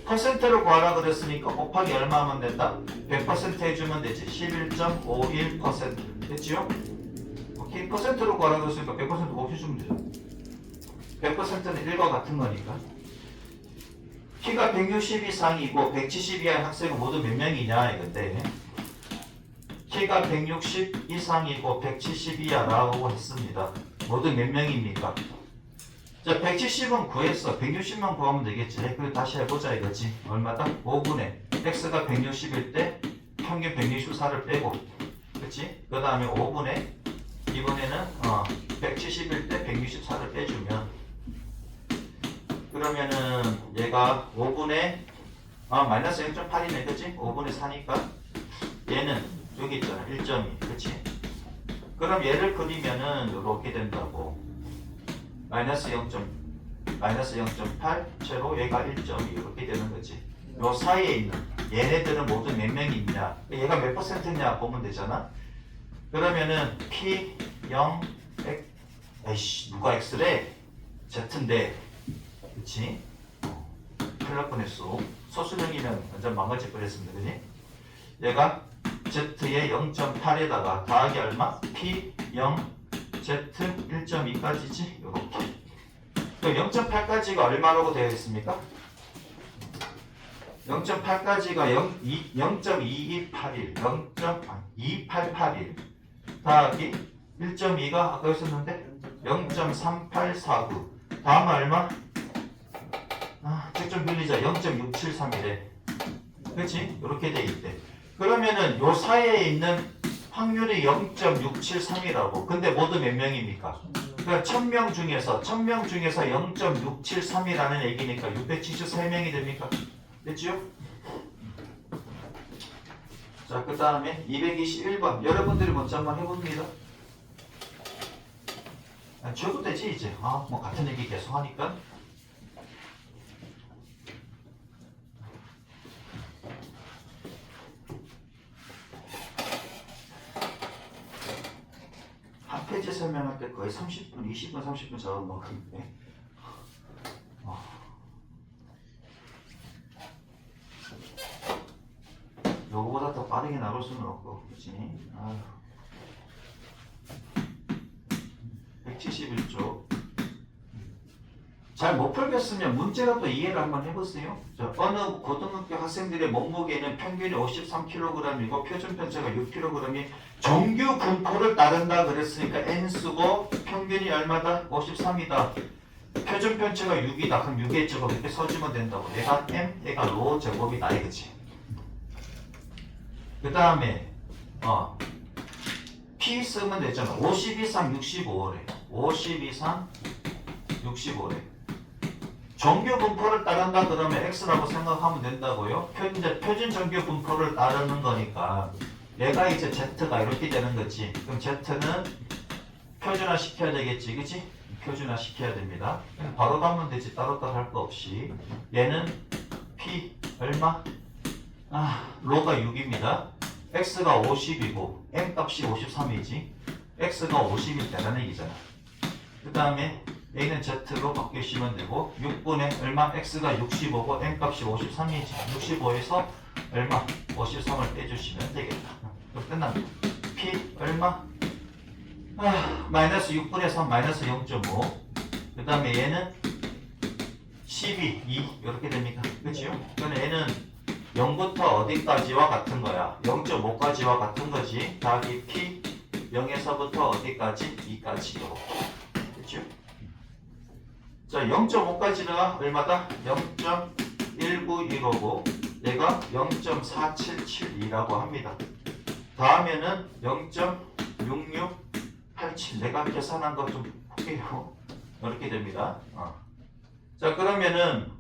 퍼센트를 구하라 그랬으니까 곱하기 얼마 하면 된다? 100% 해주면 되지. 11.51% 됐지요? 오케이. 퍼센트로 구하라 그랬으니까 100% 곱해주면 되죠. 100%는 1과 같은 거니까. 키가 160 이상이고 170 이하의 학생은 모두 몇 명이냐 이건데, 키가 160 이상이고 170 이하라고 했습니다. 모두 몇 명입니까? 자, 170은 구했어. 160만 구하면 되겠지. 그리고 다시 해보자 이거지. 얼마다? 5분의 x가 160일 때 평균 164를 빼고, 그치? 그 다음에 5분의 이번에는 170일 때 164를 빼주면, 그러면은 얘가 5분의 마이너스 0.8이네. 그치? 5분의 4니까 얘는 여기 있잖아. 1.2. 그치? 그럼 얘를 그리면은 이렇게 된다고. 마이너스 0.8 채로 얘가 1.2 이렇게 되는 거지. 요 사이에 있는 얘네들은 모두 몇 명이 있냐, 얘가 몇 %냐 보면 되잖아. 그러면은 P 0 X, 에이씨 누가 X래? Z인데, 그치? 큰일 날 뻔했어. 소수령이면 완전 망가질 뻔했습니다. 그치? 얘가 Z의 0.8에다가 더하기 얼마? P 0 Z 1.2까지지? 요렇게. 그럼 0.8까지가 얼마라고 되어 있습니까? 0.8까지가 0.2281 0.2881 더하기 1.2가 아까 있었는데 0.3849 다음 얼마? 책 좀 빌리자. 0.673이래. 그치? 이렇게 돼 있대. 그러면은 요 사이에 있는 확률이 0.673이라고. 근데 모두 몇 명입니까? 그러니까 1000명 중에서 0.673이라는 얘기니까 673명이 됩니까? 됐죠? 자, 그 다음에 221번. 여러분들이 먼저 한번 해봅니다. 줘도 되지 이제. 뭐 같은 얘기 계속 하니까. 한 페이지 설명할 때 거의 30분, 20분, 30분 잡아먹었는데. 요거보다 더 빠르게 나올 수는 없고, 그치? 171쪽. 잘 못 풀겠으면 문제라도 이해를 한번 해보세요. 자, 어느 고등학교 학생들의 몸무게는 평균이 53kg이고 표준 편차가 6kg이 정규 분포를 따른다 그랬으니까 N수고 평균이 얼마다? 53이다. 표준 편차가 6이다. 그럼 6의 제곱 이렇게 써주면 된다고. 얘가 m, 얘가 로 제곱이다 이거지. 그 다음에 p 쓰면 되잖아. 50 이상 65래. 50 이상 65래. 정규 분포를 따른다 그러면 x라고 생각하면 된다고요. 표준 정규 분포를 따르는 거니까 얘가 이제 z가 이렇게 되는 거지. 그럼 z는 표준화 시켜야 되겠지, 그치? 표준화 시켜야 됩니다. 그냥 바로 가면 되지. 따로따로 할 거 없이. 얘는 p 얼마? 로가 6입니다. x가 50이고 m 값이 53이지. x가 50일 때라는 얘기잖아. 그 다음에 a는 z로 바뀌시면 되고 6분의 얼마? x가 65고 m 값이 53이지. 65에서 얼마? 53을 빼주시면 되겠다. 그럼 끝납니다. p 얼마? 마이너스 6분의 3 마이너스 0.5. 그 다음에 얘는 12, 2 이렇게 됩니까? 그치요? 그러면 얘는 0부터 어디까지와 같은 거야? 0.5까지와 같은 거지. 더하기 p 0에서부터 어디까지? 2까지 이렇게. 그치요? 자, 0.5까지가 얼마다? 0.191이고 얘가 0.4772라고 합니다. 다음에는 0.6687. 내가 계산한 거 좀 볼게요. 이렇게 됩니다. 자, 그러면은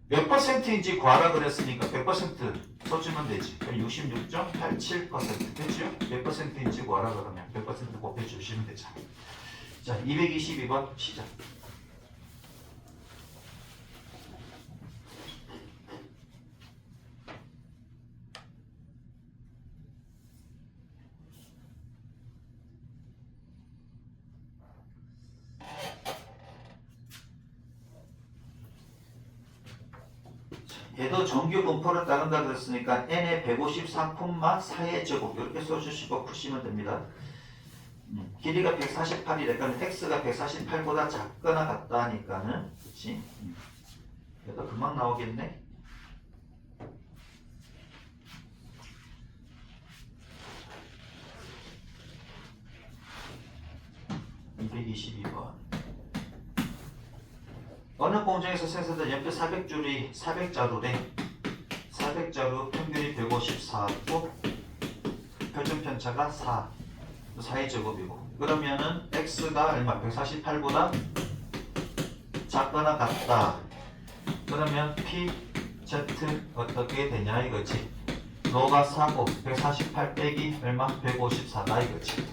몇 퍼센트인지 구하라 그랬으니까 100% 써주면 되지. 66.87% 되죠? 몇 퍼센트인지 구하라 그러면 100% 곱해주시면 되잖아. 자, 222번 시작. 얘도 정규 분포를 따른다 그랬으니까 n의 153,4의 제곱 이렇게 써주시고 푸시면 됩니다. 길이가 148이니까 x가 148보다 작거나 같다 하니까는 그치? 얘도 금방 나오겠네. (222번) 어느 공장에서 생산된 연필 400줄이 400자루래. 400자루 평균이 154고 표준 편차가 4의 제곱이고 그러면은 x가 얼마? 148보다 작거나 같다. 그러면 p, z 어떻게 되냐 이거지. 로가 4고 148 빼기 얼마? 154다 이거지.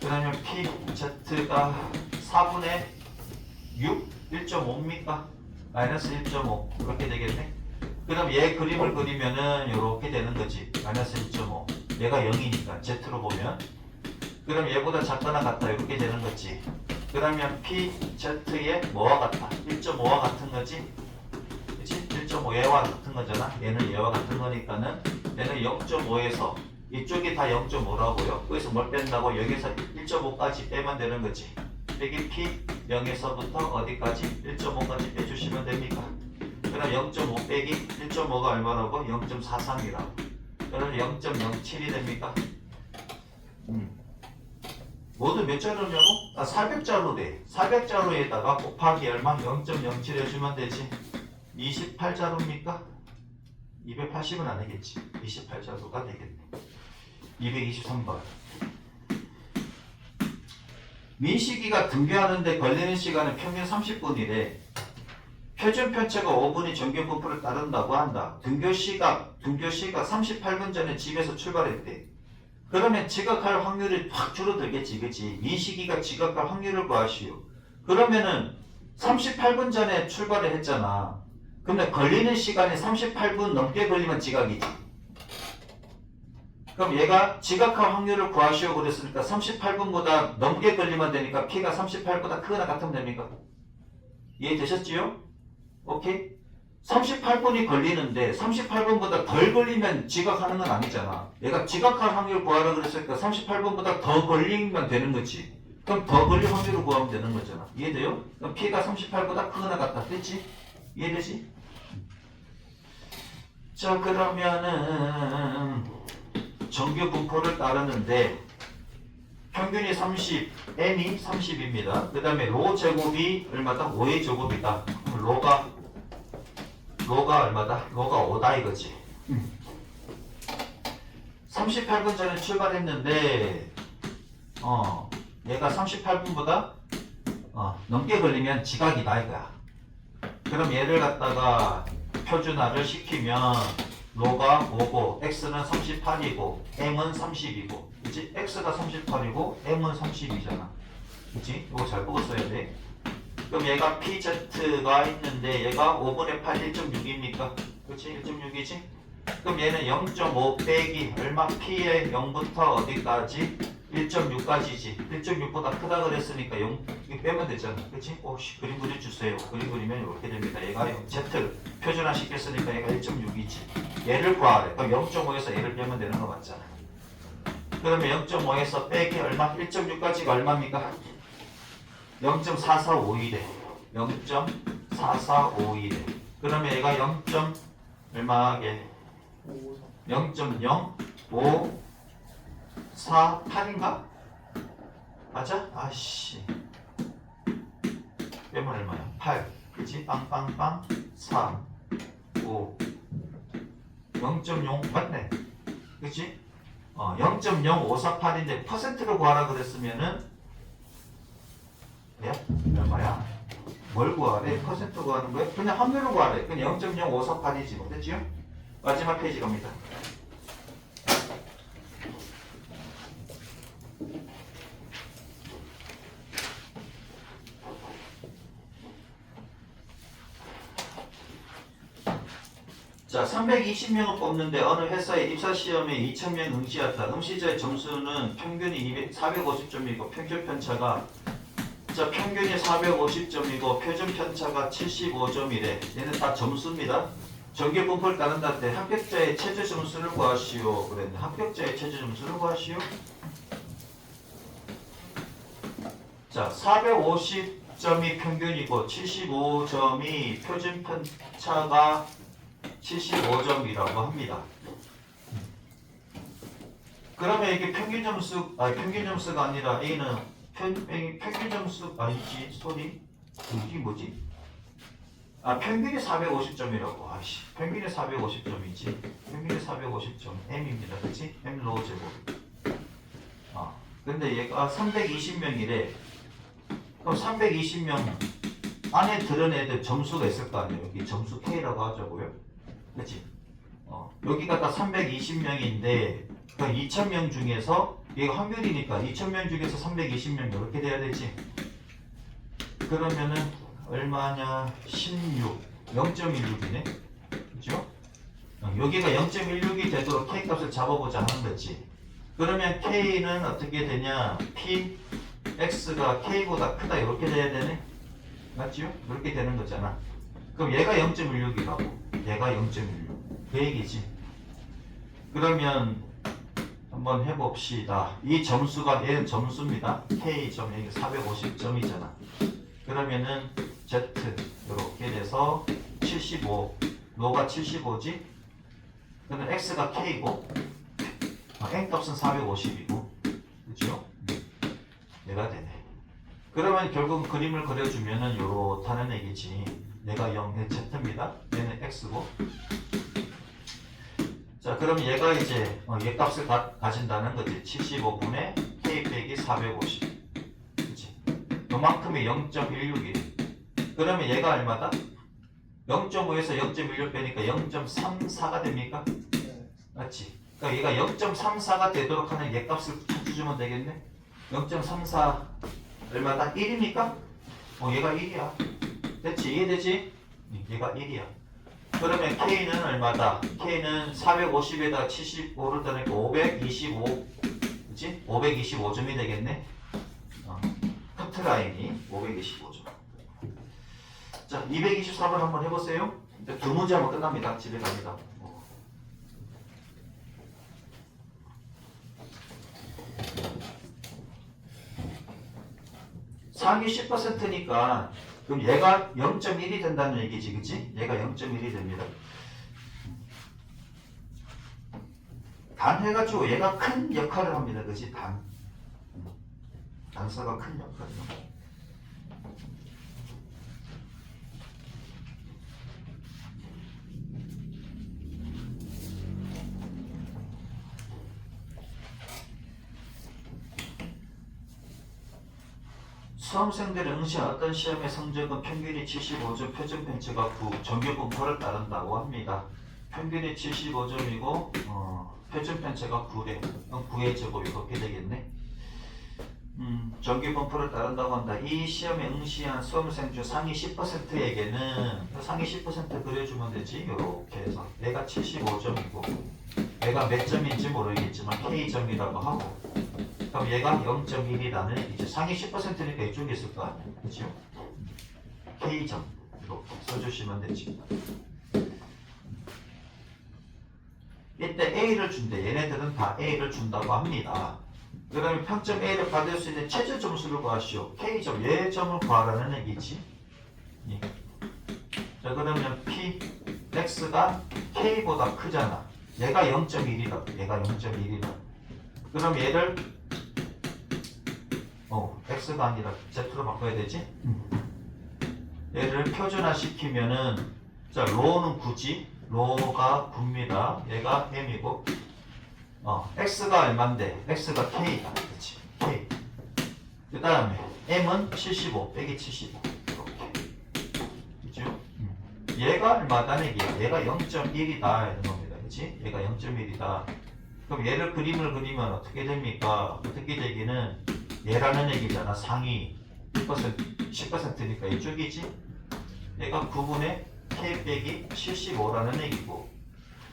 그러면 p, z가 4분의 6? 1.5입니까? 마이너스 1.5 그렇게 되겠네. 그럼 얘 그림을 그리면은 이렇게 되는 거지. 마이너스 1.5 얘가 0이니까 z로 보면 그럼 얘보다 작거나 같다 이렇게 되는 거지. 그러면 p, z의 뭐와 같다? 1.5와 같은 거지. 그치? 1.5 얘와 같은 거잖아. 얘는 얘와 같은 거니까는 얘는 0.5에서 이쪽이 다 0.5라고요. 거기서 뭘 뺀다고? 여기서 1.5까지 빼면 되는 거지. 빼기 p 0에서부터 어디까지? 1.5까지 빼주시면 됩니까? 그럼 0.5 빼기 1.5가 얼마라고? 0.43이라고. 그럼 0.07이 됩니까? 모두 몇 자루냐고? 400자루래. 400자루에다가 곱하기 얼마? 0.07 해주면 되지. 28자루입니까? 280은 아니겠지. 28자루가 되겠네. 223번. 민식이가 등교하는데 걸리는 시간은 평균 30분이래. 표준 편차가 5분이 정규 분포를 따른다고 한다. 등교 시각 38분 전에 집에서 출발했대. 그러면 지각할 확률이 확 줄어들겠지, 그치? 민식이가 지각할 확률을 구하시오. 그러면은 38분 전에 출발을 했잖아. 근데 걸리는 시간이 38분 넘게 걸리면 지각이지. 그럼 얘가 지각할 확률을 구하시오 그랬으니까 38분보다 넘게 걸리면 되니까 P가 38보다 크거나 같으면 됩니까? 이해되셨지요? 오케이? 38분이 걸리는데 38분보다 덜 걸리면 지각하는 건 아니잖아. 얘가 지각할 확률 구하라 그랬으니까 38분보다 더 걸리면 되는 거지. 그럼 더 걸릴 확률을 구하면 되는 거잖아. 이해돼요? 그럼 P가 38보다 크거나 같다. 됐지? 이해되지? 자, 그러면은 정규 분포를 따르는데 평균이 30, m이 30입니다. 그 다음에 로 제곱이 얼마다? 5의 제곱이다. 로가 얼마다? 로가 5다 이거지. 38분 전에 출발했는데 얘가 38분보다 넘게 걸리면 지각이다 이거야. 그럼 얘를 갖다가 표준화를 시키면 로가 5고 x는 38이고 m은 30이고 그치? x가 38이고 m은 30이잖아. 그치? 이거 잘 보고 써야 돼. 그럼 얘가 pz가 있는데 얘가 5분의 8 1.6입니까? 그치? 1.6이지? 그럼 얘는 0.5 빼기 얼마? p의 0부터 어디까지? 1.6까지지. 1.6보다 크다 그랬으니까 0 이거 빼면 되잖아. 그치? 오씨 그림 그려주세요. 그림 그리면 이렇게 됩니다. 얘가 z 표준화 시켰으니까 얘가 1.6이지. 얘를 구하래. 그럼 0.5에서 얘를 빼면 되는 거 맞잖아. 그러면 0.5에서 빼기 얼마? 1.6까지가 얼마입니까? 0.4451에 0.4451에 그러면 얘가 0. 얼마게? 0.0548인가? 맞아? 아씨 빼면 얼마야? 8 그치? 빵빵빵 4 5 0.0 맞네 그치? 0.0548인데 퍼센트로 구하라 그랬으면은 야? 얼마야? 뭘 구하래? 퍼센트 구하는 거야? 그냥 확률로 구하래. 그냥 0.0548이지 뭐 됐지요? 마지막 페이지 갑니다. 자, 320명을 뽑는데 어느 회사의 입사시험에 2000명 응시했다. 응시자의 점수는 평균이 450점이고 평균 편차가 자, 평균이 450점이고 표준 편차가 75점이래. 얘는 다 점수입니다. 정규 분포를 따른다 때 합격자의 최저 점수를 구하시오. 그랬네. 합격자의 최저 점수를 구하시오. 자, 450점이 평균이고 75점이 표준 편차가 75점이라고 합니다. 그러면 이게 평균 점수가 아니라 A는 평균 점수 아니지 소리 이게 뭐지? 평균이 450점이라고. 아씨 평균이 450점이지. 평균이 450점 m입니다. 그치? m 로 제곱. 근데 얘가 320명이래. 그럼 320명 안에 들은 애들 점수가 있을 거 아니에요. 여기 점수 K라고 하자고요. 그치? 여기가 다 320명인데 그 2000명 중에서 이거 확률이니까 2000명 중에서 320명 이렇게 돼야 되지. 그러면은 얼마냐? 16 0.16이네 그죠? 여기가 0.16이 되도록 K값을 잡아보자 하는 거지. 그러면 K는 어떻게 되냐? P X가 K보다 크다 이렇게 돼야 되네. 맞지요? 이렇게 되는 거잖아. 그럼 얘가 0.16이라고 얘가 0.16 그 얘기지. 그러면 한번 해봅시다. 이 점수가 얘는 점수입니다. K점 여기 450점이잖아. 그러면은 Z 이렇게 돼서 75 로가 75지? 그러면 X가 K고 N값은 450이고 그렇죠? 얘가 되네. 그러면 결국 그림을 그려주면은 요렇다는 얘기지. 얘가 0, Z입니다. 얘는 X고 자, 그럼 얘가 이제 얘 값을 가진다는 거지. 75분의 K 빼기 450. 그치? 요만큼이 0.16이래. 그러면 얘가 얼마다? 0.5에서 0.16 빼니까 0.34가 됩니까? 맞지? 그러니까 얘가 0.34가 되도록 하는 얘 값을 찾아주면 되겠네? 0.34 얼마다? 1입니까? 얘가 1이야. 됐지? 이해되지? 얘가 1이야. 그러면 K는 얼마다? K는 450에다 75를 더하니까 525 그치? 525점이 되겠네? 커트라인이 525점. 자, 224번 한번 해보세요. 두 문제 하면 끝납니다. 집에 갑니다. 상위 10%니까 그럼 얘가 0.1이 된다는 얘기지, 그치? 얘가 0.1이 됩니다. 단 해가지고 얘가 큰 역할을 합니다, 그치? 단. 단서가 큰 역할이요. 수험생들이 응시한 어떤 시험의 성적은 평균이 75점, 표준 편차가 9, 정규 분포를 따른다고 합니다. 평균이 75점이고 표준 편차가 9래. 그럼 9의 제곱 이렇게 되겠네. 정규 분포를 따른다고 한다. 이 시험에 응시한 수험생 중 상위 10%에게는 상위 10% 그려주면 되지. 이렇게 해서 얘가 75점이고 얘가 몇 점인지 모르겠지만 K점이라고 하고, 그럼 얘가 0.1이라는 얘기죠. 상위 10%니까 이쪽에 있을 거 아니에요. 그렇죠? K점 이렇게 써주시면 되지. 이때 A를 준대. 얘네들은 다 A를 준다고 합니다. 그러면 평점 A를 받을 수 있는 최저 점수를 구하시오. K점, 얘 점을 구하라는 얘기지. 예. 자, 그러면 P, X가 K보다 크잖아. 얘가 0.1이다. 얘가 0.1이다. 그럼 얘를 X가 아니라 Z로 바꿔야 되지? 얘를 표준화 시키면은, 자, 로는 9지? 로가 9입니다. 얘가 M이고, X가 얼만데? X가 K다. 그렇지? K. 그 다음에 M은 75 빼기 75. 이렇게. 그죠? 얘가 얼마다는 얘기야? 얘가 0.1이다. 이런 겁니다. 그렇지? 얘가 0.1이다. 그럼 얘를 그림을 그리면 어떻게 됩니까? 어떻게 되기는 얘라는 얘기잖아. 상위 10%니까 이쪽이지? 얘가 9분의 K 빼기 75라는 얘기고,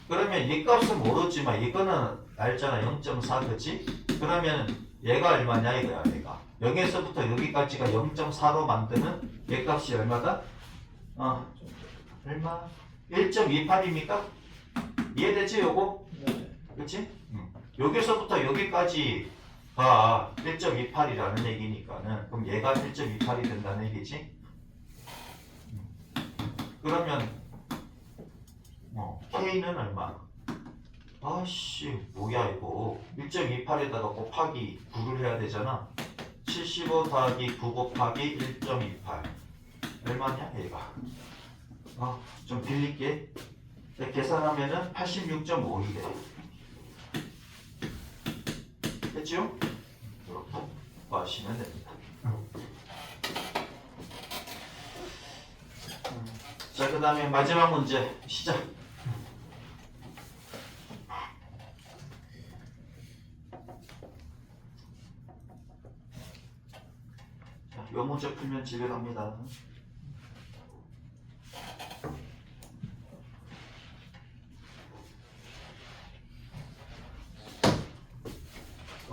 그러면 이 값은 모르지만 이거는 알잖아. 0.4 그치? 그러면 얘가 얼마냐 이거야. 얘가 여기에서부터 여기까지가 0.4로 만드는 얘 값이 얼마다? 얼마? 1.28입니까? 이해되지 요거? 네. 그치? 여기서부터 여기까지가 1.28이라는 얘기니까는, 그럼 얘가 1.28이 된다는 얘기지? 그러면 K는 얼마? 아씨 뭐야 이거. 1.28에다가 곱하기 9를 해야 되잖아. 75 더하기 9 곱하기 1.28 얼마냐 얘가. 좀 빌릴게. 계산하면은 86.5이래. 됐죠? 이렇게 구하시면 됩니다. 자, 그 다음에 마지막 문제 시작. 자, 요 문제 풀면 집에 갑니다.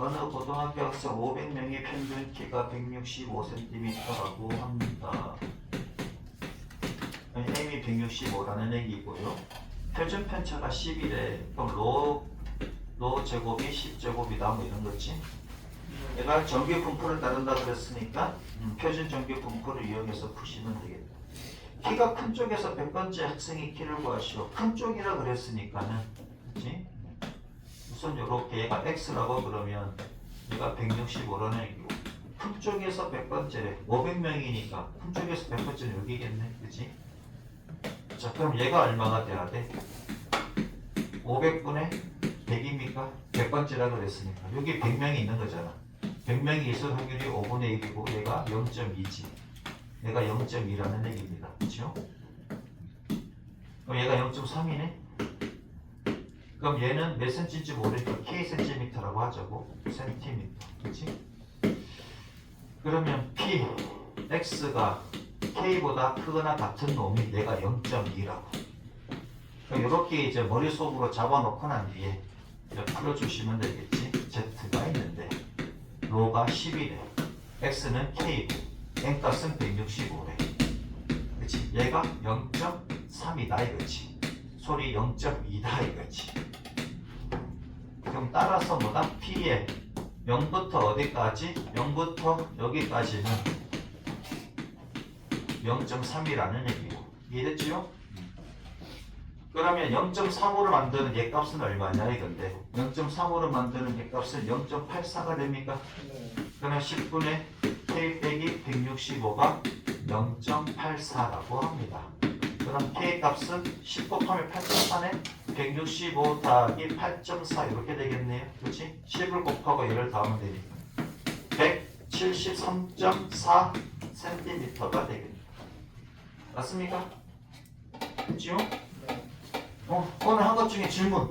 어느 고등학교 학생 500명의 평균 키가 165cm라고 합니다. M이 165라는 얘기고요. 표준 편차가 10이래. 그럼 로 제곱이 10제곱이다 뭐 이런 거지. 얘가 정규 분포를 따른다 그랬으니까 표준 정규 분포를 이용해서 푸시면 되겠다. 키가 큰 쪽에서 100번째 학생의 키를 구하시오. 큰 쪽이라 그랬으니까는, 그치? 우선 요렇게 얘가 X라고 그러면 얘가 165라는 얘기고, 큰 쪽에서 100번째래. 500명이니까 큰 쪽에서 100번째는 여기겠네. 그치? 자, 그럼 얘가 얼마가 돼야 돼? 500분의 100입니까? 100번째라 그랬으니까 여기 100명이 있는 거잖아. 100명이 있을 확률이 5분의 1이고 얘가 0.2지. 얘가 0.2라는 얘기입니다. 그렇죠? 그럼 얘가 0.3이네? 그럼 얘는 몇 cm인지 모르니까 Kcm라고 하자고. 센티미터. 그렇지? 그러면 P, X가 K보다 크거나 같은 놈이 얘가 0.2라고. 이렇게 이제 머릿속으로 잡아놓고 난 뒤에 이제 풀어주시면 되겠지. Z가 있는데 로가 10이래. X는 K고 N값은 165래. 그치? 얘가 0.3이다 이거지. 소리 0.2다 이거지. 그럼 따라서 뭐다? P에 0부터 어디까지? 0부터 여기까지는 0.3이라는 얘기고. 이해됐지요? 그러면 0.35를 만드는 얘 값은 얼마냐 이건데, 0.35를 만드는 얘 값은 0.84가 됩니까? 네. 그러면 10분의 K 빼기 165가 0.84라고 합니다. 그럼 K 값은 10 곱하면 8.4네? 165 더하기 8.4 이렇게 되겠네요. 그렇지? 10을 곱하고 1을 더하면 되니까 173.4cm가 되겠네요. 맞습니까? 됐죠? 오늘 한 것 중에 질문